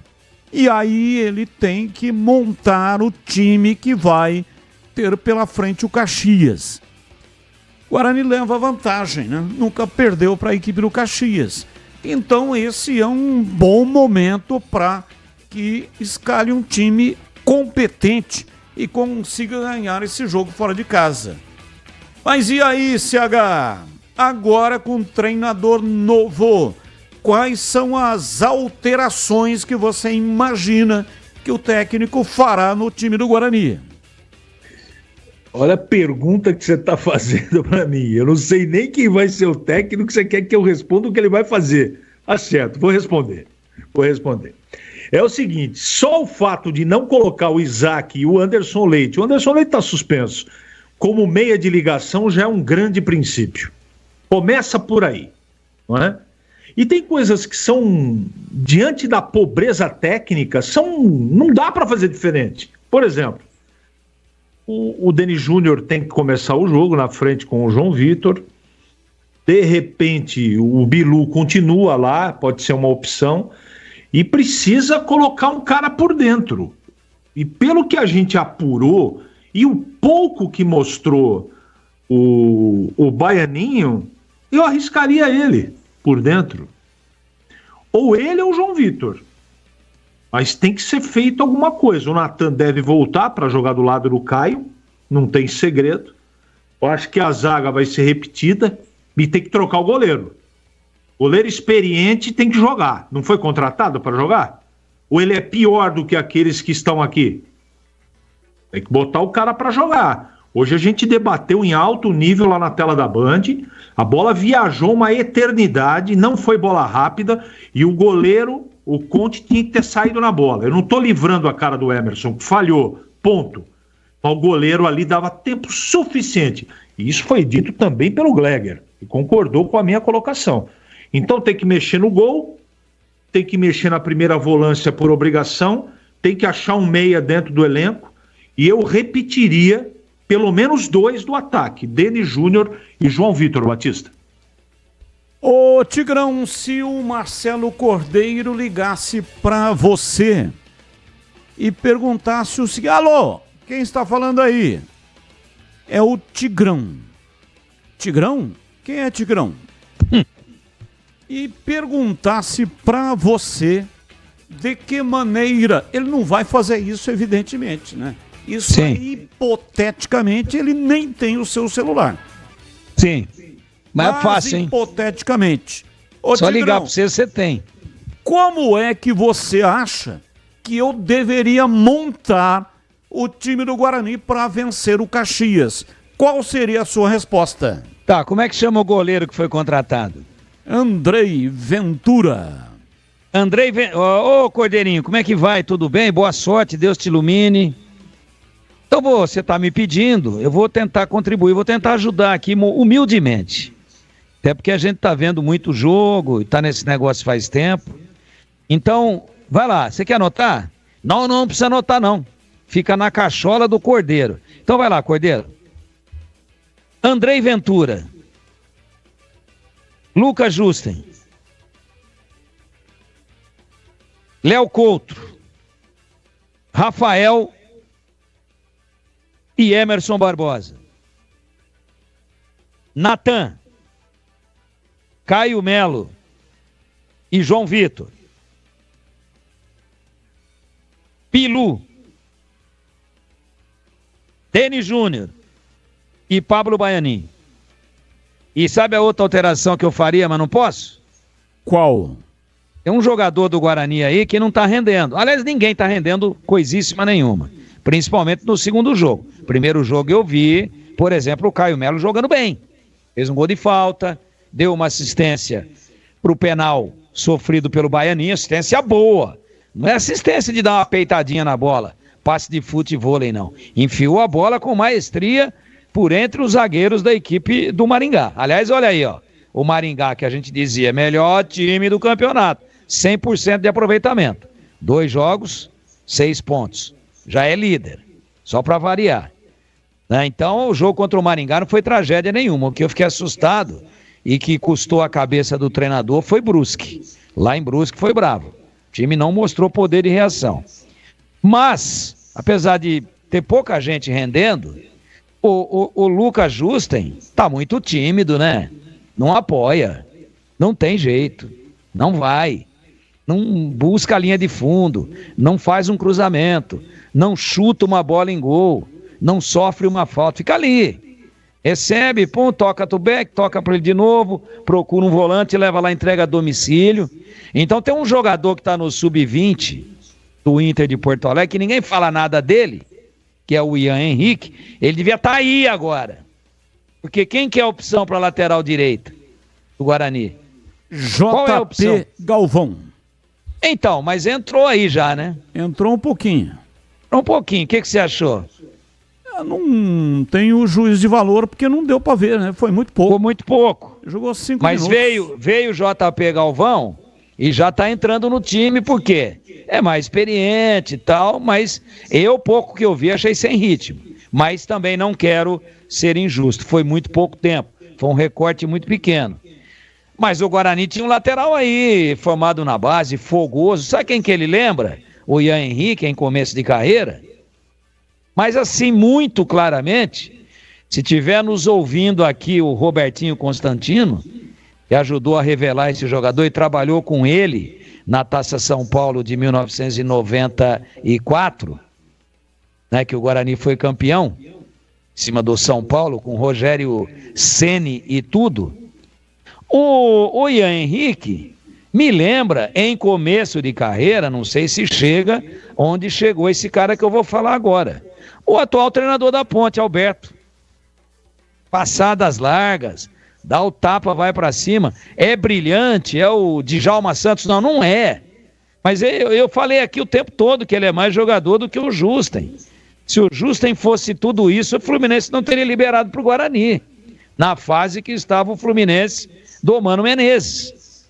E aí ele tem que montar o time que vai ter pela frente o Caxias. O Guarani leva vantagem, né? Nunca perdeu para a equipe do Caxias. Então esse é um bom momento para que escalhe um time competente e consiga ganhar esse jogo fora de casa. Mas e aí, CH? Agora com um treinador novo, quais são as alterações que você imagina que o técnico fará no time do Guarani? Olha a pergunta que você está fazendo para mim. Eu não sei nem quem vai ser o técnico, você quer que eu responda o que ele vai fazer. Tá certo, vou responder. É o seguinte, só o fato de não colocar o Isaac e o Anderson Leite está suspenso como meia de ligação já é um grande princípio. Começa por aí, não é? E tem coisas que são, diante da pobreza técnica, não dá para fazer diferente. Por exemplo, o Denis Júnior tem que começar o jogo na frente com o João Vitor. De repente, o Bilu continua lá, pode ser uma opção. E precisa colocar um cara por dentro. E pelo que a gente apurou, e o pouco que mostrou o Baianinho, eu arriscaria ele por dentro. Ou ele ou o João Vitor. Mas tem que ser feito alguma coisa. O Natan deve voltar para jogar do lado do Caio, não tem segredo. Eu acho que a zaga vai ser repetida e tem que trocar o goleiro. Goleiro experiente tem que jogar. Não foi contratado para jogar? Ou ele é pior do que aqueles que estão aqui? Tem que botar o cara para jogar. Hoje a gente debateu em alto nível lá na tela da Band. A bola viajou uma eternidade, não foi bola rápida. E o goleiro, o Conte, tinha que ter saído na bola. Eu não estou livrando a cara do Emerson, que falhou, ponto. Mas o goleiro ali dava tempo suficiente. E isso foi dito também pelo Gleger, que concordou com a minha colocação. Então tem que mexer no gol, tem que mexer na primeira volância por obrigação, tem que achar um meia dentro do elenco, e eu repetiria pelo menos 2 do ataque, Denis Júnior e João Vitor Batista. Ô Tigrão, se o Marcelo Cordeiro ligasse pra você e perguntasse o seguinte: alô, quem está falando aí? É o Tigrão. Tigrão? Quem é Tigrão? E perguntasse pra você de que maneira, ele não vai fazer isso, evidentemente, né? Isso aí, hipoteticamente, ele nem tem o seu celular. Sim, mas é fácil, hein? Hipoteticamente. Ô, só Tigrão, ligar pra você tem. Como é que você acha que eu deveria montar o time do Guarani para vencer o Caxias? Qual seria a sua resposta? Tá, como é que chama o goleiro que foi contratado? Andrei Ventura. Ô, Cordeirinho, como é que vai? Tudo bem? Boa sorte, Deus te ilumine. Então você está me pedindo, eu vou tentar contribuir, vou tentar ajudar aqui humildemente. Até porque a gente está vendo muito jogo e está nesse negócio faz tempo. Então, vai lá, você quer anotar? Não precisa anotar não. Fica na cachola do Cordeiro. Então vai lá, Cordeiro. Andrei Ventura. Lucas Justen, Léo Couto, Rafael e Emerson Barbosa, Natan, Caio Melo e João Vitor, Bilu, Denis Júnior e Pablo Baianinho. E sabe a outra alteração que eu faria, mas não posso? Qual? Tem um jogador do Guarani aí que não tá rendendo. Aliás, ninguém tá rendendo coisíssima nenhuma. Principalmente no segundo jogo. Primeiro jogo eu vi, por exemplo, o Caio Melo jogando bem. Fez um gol de falta, deu uma assistência pro penal sofrido pelo Baianinho, assistência boa. Não é assistência de dar uma peitadinha na bola, passe de futevôlei não. Enfiou a bola com maestria por entre os zagueiros da equipe do Maringá. Aliás, olha aí, ó, o Maringá que a gente dizia, melhor time do campeonato, 100% de aproveitamento. 2 jogos, 6 pontos. Já é líder, só para variar. Né? Então, o jogo contra o Maringá não foi tragédia nenhuma. O que eu fiquei assustado e que custou a cabeça do treinador foi Brusque. Lá em Brusque foi bravo. O time não mostrou poder de reação. Mas, apesar de ter pouca gente rendendo, o Lucas Justen tá muito tímido, né? Não apoia, não tem jeito, não vai, não busca a linha de fundo, não faz um cruzamento, não chuta uma bola em gol, não sofre uma falta, fica ali. Recebe, pum, toca pro Beck, toca para ele de novo, procura um volante, leva lá, entrega a domicílio. Então tem um jogador que está no sub-20 do Inter de Porto Alegre, que ninguém fala nada dele, que é o Ian Henrique, ele devia estar aí agora. Porque quem que é a opção para lateral direita do Guarani? Qual é a opção? JP Galvão. Então, mas entrou aí já, né? Entrou um pouquinho. Um pouquinho, o que você achou? Não tenho juízo de valor porque não deu pra ver, né? Foi muito pouco. Foi muito pouco. Jogou 5 Mas minutos. veio o JP Galvão e já tá entrando no time, por quê? É mais experiente e tal, mas pouco que eu vi, achei sem ritmo. Mas também não quero ser injusto. Foi muito pouco tempo. Foi um recorte muito pequeno. Mas o Guarani tinha um lateral aí, formado na base, fogoso. Sabe quem que ele lembra? O Ian Henrique, em começo de carreira. Mas assim, muito claramente, se tiver nos ouvindo aqui o Robertinho Constantino, que ajudou a revelar esse jogador e trabalhou com ele na Taça São Paulo de 1994, né, que o Guarani foi campeão, em cima do São Paulo, com Rogério Ceni e tudo. O Ian Henrique me lembra, em começo de carreira, não sei se chega onde chegou esse cara que eu vou falar agora, o atual treinador da Ponte, Alberto. Passadas largas, dá o tapa, vai pra cima, é brilhante, é o Djalma Santos, não é, mas eu falei aqui o tempo todo que ele é mais jogador do que o Justen. Se o Justen fosse tudo isso, o Fluminense não teria liberado pro Guarani, na fase que estava o Fluminense do Mano Menezes,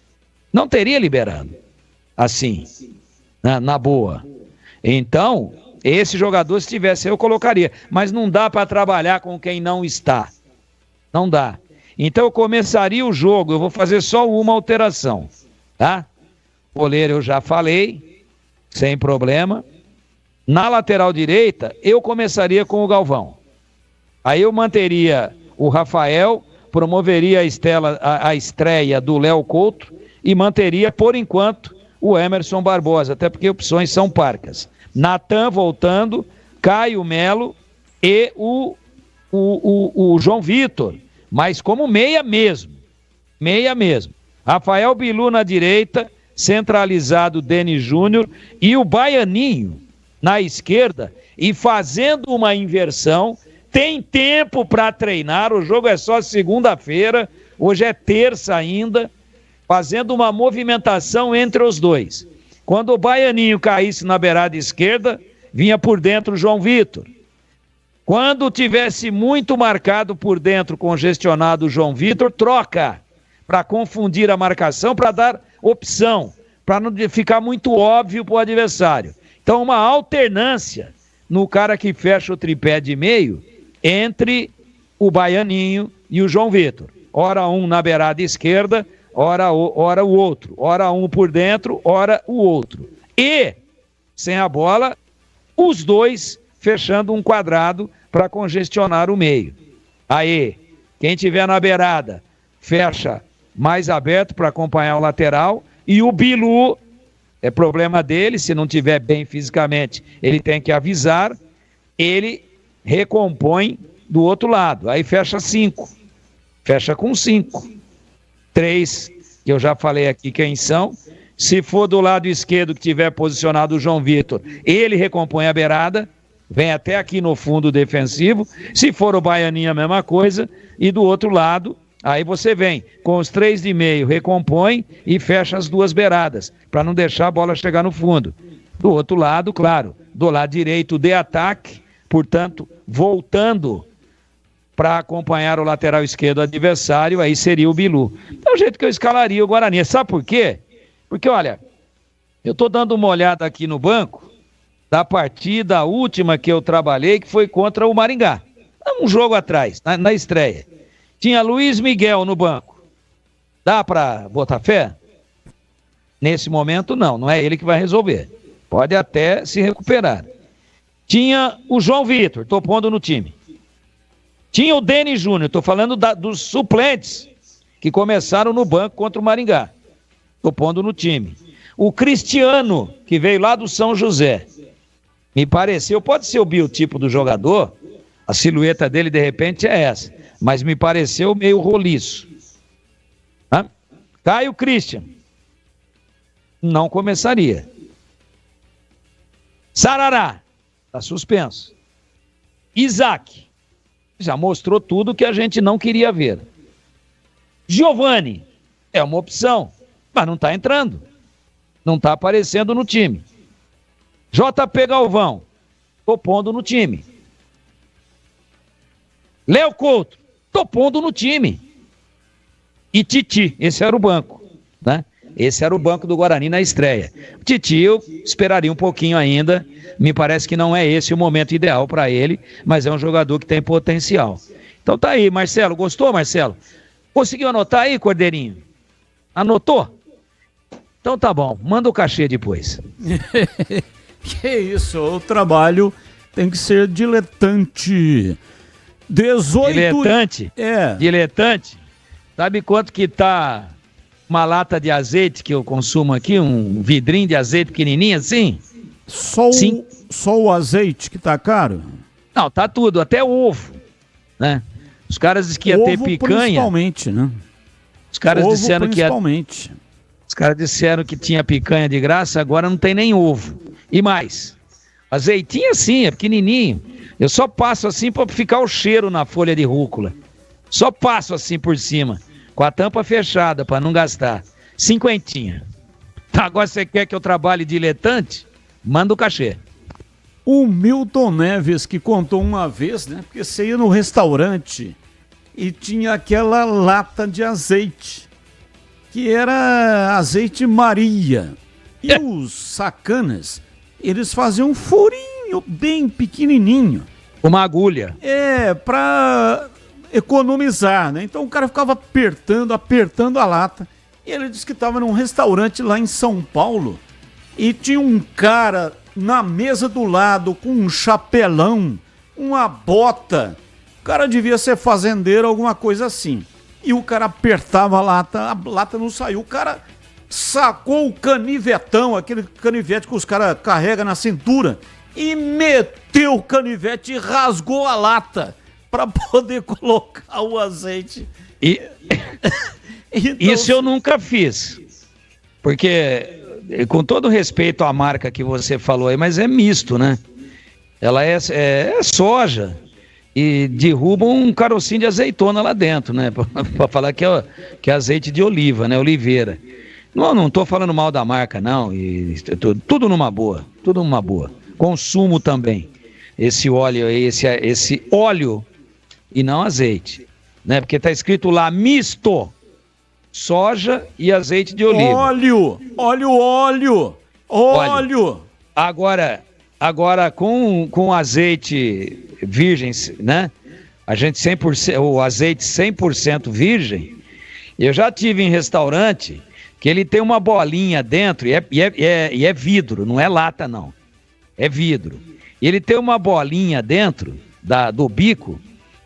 não teria liberado, assim, na boa. Então, esse jogador, se tivesse, eu colocaria, mas não dá para trabalhar com quem não está, não dá. Então eu começaria o jogo, eu vou fazer só uma alteração, tá? Goleiro eu já falei, sem problema. Na lateral direita, eu começaria com o Galvão. Aí eu manteria o Rafael, promoveria a estreia do Léo Couto e manteria, por enquanto, o Emerson Barbosa, até porque opções são parcas. Natan voltando, Caio Melo e o João Vitor, mas como meia mesmo. Rafael Bilu na direita, centralizado Denis Júnior e o Baianinho na esquerda e fazendo uma inversão. Tem tempo para treinar, o jogo é só segunda-feira, hoje é terça ainda, fazendo uma movimentação entre os dois. Quando o Baianinho caísse na beirada esquerda, vinha por dentro o João Vitor. Quando tivesse muito marcado por dentro, congestionado o João Vitor, troca para confundir a marcação, para dar opção, para não ficar muito óbvio para o adversário. Então, uma alternância no cara que fecha o tripé de meio entre o Baianinho e o João Vitor. Ora um na beirada esquerda, ora o outro. Ora um por dentro, ora o outro. E, sem a bola, os dois fechando um quadrado para congestionar o meio. Aí, quem tiver na beirada, fecha mais aberto para acompanhar o lateral. E o Bilu, é problema dele, se não tiver bem fisicamente, ele tem que avisar, ele recompõe do outro lado. Aí fecha 5. Fecha com 5. 3, que eu já falei aqui quem são. Se for do lado esquerdo que tiver posicionado o João Vitor, ele recompõe a beirada, vem até aqui no fundo defensivo. Se for o Baianinho, a mesma coisa. E do outro lado, aí você vem com os 3 de meio, recompõe e fecha as 2 beiradas, para não deixar a bola chegar no fundo. Do outro lado, claro, do lado direito de ataque, portanto, voltando para acompanhar o lateral esquerdo adversário, aí seria o Bilu. É o jeito que eu escalaria o Guarani. Sabe por quê? Porque, olha, eu estou dando uma olhada aqui no banco da partida última que eu trabalhei, que foi contra o Maringá. Um jogo atrás, na estreia. Tinha Luiz Miguel no banco. Dá para botar fé? Nesse momento, não é ele que vai resolver. Pode até se recuperar. Tinha o João Vitor, estou pondo no time. Tinha o Denis Júnior, estou falando dos suplentes que começaram no banco contra o Maringá. Estou pondo no time. O Cristiano, que veio lá do São José. Me pareceu, pode ser o biotipo do jogador, a silhueta dele de repente é essa, mas me pareceu meio roliço. Caio Christian. Não começaria. Sarará. Está suspenso. Isaac. Já mostrou tudo que a gente não queria ver. Giovani. É uma opção, mas não está entrando. Não está aparecendo no time. JP Galvão. Estou pondo no time. Léo Couto. Estou pondo no time. E Titi. Esse era o banco, né? Esse era o banco do Guarani na estreia. O Titi eu esperaria um pouquinho ainda. Me parece que não é esse o momento ideal para ele, mas é um jogador que tem potencial. Então tá aí, Marcelo. Gostou, Marcelo? Conseguiu anotar aí, Cordeirinho? Anotou? Então tá bom. Manda o cachê depois. Que isso, o trabalho tem que ser diletante. 18... Diletante? É. Diletante? Sabe quanto que tá uma lata de azeite que eu consumo aqui? Um vidrinho de azeite pequenininho assim? Só o azeite que tá caro? Não, tá tudo, até o ovo, né? Os caras disseram que ia ter picanha. Principalmente, né? Os caras ovo disseram principalmente. Os caras disseram que tinha picanha de graça, agora não tem nem ovo. E mais, azeitinho assim, é pequenininho. Eu só passo assim para ficar o cheiro na folha de rúcula. Só passo assim por cima, com a tampa fechada para não gastar. 50. Agora você quer que eu trabalhe diletante? Manda o cachê. O Milton Neves que contou uma vez, né? Porque você ia no restaurante e tinha aquela lata de azeite, que era azeite Maria. E os sacanas, eles faziam um furinho bem pequenininho. Uma agulha. Pra economizar, né? Então o cara ficava apertando a lata. E ele disse que estava num restaurante lá em São Paulo e tinha um cara na mesa do lado com um chapelão, uma bota. O cara devia ser fazendeiro, alguma coisa assim. E o cara apertava a lata não saiu. O cara sacou o canivetão, aquele canivete que os caras carregam na cintura, e meteu o canivete e rasgou a lata para poder colocar o azeite. Então, isso eu nunca fiz. Porque, com todo respeito à marca que você falou aí, mas é misto, né? Ela é soja e derruba um carocinho de azeitona lá dentro, né? Para falar que é azeite de oliva, né? Oliveira. Não tô falando mal da marca, não. Tudo numa boa. Tudo numa boa. Consumo também. Esse óleo aí, esse óleo e não azeite, né? Porque tá escrito lá misto. Soja e azeite de oliva. Óleo. Agora com azeite virgem, né? A gente 100%, o azeite 100% virgem. Eu já tive em restaurante que ele tem uma bolinha dentro e é vidro, não é lata não. É vidro. E ele tem uma bolinha dentro do bico,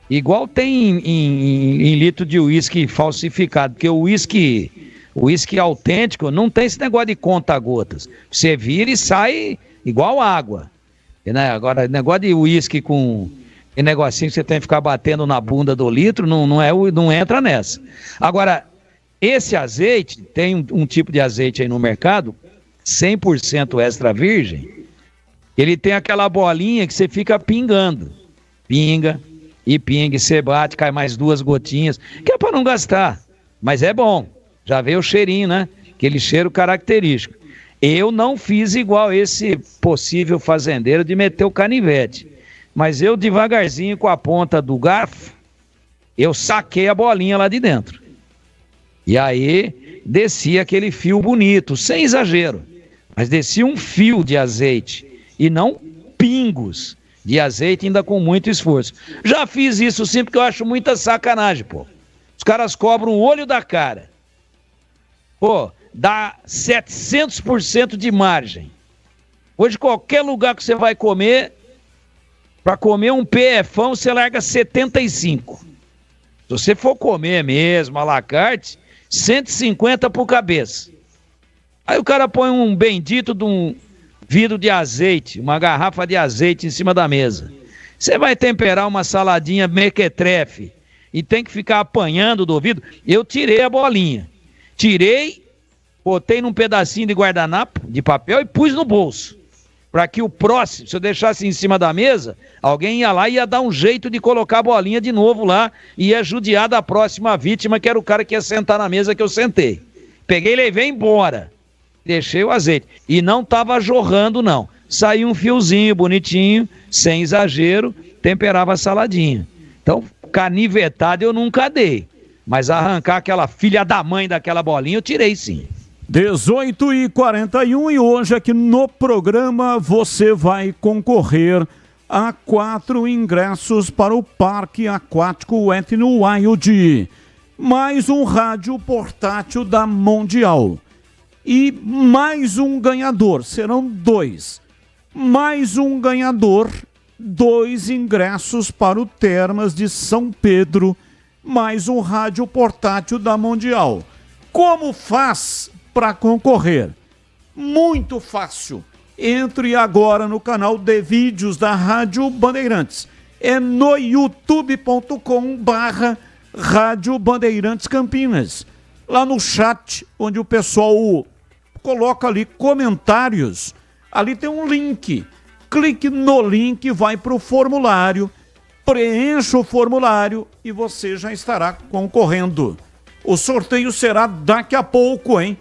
igual tem em litro de uísque falsificado, porque o uísque autêntico não tem esse negócio de conta-gotas. Você vira e sai igual água. E, né, agora, negócio de uísque com negocinho que você tem que ficar batendo na bunda do litro, não entra nessa. Agora, esse azeite, tem um tipo de azeite aí no mercado, 100% extra virgem, ele tem aquela bolinha que você fica pingando. Pinga, você bate, cai mais 2 gotinhas, que é para não gastar, mas é bom, já veio o cheirinho, né? Aquele cheiro característico. Eu não fiz igual esse possível fazendeiro de meter o canivete, mas eu devagarzinho com a ponta do garfo, eu saquei a bolinha lá de dentro. E aí descia aquele fio bonito, sem exagero, mas descia um fio de azeite e não pingos de azeite, ainda com muito esforço. Já fiz isso sim, porque eu acho muita sacanagem, pô. Os caras cobram o olho da cara. Pô, dá 700% de margem. Hoje, qualquer lugar que você vai comer, para comer um PFão, você larga 75. Se você for comer mesmo, à la carte, 150 por cabeça. Aí o cara põe um bendito de um vidro de azeite, uma garrafa de azeite em cima da mesa. Você vai temperar uma saladinha mequetrefe e tem que ficar apanhando do vidro. Eu tirei a bolinha. Tirei, botei num pedacinho de guardanapo, de papel e pus no bolso. Para que o próximo, se eu deixasse em cima da mesa, alguém ia lá e ia dar um jeito de colocar a bolinha de novo lá e ia judiar da próxima vítima, que era o cara que ia sentar na mesa que eu sentei. Peguei e levei embora. Deixei o azeite. E não estava jorrando, não. Saiu um fiozinho bonitinho, sem exagero, temperava a saladinha. Então, canivetada eu nunca dei. Mas arrancar aquela filha da mãe daquela bolinha, eu tirei sim. 18h41 e hoje aqui no programa você vai concorrer a 4 ingressos para o Parque Aquático Wet n Wild, mais um rádio portátil da Mundial e mais um ganhador, serão 2, mais um ganhador, 2 ingressos para o Termas de São Pedro, mais um rádio portátil da Mundial. Como faz para concorrer? Muito fácil. Entre agora no canal de vídeos da Rádio Bandeirantes. É no youtube.com/Rádio Bandeirantes Campinas. Lá no chat, onde o pessoal coloca ali comentários, ali tem um link. Clique no link, vai para o formulário, preencha o formulário e você já estará concorrendo. O sorteio será daqui a pouco, hein?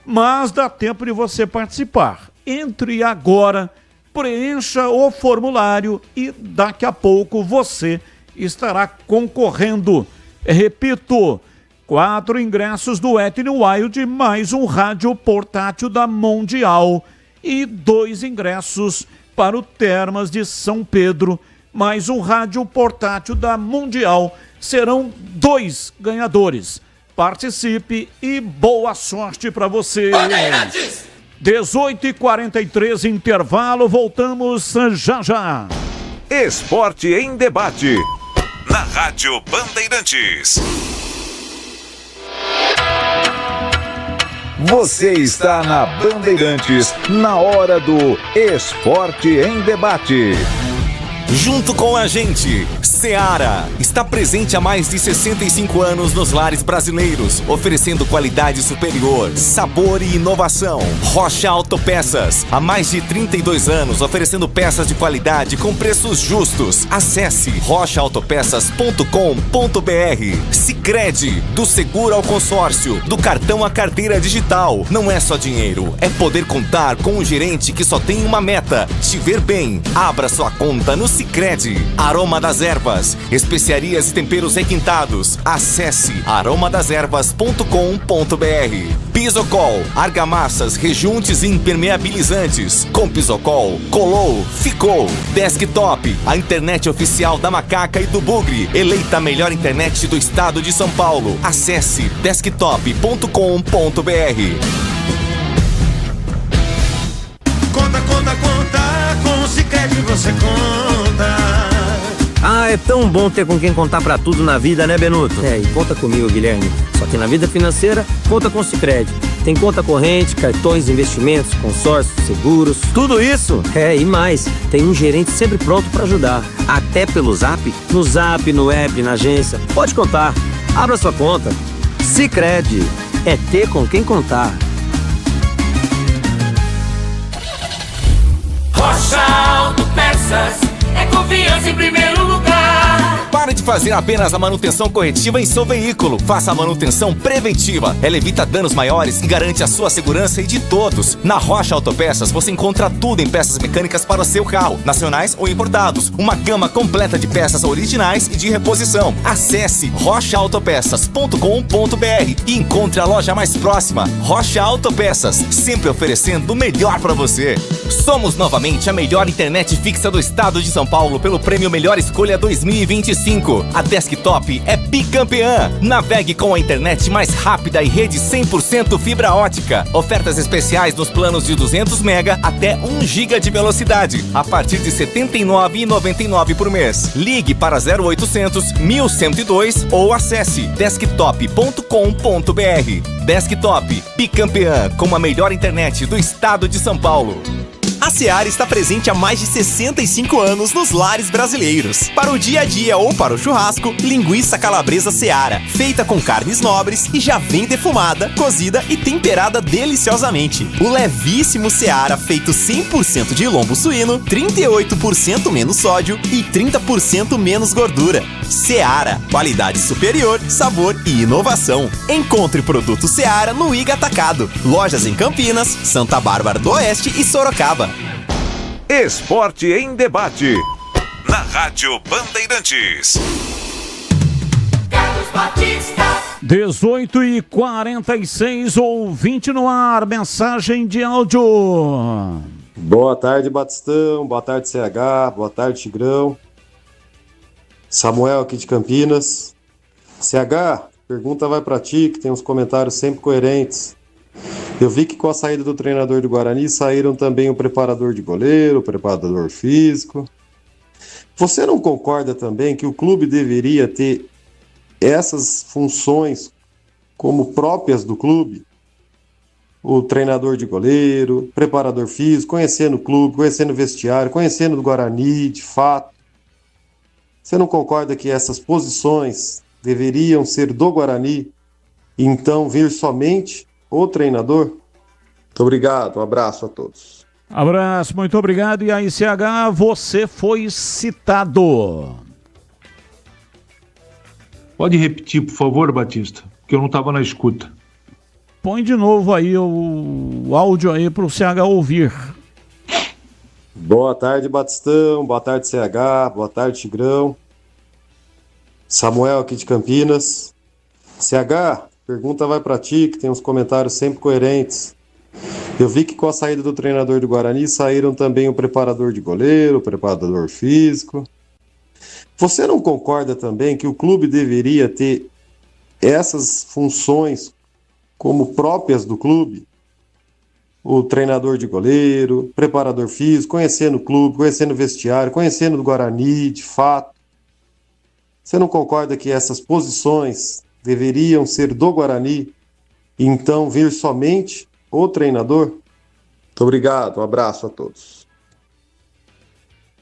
Mas dá tempo de você participar. Entre agora, preencha o formulário e daqui a pouco você estará concorrendo. Repito, 4 ingressos do Wet n Wild, mais um rádio portátil da Mundial e 2 ingressos para o Termas de São Pedro, mais um rádio portátil da Mundial. Serão 2 ganhadores. Participe e boa sorte para você. 18h43, intervalo, voltamos já já. Esporte em debate, na Rádio Bandeirantes. Você está na Bandeirantes, na hora do Esporte em Debate. Junto com a gente, Seara está presente há mais de 65 anos nos lares brasileiros, oferecendo qualidade superior, sabor e inovação. Rocha Autopeças, há mais de 32 anos oferecendo peças de qualidade com preços justos. Acesse rochaautopeças.com.br. Sicredi, do seguro ao consórcio, do cartão à carteira digital. Não é só dinheiro, é poder contar com um gerente que só tem uma meta: te ver bem. Abra sua conta no Sicredi. Aroma das Ervas, especiarias e temperos requintados. Acesse aromadeservas.com.br. Pisocol, argamassas, rejuntes e impermeabilizantes. Com Pisocol, colou, ficou. Desktop, a internet oficial da Macaca e do Bugre, eleita a melhor internet do estado de São Paulo. Acesse desktop.com.br. Conta, com o Sicredi você conta. Ah, é tão bom ter com quem contar pra tudo na vida, né, Benuto? É, e conta comigo, Guilherme. Só que na vida financeira, conta com o Sicredi. Tem conta corrente, cartões, investimentos, consórcios, seguros. Tudo isso? É, e mais. Tem um gerente sempre pronto pra ajudar. Até pelo Zap? No Zap, no app, na agência. Pode contar. Abra sua conta. Sicredi. É ter com quem contar. Rocha Autopeças, é confiança em primeiro lugar. Pare de fazer apenas a manutenção corretiva em seu veículo. Faça a manutenção preventiva. Ela evita danos maiores e garante a sua segurança e de todos. Na Rocha Autopeças você encontra tudo em peças mecânicas para o seu carro, nacionais ou importados. Uma gama completa de peças originais e de reposição. Acesse rochaautopeças.com.br e encontre a loja mais próxima. Rocha Autopeças, sempre oferecendo o melhor para você. Somos novamente a melhor internet fixa do estado de São Paulo pelo Prêmio Melhor Escolha 2025. Flamengo. A Desktop é bicampeã. Navegue com a internet mais rápida e rede 100% fibra ótica. Ofertas especiais nos planos de 200 mega até 1 giga de velocidade, a partir de R$ 79,99 por mês. Ligue para 0800 1102 ou acesse desktop.com.br. Desktop, bicampeã com a melhor internet do estado de São Paulo. A Seara está presente há mais de 65 anos nos lares brasileiros. Para o dia a dia ou para o churrasco, linguiça calabresa Seara, feita com carnes nobres e já vem defumada, cozida e temperada deliciosamente. O levíssimo Seara, feito 100% de lombo suíno, 38% menos sódio e 30% menos gordura. Seara, qualidade superior, sabor e inovação. Encontre produto Seara no Iga Atacado. Lojas em Campinas, Santa Bárbara do Oeste e Sorocaba. Esporte em Debate, na Rádio Bandeirantes. Carlos Batista. 18h46, ouvinte no ar, mensagem de áudio. Boa tarde, Batistão. Boa tarde, CH. Boa tarde, Tigrão. Samuel aqui de Campinas. CH, pergunta vai pra ti, que tem uns comentários sempre coerentes. Eu vi que com a saída do treinador do Guarani saíram também o preparador de goleiro, o preparador físico. Você não concorda também que o clube deveria ter essas funções como próprias do clube? O treinador de goleiro, preparador físico, conhecendo o clube, conhecendo o vestiário, conhecendo o Guarani, de fato. Você não concorda que essas posições deveriam ser do Guarani e então vir somente o treinador? Muito obrigado, um abraço a todos. Abraço, muito obrigado. E aí, CH, você foi citado. Pode repetir, por favor, Batista, que eu não estava na escuta. Põe de novo aí o áudio aí para o CH ouvir. Boa tarde, Batistão. Boa tarde, CH. Boa tarde, Tigrão. Samuel aqui de Campinas. CH, pergunta vai para ti, que tem uns comentários sempre coerentes. Eu vi que com a saída do treinador do Guarani saíram também o preparador de goleiro, o preparador físico. Você não concorda também que o clube deveria ter essas funções como próprias do clube? O treinador de goleiro, preparador físico, conhecendo o clube, conhecendo o vestiário, conhecendo o Guarani, de fato. Você não concorda que essas posições deveriam ser do Guarani e então vir somente o treinador? Muito obrigado, um abraço a todos.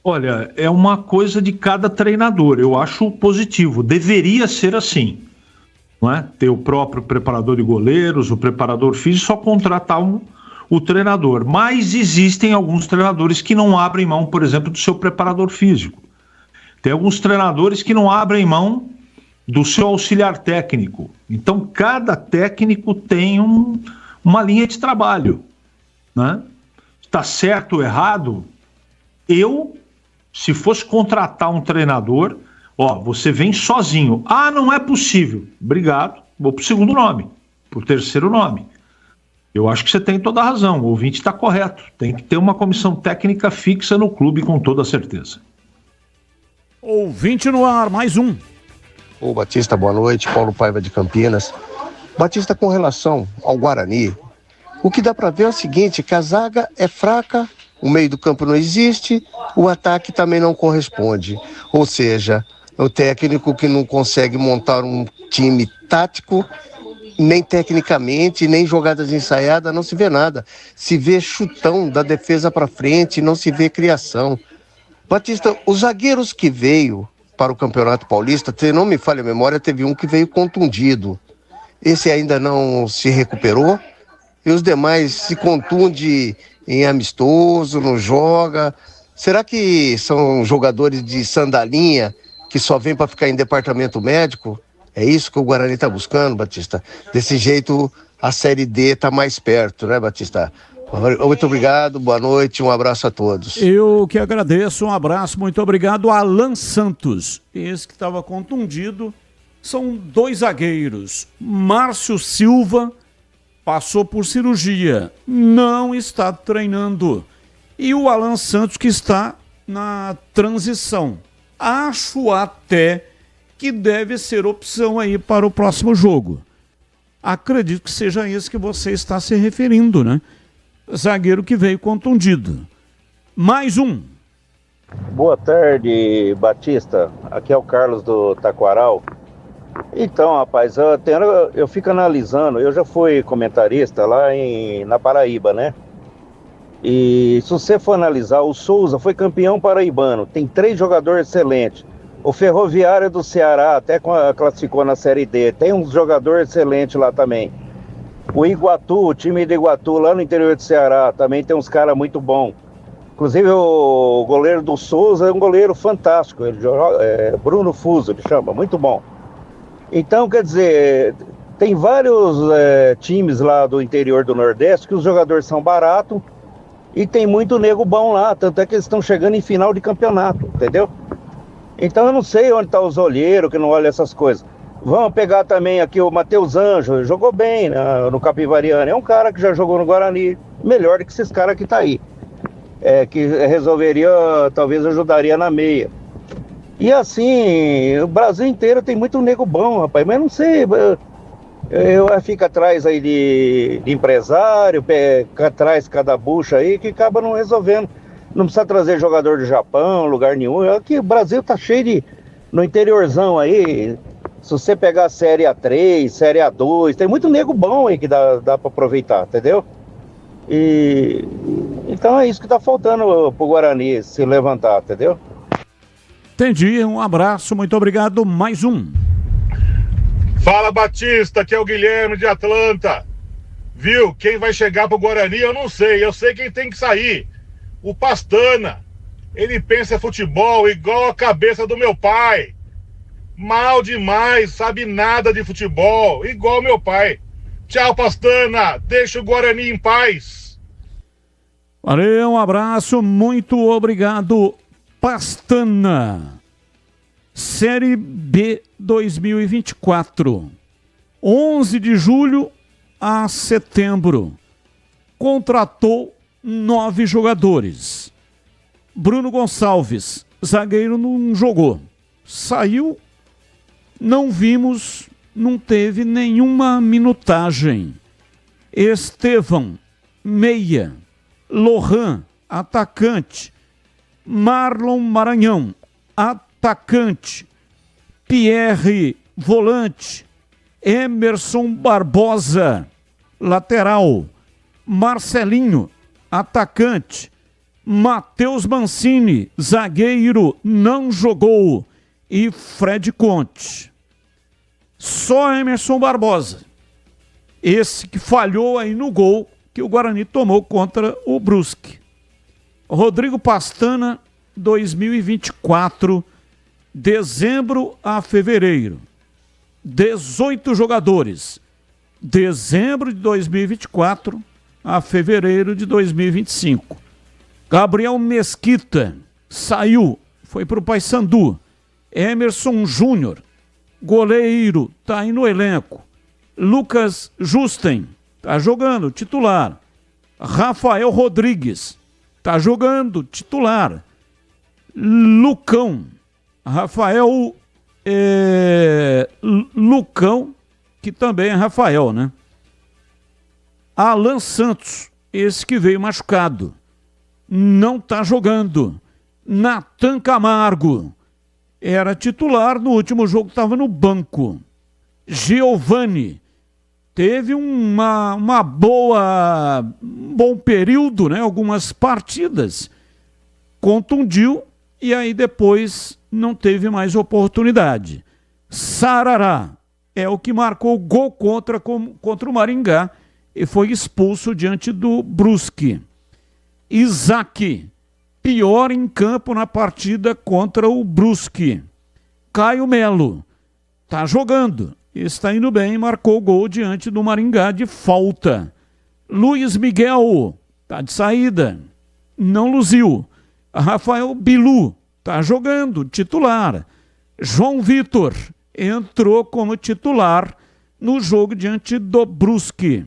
Olha, é uma coisa de cada treinador, eu acho positivo, deveria ser assim, não é? Ter o próprio preparador de goleiros, o preparador físico, só contratar o treinador, mas existem alguns treinadores que não abrem mão, por exemplo, do seu preparador físico. Tem alguns treinadores que não abrem mão do seu auxiliar técnico, então cada técnico tem uma linha de trabalho, né? Está certo ou errado? Se fosse contratar um treinador, você vem sozinho. Ah, não é possível. Obrigado, vou pro segundo nome, pro terceiro nome. Eu acho que você tem toda a razão, o ouvinte está correto. Tem que ter uma comissão técnica fixa no clube, com toda certeza. Ouvinte no ar, mais um. Ô Batista, boa noite. Paulo Paiva de Campinas. Batista, com relação ao Guarani, o que dá para ver é o seguinte, que a zaga é fraca, o meio do campo não existe, o ataque também não corresponde. Ou seja, o técnico que não consegue montar um time tático, nem tecnicamente, nem jogadas ensaiadas, não se vê nada. Se vê chutão da defesa para frente, não se vê criação. Batista, os zagueiros que veio para o Campeonato Paulista, não me falha a memória, teve um que veio contundido. Esse ainda não se recuperou e os demais se contunde em amistoso, não joga. Será que são jogadores de sandalinha que só vêm para ficar em departamento médico? É isso que o Guarani está buscando, Batista? Desse jeito a Série D está mais perto, né, Batista? Muito obrigado, boa noite, um abraço a todos. Eu que agradeço, um abraço, muito obrigado. Alan Santos, esse que estava contundido. São dois zagueiros. Márcio Silva passou por cirurgia, não está treinando. E o Alan Santos que está na transição. Acho até que deve ser opção aí para o próximo jogo. Acredito que seja esse que você está se referindo, né? Zagueiro que veio contundido. Mais um. Boa tarde, Batista. Aqui é o Carlos do Taquaral. Então, rapaz, eu fico analisando. Eu já fui comentarista lá na Paraíba, né? E se você for analisar, o Souza foi campeão paraibano. Tem 3 jogadores excelentes. O Ferroviário do Ceará até classificou na Série D. Tem um jogador excelente lá também. O Iguatu, o time de Iguatu, lá no interior do Ceará, também tem uns caras muito bons. Inclusive o goleiro do Souza é um goleiro fantástico. Ele joga, Bruno Fuso, ele chama, muito bom. Então, quer dizer, tem vários times lá do interior do Nordeste que os jogadores são baratos e tem muito nego bom lá. Tanto é que eles estão chegando em final de campeonato, entendeu? Então eu não sei onde tá os olheiros que não olham essas coisas. Vamos pegar também aqui o Matheus Anjo, jogou bem no Capivariano. É um cara que já jogou no Guarani, melhor do que esses caras que tá aí. Que resolveria, talvez ajudaria na meia. E assim, o Brasil inteiro tem muito nego bom, rapaz. Mas não sei, eu fico atrás aí de empresário, atrás de cada bucha aí, que acaba não resolvendo. Não precisa trazer jogador do Japão, lugar nenhum. Aqui o Brasil tá cheio de... No interiorzão aí, se você pegar a Série A3, Série A2, tem muito nego bom aí que dá pra aproveitar, entendeu? E... Então é isso que tá faltando pro Guarani se levantar, entendeu? Entendi, um abraço, muito obrigado. Mais um. Fala, Batista, aqui é o Guilherme de Atlanta. Viu? Quem vai chegar pro Guarani eu não sei. Eu sei quem tem que sair. O Pastana, ele pensa futebol igual a cabeça do meu pai. Mal demais, sabe nada de futebol, igual meu pai. Tchau, Pastana, deixa o Guarani em paz. Valeu, um abraço, muito obrigado, Pastana. Série B 2024, 11 de julho a setembro. Contratou 9 jogadores. Bruno Gonçalves, zagueiro, não jogou. Saiu, não vimos, não teve nenhuma minutagem. Estevão, meia. Lohan, atacante. Marlon Maranhão, atacante. Pierre, volante. Emerson Barbosa, lateral. Marcelinho, atacante. Matheus Mancini, zagueiro, não jogou. E Fred Conte. Só Emerson Barbosa. Esse que falhou aí no gol que o Guarani tomou contra o Brusque. Rodrigo Pastana, 2024, dezembro a fevereiro. 18 jogadores. Dezembro de 2024 a fevereiro de 2025. Gabriel Mesquita saiu, foi para o Paysandu. Emerson Júnior, goleiro, tá aí no elenco. Lucas Justen, tá jogando, titular. Rafael Rodrigues, tá jogando, titular. Lucão, Rafael Lucão, que também é Rafael, né? Alan Santos, esse que veio machucado, não tá jogando. Natan Camargo, era titular, no último jogo estava no banco. Giovani, teve um bom período, né? Algumas partidas, contundiu e aí depois não teve mais oportunidade. Sarará é o que marcou gol contra o Maringá e foi expulso diante do Brusque. Isaac, pior em campo na partida contra o Brusque. Caio Melo, tá jogando, está indo bem, marcou gol diante do Maringá de falta. Luiz Miguel, tá de saída, não luziu. Rafael Bilu, tá jogando, titular. João Vitor entrou como titular no jogo diante do Brusque.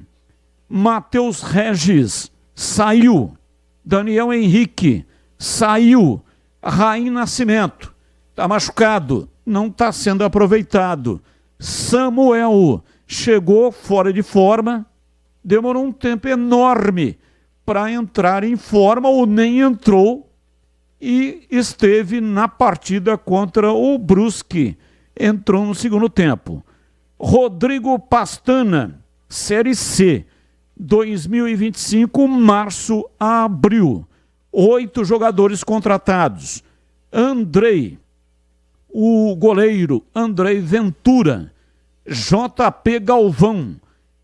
Matheus Regis saiu. Daniel Henrique saiu. Raí Nascimento Está machucado, não está sendo aproveitado. Samuel chegou fora de forma, demorou um tempo enorme para entrar em forma ou nem entrou e esteve na partida contra o Brusque. Entrou no segundo tempo. Rodrigo Pastana, Série C, 2025, março a abril. 8 jogadores contratados. Andrei, o goleiro Andrei Ventura, JP Galvão,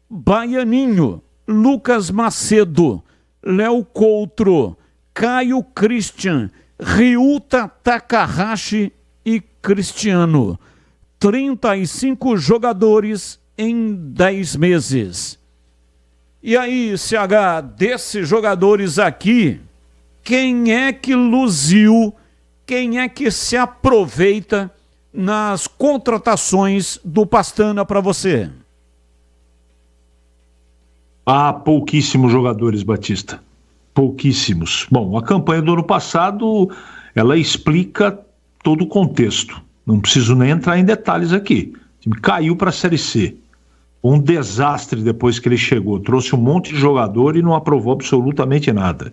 Baianinho, Lucas Macedo, Léo Coutro, Caio Christian, Ryuta Takahashi e Cristiano. 35 jogadores em 10 meses. E aí, CH, desses jogadores aqui, quem é que luziu, quem é que se aproveita nas contratações do Pastana para você? Há pouquíssimos jogadores, Batista. Pouquíssimos. Bom, a campanha do ano passado, ela explica todo o contexto. Não preciso nem entrar em detalhes aqui. O time caiu para a Série C. Um desastre depois que ele chegou. Trouxe um monte de jogador e não aprovou absolutamente nada.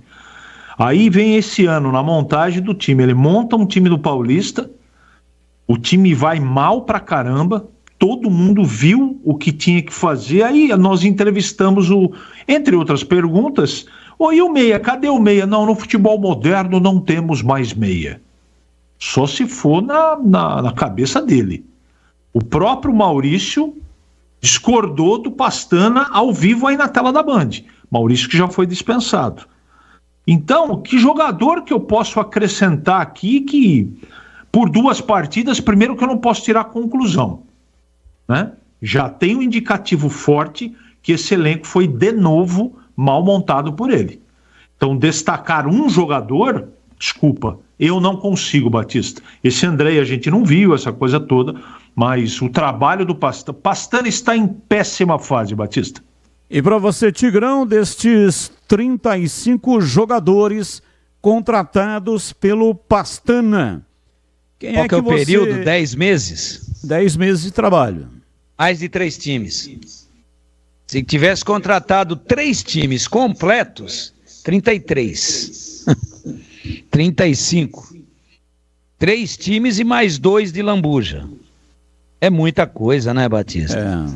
Aí vem esse ano, na montagem do time. Ele monta um time do Paulista, o time vai mal pra caramba, todo mundo viu o que tinha que fazer. Aí nós entrevistamos entre outras perguntas, e o meia? Cadê o meia? Não, no futebol moderno não temos mais meia. Só se for na cabeça dele. O próprio Maurício discordou do Pastana ao vivo aí na tela da Band. Maurício que já foi dispensado. Então, que jogador que eu posso acrescentar aqui que, por 2 partidas, primeiro que eu não posso tirar conclusão, né? Já tem um indicativo forte que esse elenco foi, de novo, mal montado por ele. Então, destacar um jogador, desculpa, eu não consigo, Batista. Esse Andrei a gente não viu, essa coisa toda, mas o trabalho do Pastana está em péssima fase, Batista. E para você, Tigrão, destes 35 jogadores contratados pelo Pastana, qual que é o período? 10 meses? 10 meses de trabalho. Mais de 3 times. Se tivesse contratado 3 times completos, 33. 35. 3 times e mais 2 de lambuja. É muita coisa, né, Batista?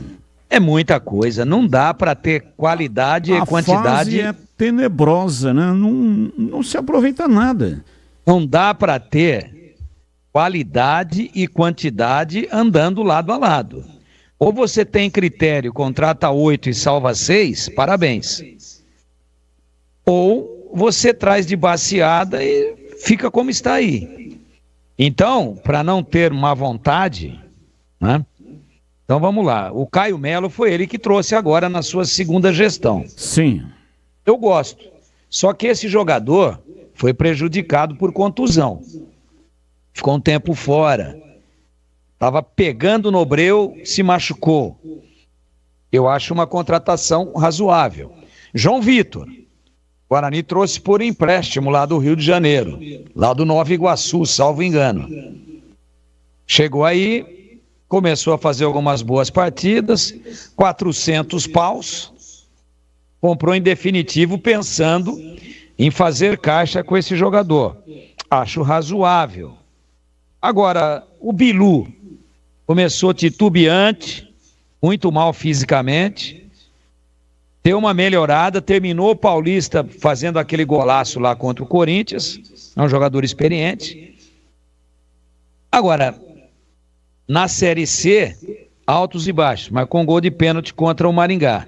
É muita coisa. Não dá para ter qualidade e quantidade. A fase é tenebrosa, né? Não se aproveita nada. Não dá para ter qualidade e quantidade andando lado a lado. Ou você tem critério, contrata 8 e salva 6, parabéns. Ou você traz de baseada e fica como está aí. Então, para não ter má vontade, né? Então vamos lá. O Caio Melo foi ele que trouxe agora na sua segunda gestão. Sim. Eu gosto. Só que esse jogador foi prejudicado por contusão. Ficou um tempo fora. Estava pegando no breu, se machucou. Eu acho uma contratação razoável. João Vitor. Guarani trouxe por empréstimo lá do Rio de Janeiro. Lá do Nova Iguaçu, salvo engano. Chegou aí, começou a fazer algumas boas partidas, 400 paus, comprou em definitivo pensando em fazer caixa com esse jogador. Acho razoável. Agora, o Bilu começou titubeante, muito mal fisicamente, deu uma melhorada, terminou o Paulista fazendo aquele golaço lá contra o Corinthians, é um jogador experiente. Agora, na Série C, altos e baixos, mas com gol de pênalti contra o Maringá.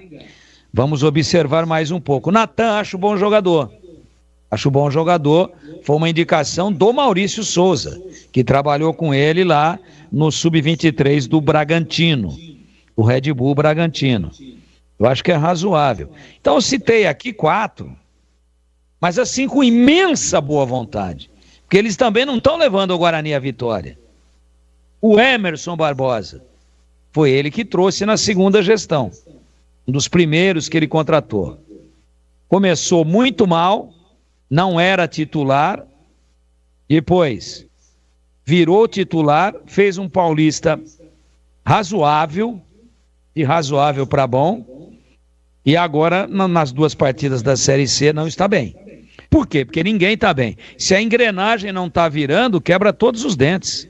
Vamos observar mais um pouco. Natan, acho bom jogador. Acho bom jogador. Foi uma indicação do Maurício Souza, que trabalhou com ele lá no Sub-23 do Bragantino, o Red Bull Bragantino. Eu acho que é razoável. Então eu citei aqui 4, mas assim com imensa boa vontade, porque eles também não estão levando o Guarani à vitória. O Emerson Barbosa, foi ele que trouxe na segunda gestão, um dos primeiros que ele contratou. Começou muito mal, não era titular, depois virou titular, fez um Paulista razoável, de razoável para bom, e agora nas 2 partidas da Série C não está bem. Por quê? Porque ninguém está bem. Se a engrenagem não está virando, quebra todos os dentes.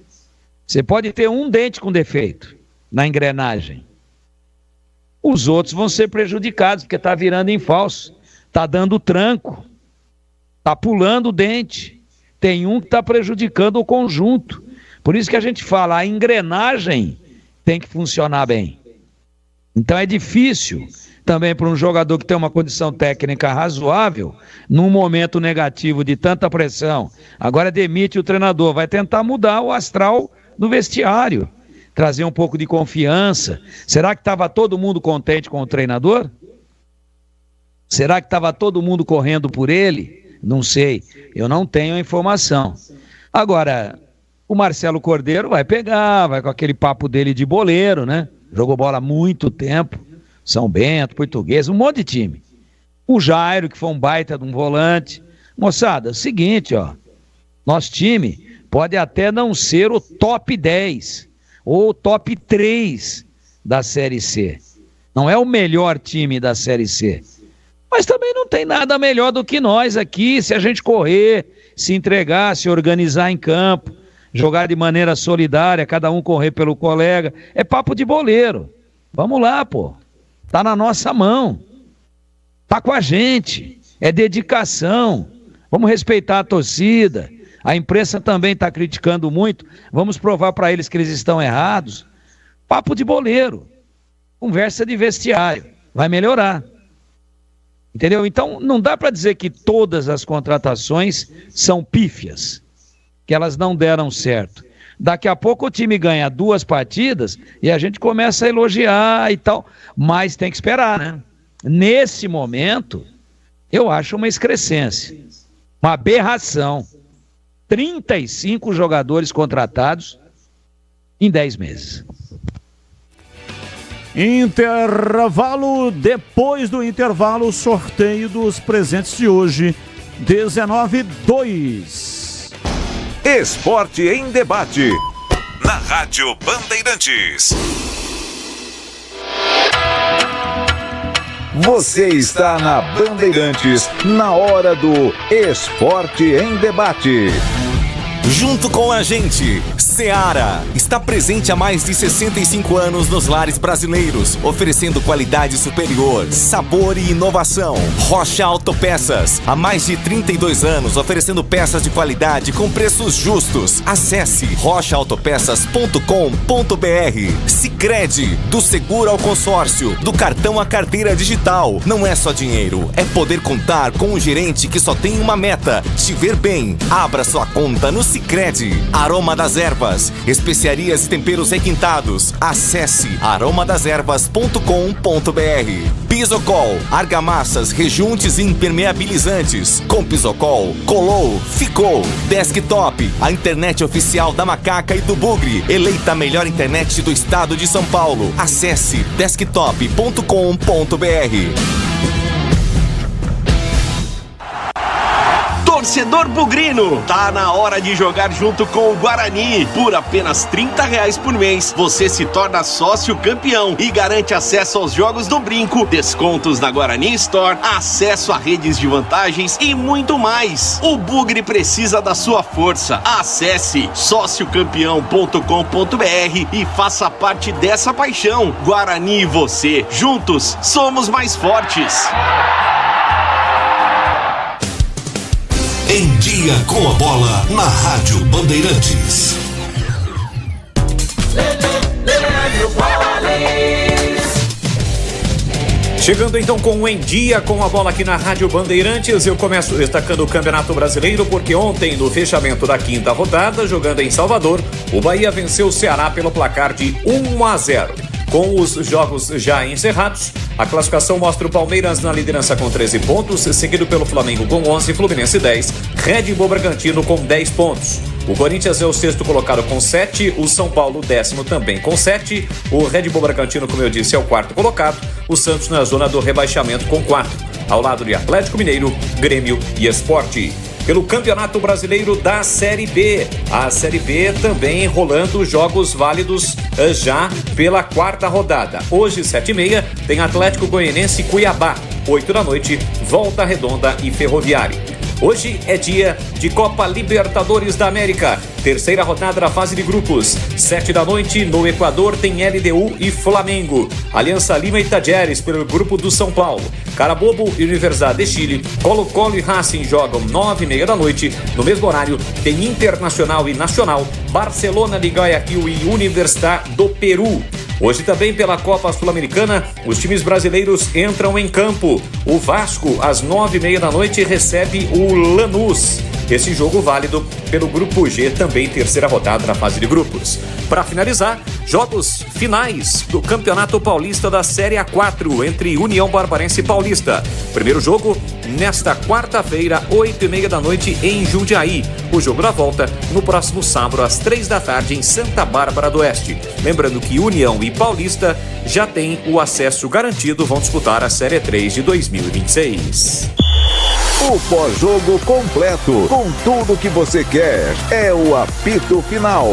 Você pode ter um dente com defeito na engrenagem. Os outros vão ser prejudicados, porque está virando em falso, está dando tranco, está pulando o dente. Tem um que está prejudicando o conjunto. Por isso que a gente fala, a engrenagem tem que funcionar bem. Então é difícil também para um jogador que tem uma condição técnica razoável, num momento negativo de tanta pressão, agora demite o treinador, vai tentar mudar o astral do vestiário, trazer um pouco de confiança. Será que estava todo mundo contente com o treinador? Será que estava todo mundo correndo por ele? Não sei, eu não tenho a informação. Agora, o Marcelo Cordeiro vai pegar, vai com aquele papo dele de boleiro, né? Jogou bola há muito tempo, São Bento, Português, um monte de time. O Jairo, que foi um baita de um volante. Moçada, é o seguinte, ó, nosso time pode até não ser o top 10 ou o top 3 da Série C. Não é o melhor time da Série C. Mas também não tem nada melhor do que nós aqui, se a gente correr, se entregar, se organizar em campo, jogar de maneira solidária, cada um correr pelo colega. É papo de boleiro. Vamos lá, pô. Tá na nossa mão. Tá com a gente. É dedicação. Vamos respeitar a torcida. A imprensa também está criticando muito. Vamos provar para eles que eles estão errados. Papo de boleiro. Conversa de vestiário. Vai melhorar. Entendeu? Então, não dá para dizer que todas as contratações são pífias, que elas não deram certo. Daqui a pouco o time ganha 2 partidas e a gente começa a elogiar e tal, mas tem que esperar, né? Nesse momento, eu acho uma excrescência, uma aberração. 35 jogadores contratados em 10 meses. Intervalo, depois do intervalo, sorteio dos presentes de hoje, 19/2. Esporte em debate, na Rádio Bandeirantes. Você está na Bandeirantes, na hora do Esporte em Debate. Junto com a gente, Seara está presente há mais de 65 anos nos lares brasileiros, oferecendo qualidade superior, sabor e inovação. Rocha Autopeças, há mais de 32 anos, oferecendo peças de qualidade com preços justos. Acesse rochaautopeças.com.br. Sicredi, do seguro ao consórcio, do cartão à carteira digital. Não é só dinheiro, é poder contar com um gerente que só tem uma meta: te ver bem. Abra sua conta no Sicredi. Aroma das Ervas, especiarias e temperos requintados. Acesse aromadeservas.com.br. Pisocol, argamassas, rejuntes e impermeabilizantes. Com Pisocol, colou, ficou. Desktop, a internet oficial da Macaca e do Bugre, eleita a melhor internet do estado de São Paulo. Acesse desktop.com.br. Torcedor bugrino, tá na hora de jogar junto com o Guarani. Por apenas R$30 por mês, você se torna sócio campeão e garante acesso aos jogos do Brinco, descontos na Guarani Store, acesso a redes de vantagens e muito mais. O Bugre precisa da sua força. Acesse sociocampeão.com.br e faça parte dessa paixão. Guarani e você, juntos, somos mais fortes. Em Dia com a Bola, na Rádio Bandeirantes. Chegando então com o Em Dia com a Bola aqui na Rádio Bandeirantes, eu começo destacando o Campeonato Brasileiro, porque ontem, no fechamento da 5ª rodada, jogando em Salvador, o Bahia venceu o Ceará pelo placar de 1-0. Com os jogos já encerrados, a classificação mostra o Palmeiras na liderança com 13 pontos, seguido pelo Flamengo com 11, Fluminense 10, Red Bull Bragantino com 10 pontos. O Corinthians é o 6º colocado com 7, o São Paulo 10º também com 7, o Red Bull Bragantino, como eu disse, é o 4º colocado, o Santos na zona do rebaixamento com 4, ao lado de Atlético Mineiro, Grêmio e Sport. pelo Campeonato Brasileiro da Série B. A Série B também rolando jogos válidos já pela quarta rodada. Hoje, 7h30, tem Atlético Goianense e Cuiabá. 8 da noite, Volta Redonda e Ferroviário. Hoje é dia de Copa Libertadores da América, terceira rodada da fase de grupos. 7 da noite, no Equador, tem LDU e Flamengo. Aliança Lima e Tajeres pelo grupo do São Paulo. Carabobo e Universidade de Chile, Colo-Colo e Racing jogam 9h30 da noite. No mesmo horário, tem Internacional e Nacional, Barcelona de Guayaquil e Universidade do Peru. Hoje também pela Copa Sul-Americana, os times brasileiros entram em campo. O Vasco, às 9h30 da noite, recebe o Lanús. Esse jogo válido pelo Grupo G, também terceira rodada na fase de grupos. Para finalizar, jogos finais do Campeonato Paulista da Série A4 entre União Barbarense e Paulista. Primeiro jogo nesta quarta-feira, 8h30 da noite em Jundiaí. O jogo da volta no próximo sábado às 3 da tarde em Santa Bárbara do Oeste. Lembrando que União e Paulista já têm o acesso garantido, vão disputar a Série 3 de 2026. O pós-jogo completo, com tudo que você quer, é o apito final.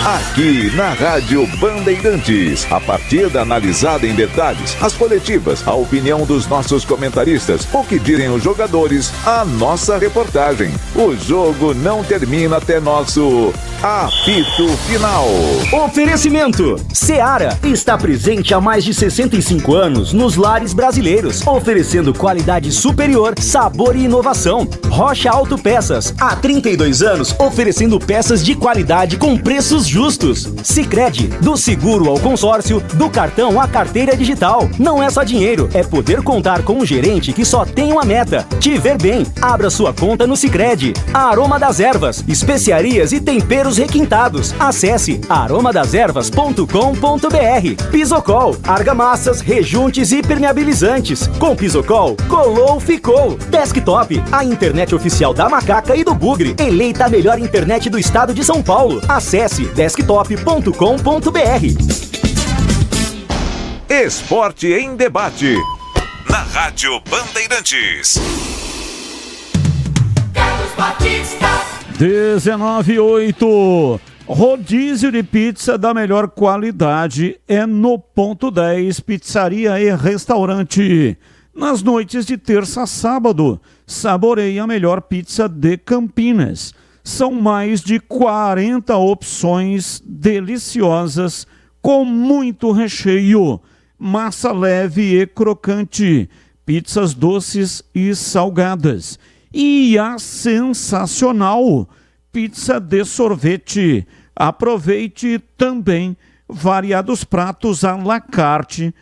Aqui na Rádio Bandeirantes, a partida analisada em detalhes, as coletivas, a opinião dos nossos comentaristas, o que dizem os jogadores, a nossa reportagem. O jogo não termina até nosso apito final. Oferecimento: Seara está presente há mais de 65 anos nos lares brasileiros, oferecendo qualidade superior, sabor e inovação. Rocha Autopeças, há 32 anos, oferecendo peças de qualidade com preços justos. Sicredi, do seguro ao consórcio, do cartão à carteira digital. Não é só dinheiro, é poder contar com um gerente que só tem uma meta: te ver bem. Abra sua conta no Sicredi. Aroma das Ervas, especiarias e temperos requintados. Acesse aromadeservas.com.br. Pisocol, argamassas, rejuntes e impermeabilizantes. Com Pisocol, colou, ficou. Desktop, a internet oficial da Macaca e do Bugre. Eleita a melhor internet do estado de São Paulo. Acesse desktop.com.br. Esporte em Debate, na Rádio Bandeirantes. 19:08. Rodízio de pizza da melhor qualidade é no Ponto 10 Pizzaria e Restaurante. Nas noites de terça a sábado, saboreie a melhor pizza de Campinas. São mais de 40 opções deliciosas com muito recheio, massa leve e crocante, pizzas doces e salgadas. E a sensacional pizza de sorvete. Aproveite também variados pratos à la carte,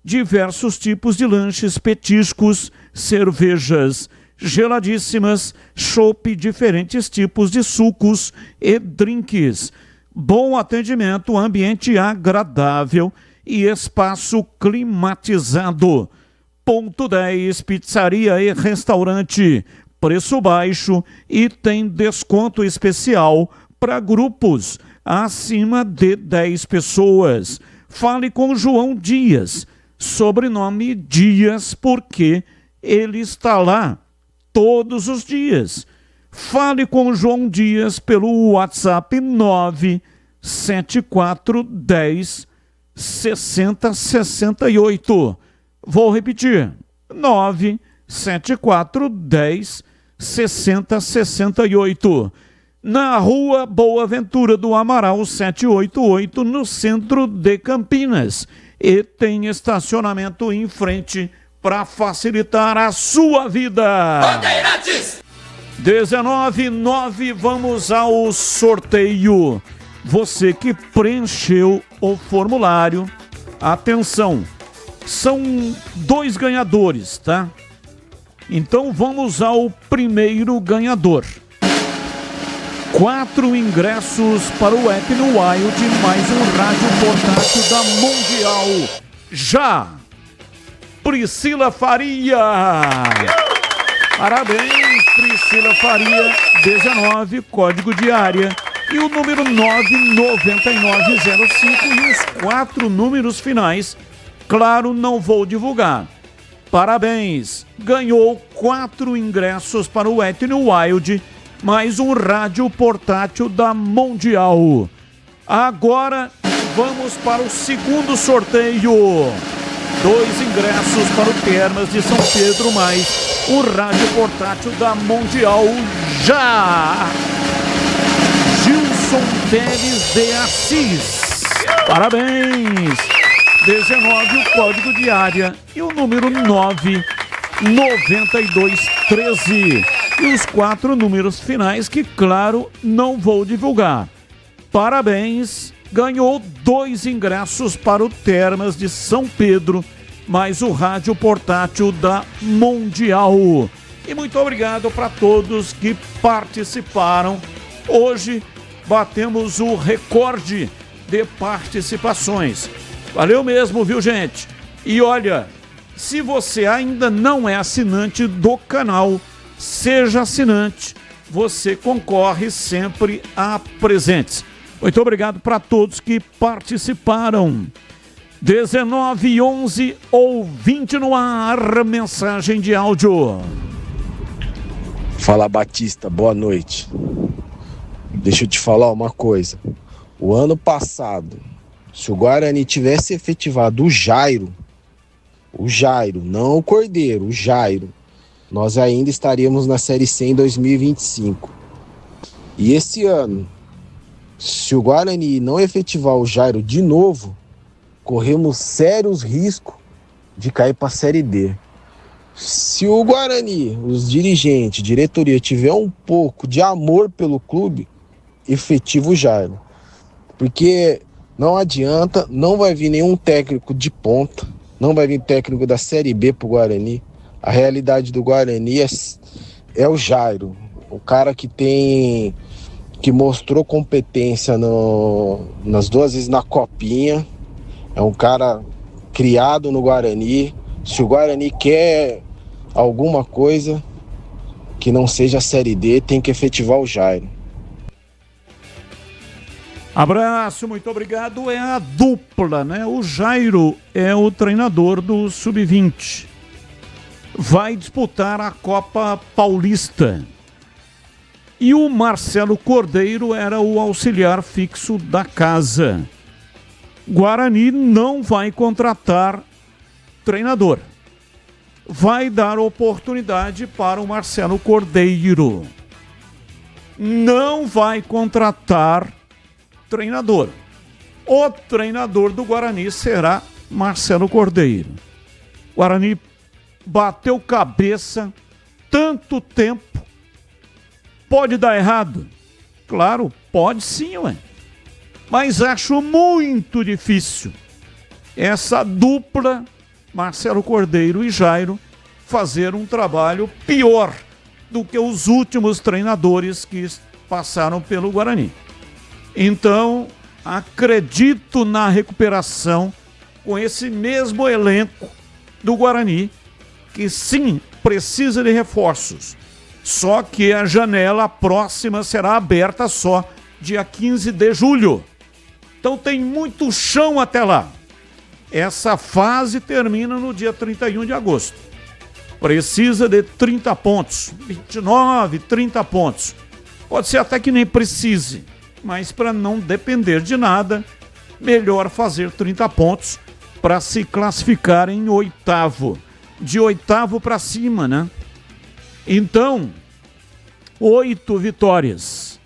diversos tipos de lanches, petiscos, cervejas geladíssimas, chopp, diferentes tipos de sucos e drinks. Bom atendimento, ambiente agradável e espaço climatizado. Ponto 10 Pizzaria e Restaurante. Preço baixo e tem desconto especial para grupos acima de 10 pessoas. Fale com João Dias, sobrenome Dias, porque ele está lá todos os dias. Fale com João Dias pelo WhatsApp 97410 6068. Vou repetir, 97410 6068. Na Rua Boa Ventura do Amaral 788, no centro de Campinas. E tem estacionamento em frente para facilitar a sua vida. Bandeirantes! 19:09, vamos ao sorteio. Você que preencheu o formulário, atenção, são 2 ganhadores, tá? Então vamos ao primeiro ganhador. 4 ingressos para o Happy no Wild, mais um rádio portátil da Mundial. Já! Priscila Faria! Parabéns, Priscila Faria, 19, código de área. E o número 99905 e os 4 números finais. Claro, não vou divulgar. Parabéns! Ganhou 4 ingressos para o Wet n Wild, mais um rádio portátil da Mundial. Agora vamos para o segundo sorteio. 2 ingressos para o Termas de São Pedro, mais um rádio portátil da Mundial já! Gilson Teles de Assis. Parabéns! 19 o código de área e o número 99213. E os 4 números finais que, claro, não vou divulgar. Parabéns! Ganhou 2 ingressos para o Termas de São Pedro, mais o rádio portátil da Mundial. E muito obrigado para todos que participaram. Hoje batemos o recorde de participações. Valeu mesmo, viu, gente? E olha, se você ainda não é assinante do canal, seja assinante. Você concorre sempre a presentes. Muito obrigado para todos que participaram. 1911 ouvinte no ar, mensagem de áudio. Fala, Batista, boa noite. Deixa eu te falar uma coisa. O ano passado, se o Guarani tivesse efetivado o Jairo, não o Cordeiro, o Jairo, nós ainda estaríamos na Série C em 2025. E esse ano, se o Guarani não efetivar o Jairo de novo, corremos sérios riscos de cair para a Série D. Se o Guarani, os dirigentes, diretoria, tiver um pouco de amor pelo clube, efetiva o Jairo. Porque não adianta, não vai vir nenhum técnico de ponta, não vai vir técnico da Série B pro Guarani. A realidade do Guarani é o Jairo, o cara que mostrou competência nas 2 vezes na Copinha, é um cara criado no Guarani. Se o Guarani quer alguma coisa que não seja a Série D, tem que efetivar o Jairo. Abraço, muito obrigado. É a dupla, né? O Jairo é o treinador do Sub-20. Vai disputar a Copa Paulista. E o Marcelo Cordeiro era o auxiliar fixo da casa. Guarani não vai contratar treinador. Vai dar oportunidade para o Marcelo Cordeiro. Não vai contratar treinador. O treinador do Guarani será Marcelo Cordeiro. Guarani bateu cabeça tanto tempo. Pode dar errado? Claro, pode sim, ué. Mas acho muito difícil essa dupla, Marcelo Cordeiro e Jairo, fazer um trabalho pior do que os últimos treinadores que passaram pelo Guarani. Então, acredito na recuperação com esse mesmo elenco do Guarani, que sim, precisa de reforços. Só que a janela próxima será aberta só dia 15 de julho. Então tem muito chão até lá. Essa fase termina no dia 31 de agosto. Precisa de 30 pontos, 29, 30 pontos. Pode ser até que nem precise, mas para não depender de nada, melhor fazer 30 pontos para se classificar em 8º. De 8º para cima, né? Então, 8 vitórias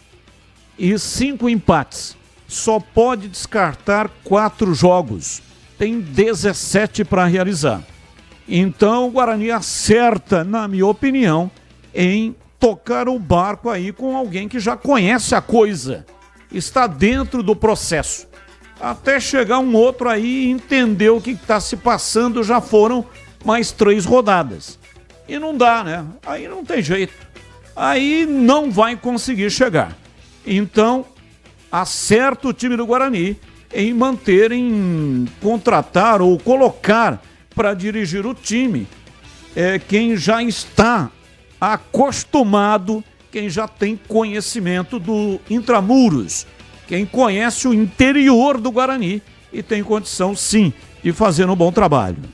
e 5 empates. Só pode descartar 4 jogos. Tem 17 para realizar. Então, o Guarani acerta, na minha opinião, em tocar o barco aí com alguém que já conhece a coisa. Está dentro do processo. Até chegar um outro aí e entender o que está se passando, já foram mais 3 rodadas. E não dá, né? Aí não tem jeito. Aí não vai conseguir chegar. Então, acerta o time do Guarani em manter, em contratar ou colocar para dirigir o time quem já está acostumado, quem já tem conhecimento do intramuros, quem conhece o interior do Guarani e tem condição, sim, de fazer um bom trabalho.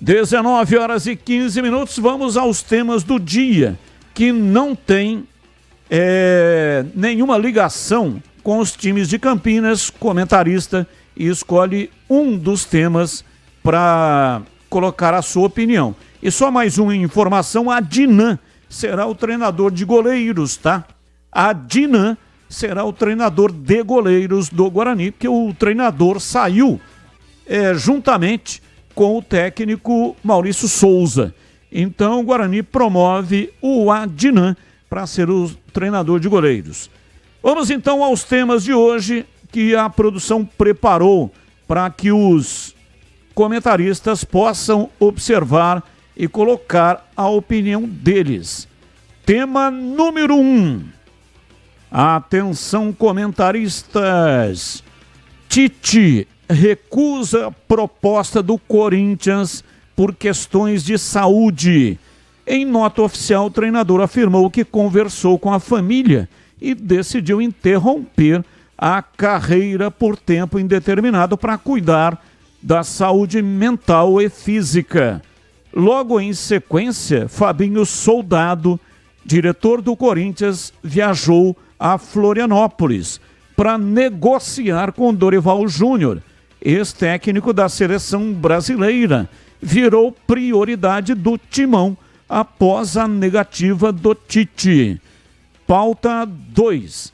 19h15, vamos aos temas do dia, que não tem nenhuma ligação com os times de Campinas. Comentarista escolhe um dos temas para colocar a sua opinião. E só mais uma informação, a Dinan será o treinador de goleiros, tá? A Dinan será o treinador de goleiros do Guarani, porque o treinador saiu juntamente com o técnico Maurício Souza. Então o Guarani promove o Dinan para ser o treinador de goleiros. Vamos então aos temas de hoje que a produção preparou para que os comentaristas possam observar e colocar a opinião deles. Tema número 1. Atenção, comentaristas. Tite recusa proposta do Corinthians por questões de saúde. Em nota oficial, o treinador afirmou que conversou com a família e decidiu interromper a carreira por tempo indeterminado para cuidar da saúde mental e física. Logo em sequência, Fabinho Soldado, diretor do Corinthians, viajou a Florianópolis para negociar com Dorival Júnior. Ex-técnico da seleção brasileira, virou prioridade do timão após a negativa do Tite. Pauta 2.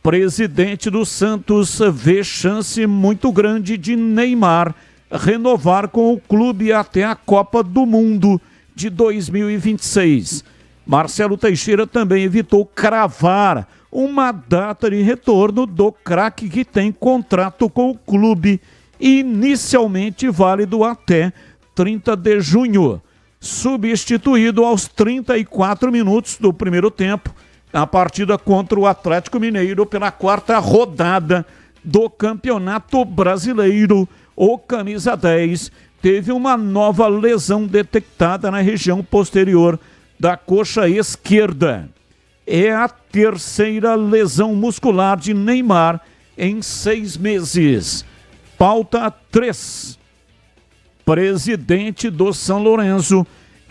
Presidente do Santos vê chance muito grande de Neymar renovar com o clube até a Copa do Mundo de 2026. Marcelo Teixeira também evitou cravar uma data de retorno do craque, que tem contrato com o clube inicialmente válido até 30 de junho. Substituído aos 34 minutos do primeiro tempo, na partida contra o Atlético Mineiro pela 4ª rodada do Campeonato Brasileiro, o camisa 10 teve uma nova lesão detectada na região posterior da coxa esquerda. É a 3ª lesão muscular de Neymar em 6 meses. Pauta 3. Presidente do São Lourenço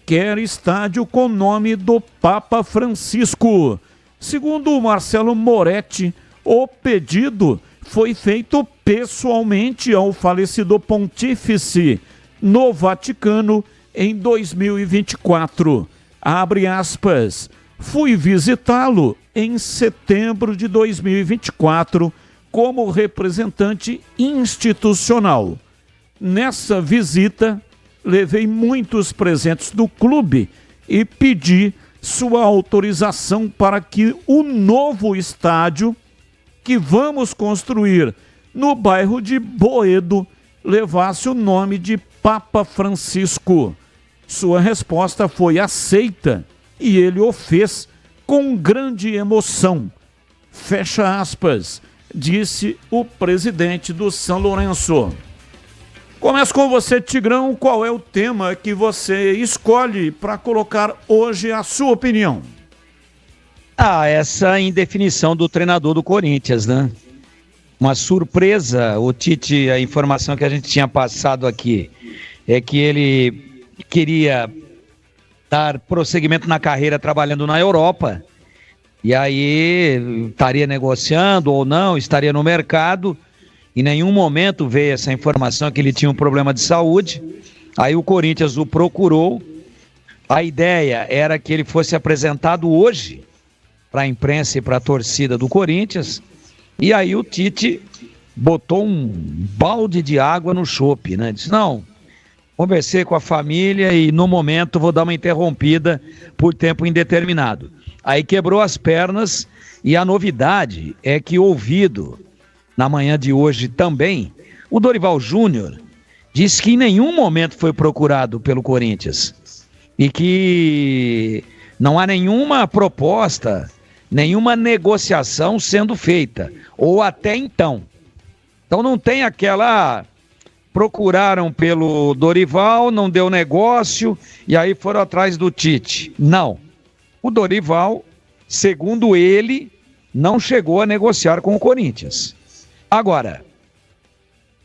quer estádio com nome do Papa Francisco. Segundo o Marcelo Moretti, o pedido foi feito pessoalmente ao falecido pontífice no Vaticano em 2024. Abre aspas. Fui visitá-lo em setembro de 2024 como representante institucional. Nessa visita, levei muitos presentes do clube e pedi sua autorização para que o novo estádio que vamos construir no bairro de Boedo levasse o nome de Papa Francisco. Sua resposta foi aceita e ele o fez com grande emoção. Fecha aspas, disse o presidente do São Lourenço. Começo com você, Tigrão. Qual é o tema que você escolhe para colocar hoje a sua opinião? Essa indefinição do treinador do Corinthians, né? Uma surpresa. O Tite, a informação que a gente tinha passado aqui é que ele queria dar prosseguimento na carreira trabalhando na Europa, e aí estaria negociando ou não, estaria no mercado. Em nenhum momento veio essa informação que ele tinha um problema de saúde. Aí o Corinthians o procurou. A ideia era que ele fosse apresentado hoje para a imprensa e para a torcida do Corinthians. E aí o Tite botou um balde de água no chope, né? Disse, não, conversei com a família e no momento vou dar uma interrompida por tempo indeterminado. Aí quebrou as pernas, e a novidade é que, ouvido na manhã de hoje também, o Dorival Júnior disse que em nenhum momento foi procurado pelo Corinthians e que não há nenhuma proposta, nenhuma negociação sendo feita, ou até então. Então não tem aquela... procuraram pelo Dorival, não deu negócio, e aí foram atrás do Tite. Não. O Dorival, segundo ele, não chegou a negociar com o Corinthians. Agora,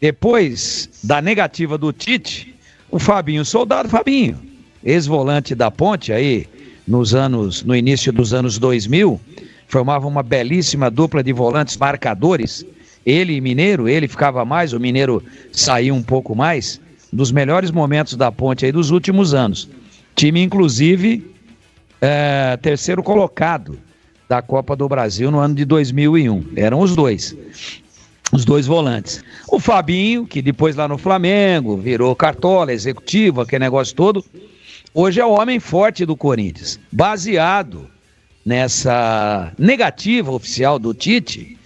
depois da negativa do Tite, o Fabinho Soldado, Fabinho, ex-volante da Ponte aí, no início dos anos 2000, formava uma belíssima dupla de volantes marcadores, ele e Mineiro, ele ficava mais, o Mineiro saía um pouco mais, dos melhores momentos da Ponte aí dos últimos anos. Time, inclusive, terceiro colocado da Copa do Brasil no ano de 2001. Eram os dois volantes. O Fabinho, que depois lá no Flamengo virou cartola, executivo, aquele negócio todo, hoje é o homem forte do Corinthians. Baseado nessa negativa oficial do Tite,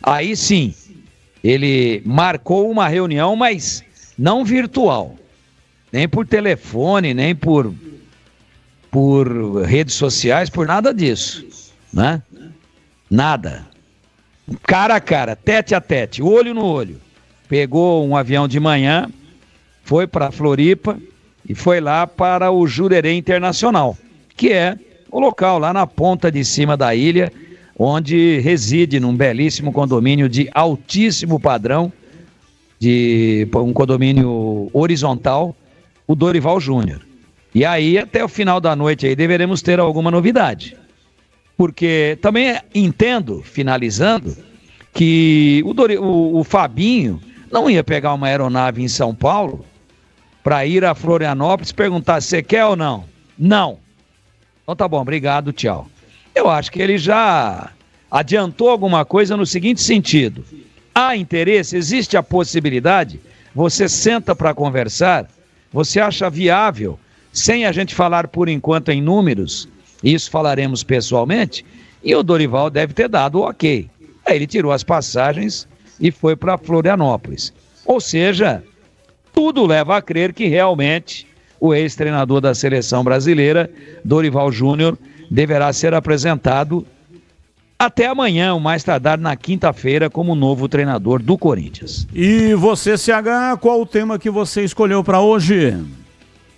aí sim, ele marcou uma reunião, mas não virtual, nem por telefone, nem por redes sociais, por nada disso, né? Nada. Cara a cara, tete a tete, olho no olho. Pegou um avião de manhã, foi para Floripa e foi lá para o Jurerê Internacional, que é o local lá na ponta de cima da ilha, onde reside num belíssimo condomínio de altíssimo padrão, de um condomínio horizontal, o Dorival Júnior. E aí, até o final da noite aí, deveremos ter alguma novidade. Porque também entendo, finalizando, que o Fabinho não ia pegar uma aeronave em São Paulo para ir a Florianópolis e perguntar se você quer ou não. Não. Então tá bom, obrigado, tchau. Eu acho que ele já adiantou alguma coisa no seguinte sentido: há interesse, existe a possibilidade, você senta para conversar, você acha viável, sem a gente falar por enquanto em números, isso falaremos pessoalmente, e o Dorival deve ter dado o ok. Aí ele tirou as passagens e foi para Florianópolis. Ou seja, tudo leva a crer que realmente o ex-treinador da seleção brasileira, Dorival Júnior, deverá ser apresentado até amanhã, o mais tardar na quinta-feira, como novo treinador do Corinthians. E você, CH, qual o tema que você escolheu para hoje?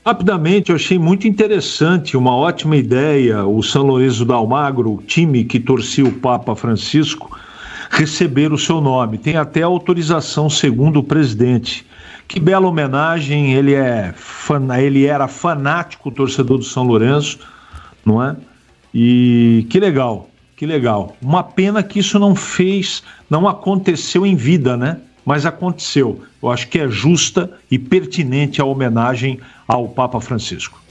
Rapidamente, eu achei muito interessante, uma ótima ideia, o São Lourenço do Almagro, o time que torcia o Papa Francisco, receber o seu nome. Tem até autorização segundo o presidente. Que bela homenagem, ele era fanático torcedor do São Lourenço, não é? E que legal, que legal. Uma pena que isso não aconteceu em vida, né? Mas aconteceu. Eu acho que é justa e pertinente a homenagem ao Papa Francisco.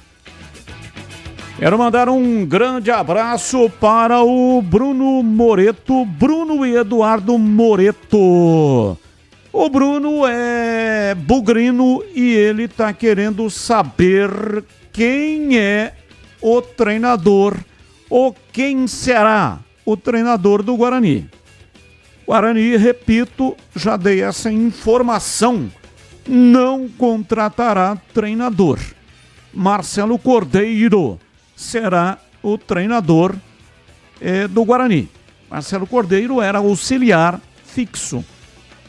Quero mandar um grande abraço para o Bruno Moreto, Bruno e Eduardo Moreto. O Bruno é bugrino e ele está querendo saber quem é o treinador ou quem será o treinador do Guarani. Guarani, repito, já dei essa informação, não contratará treinador. Marcelo Cordeiro será o treinador do Guarani. Marcelo Cordeiro era auxiliar fixo.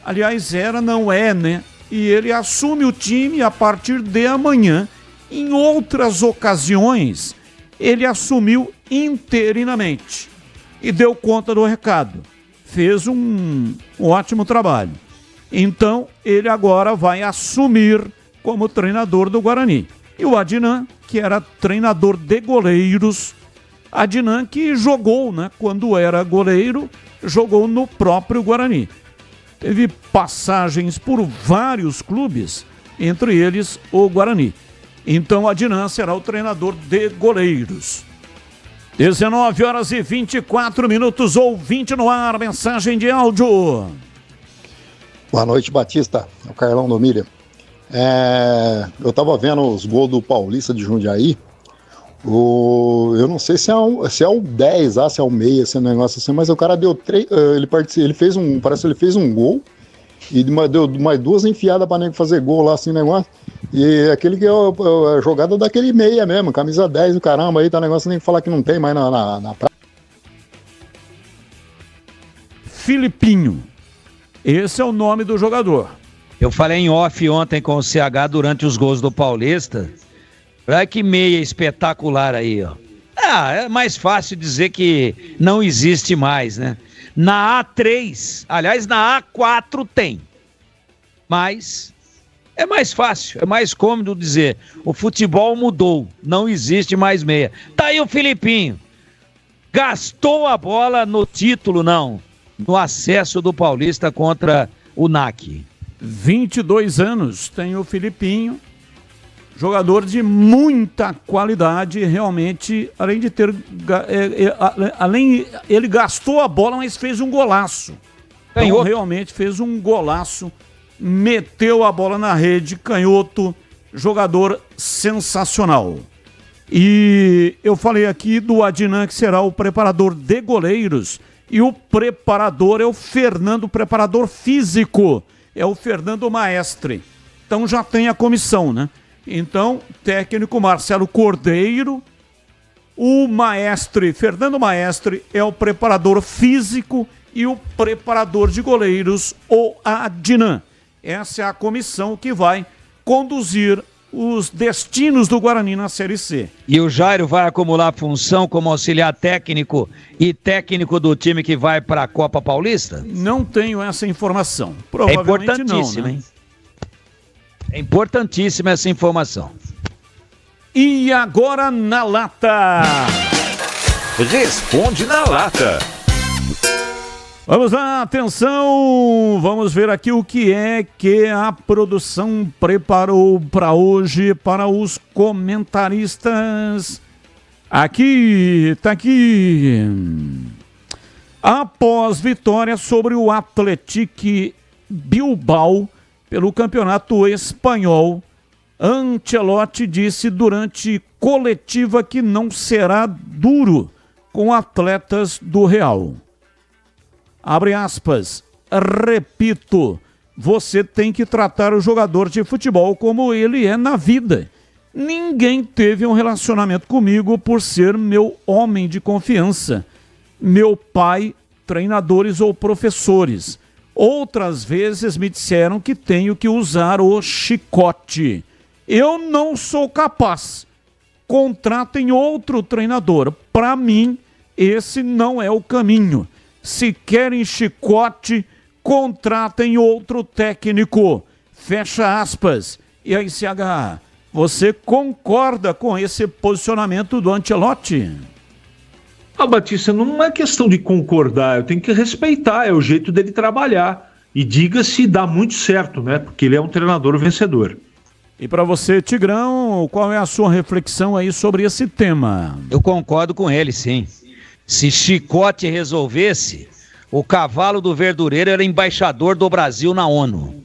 Aliás, não é, né? E ele assume o time a partir de amanhã. Em outras ocasiões, ele assumiu interinamente e deu conta do recado. Fez um ótimo trabalho. Então, ele agora vai assumir como treinador do Guarani. E o Adnan, que era treinador de goleiros, Adnan que jogou, né? Quando era goleiro, jogou no próprio Guarani. Teve passagens por vários clubes, entre eles o Guarani. Então, Adnan será o treinador de goleiros. 19h24, ouvinte no ar, mensagem de áudio. Boa noite, Batista, é o Carlão do Milha. Eu tava vendo os gols do Paulista de Jundiaí, eu não sei se é o 10, se é o meia, esse negócio assim, mas o cara deu 3, parece que ele fez um gol e deu mais 2 enfiadas pra nego fazer gol lá, assim, negócio. E aquele que é a jogada daquele meia mesmo, camisa 10 do caramba, aí tá negócio nem falar que não tem mais na praia. Filipinho, esse é o nome do jogador. Eu falei em off ontem com o CH durante os gols do Paulista. Olha que meia espetacular aí, ó. É mais fácil dizer que não existe mais, né? Na A3, aliás, na A4 tem. Mas É mais fácil, é mais cômodo dizer, o futebol mudou, não existe mais meia. Tá aí o Filipinho, gastou a bola no título, não, no acesso do Paulista contra o NAC. 22 anos tem o Filipinho, jogador de muita qualidade, realmente, além de ter, ele gastou a bola, mas fez um golaço. Então, realmente fez um golaço, meteu a bola na rede, canhoto, jogador sensacional. E eu falei aqui do Adnan, que será o preparador de goleiros, e o preparador é o Fernando, preparador físico, é o Fernando Maestre. Então já tem a comissão, né? Então, técnico Marcelo Cordeiro, o Maestre, Fernando Maestre, é o preparador físico e o preparador de goleiros, o Adnan. Essa é a comissão que vai conduzir os destinos do Guarani na Série C. E o Jairo vai acumular função como auxiliar técnico e técnico do time que vai para a Copa Paulista? Não tenho essa informação. Provavelmente é importantíssimo, não, né? hein? É importantíssima essa informação. E agora na lata. Responde na lata. Vamos lá, atenção, vamos ver aqui o que é que a produção preparou para hoje para os comentaristas. Aqui, tá aqui. Após vitória sobre o Athletic Bilbao pelo Campeonato Espanhol, Ancelotti disse durante coletiva que não será duro com atletas do Real. Abre aspas, repito, você tem que tratar o jogador de futebol como ele é na vida. Ninguém teve um relacionamento comigo por ser meu homem de confiança, meu pai, treinadores ou professores. Outras vezes me disseram que tenho que usar o chicote. Eu não sou capaz. Contratem outro treinador. Para mim, esse não é o caminho. Se querem chicote, contratem outro técnico. Fecha aspas. E aí, CH, você concorda com esse posicionamento do Ancelotti? Batista, não é questão de concordar, eu tenho que respeitar, é o jeito dele trabalhar. E diga-se, dá muito certo, né? Porque ele é um treinador vencedor. E para você, Tigrão, qual é a sua reflexão aí sobre esse tema? Eu concordo com ele, sim. Se chicote resolvesse, o cavalo do Verdureiro era embaixador do Brasil na ONU.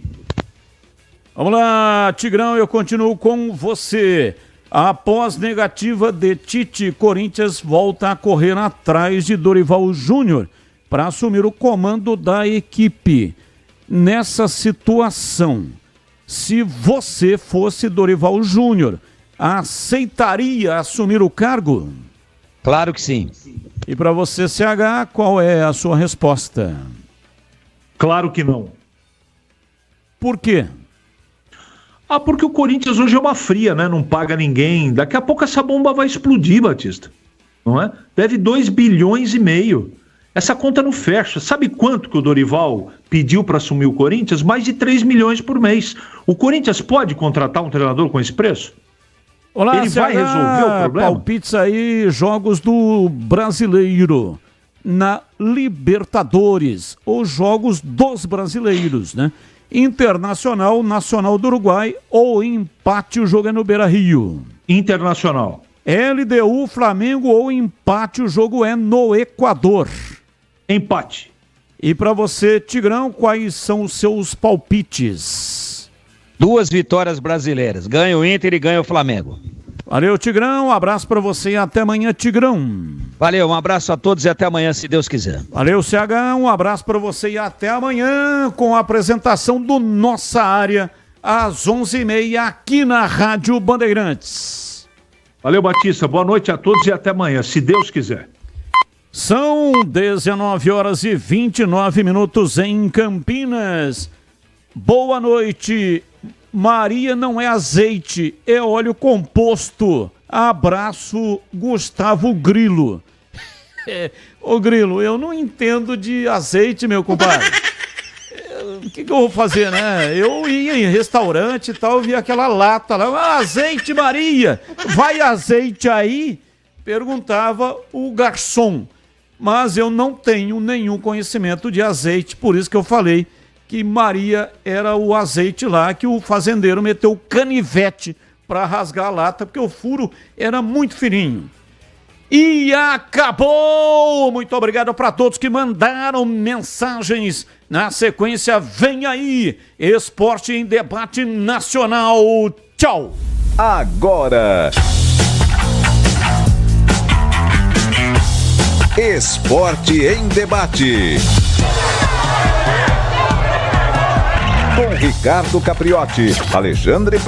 Vamos lá, Tigrão, eu continuo com você. Após negativa de Tite, Corinthians volta a correr atrás de Dorival Júnior para assumir o comando da equipe. Nessa situação, se você fosse Dorival Júnior, aceitaria assumir o cargo? Claro que sim. E para você, CH, qual é a sua resposta? Claro que não. Por quê? Porque o Corinthians hoje é uma fria, né? Não paga ninguém. Daqui a pouco essa bomba vai explodir, Batista. Não é? Deve 2,5 bilhões. Essa conta não fecha. Sabe quanto que o Dorival pediu para assumir o Corinthians? Mais de 3 milhões por mês. O Corinthians pode contratar um treinador com esse preço? Olá, ele vai resolver o problema? Palpites aí, jogos do Brasileiro na Libertadores, ou jogos dos brasileiros, né? Internacional, Nacional do Uruguai ou empate, o jogo é no Beira-Rio. Internacional. LDU, Flamengo ou empate, o jogo é no Equador. Empate. E para você, Tigrão, quais são os seus palpites? 2 vitórias brasileiras. Ganha o Inter e ganha o Flamengo. Valeu, Tigrão. Um abraço para você e até amanhã, Tigrão. Valeu, um abraço a todos e até amanhã, se Deus quiser. Valeu, CH. Um abraço para você e até amanhã com a apresentação do Nossa Área às 11h30 aqui na Rádio Bandeirantes. Valeu, Batista. Boa noite a todos e até amanhã, se Deus quiser. São 19h29 em Campinas. Boa noite. Maria não é azeite, é óleo composto. Abraço, Gustavo Grilo. Ô Grilo, eu não entendo de azeite, meu compadre. o que eu vou fazer, né? Eu ia em restaurante e tal, eu via aquela lata lá, azeite Maria, vai azeite aí? Perguntava o garçom. Mas eu não tenho nenhum conhecimento de azeite, por isso que eu falei que Maria era o azeite lá, que o fazendeiro meteu o canivete para rasgar a lata, porque o furo era muito fininho. E acabou! Muito obrigado para todos que mandaram mensagens. Na sequência, vem aí, Esporte em Debate Nacional. Tchau! Agora, Esporte em Debate. Com Ricardo Capriotti, Alexandre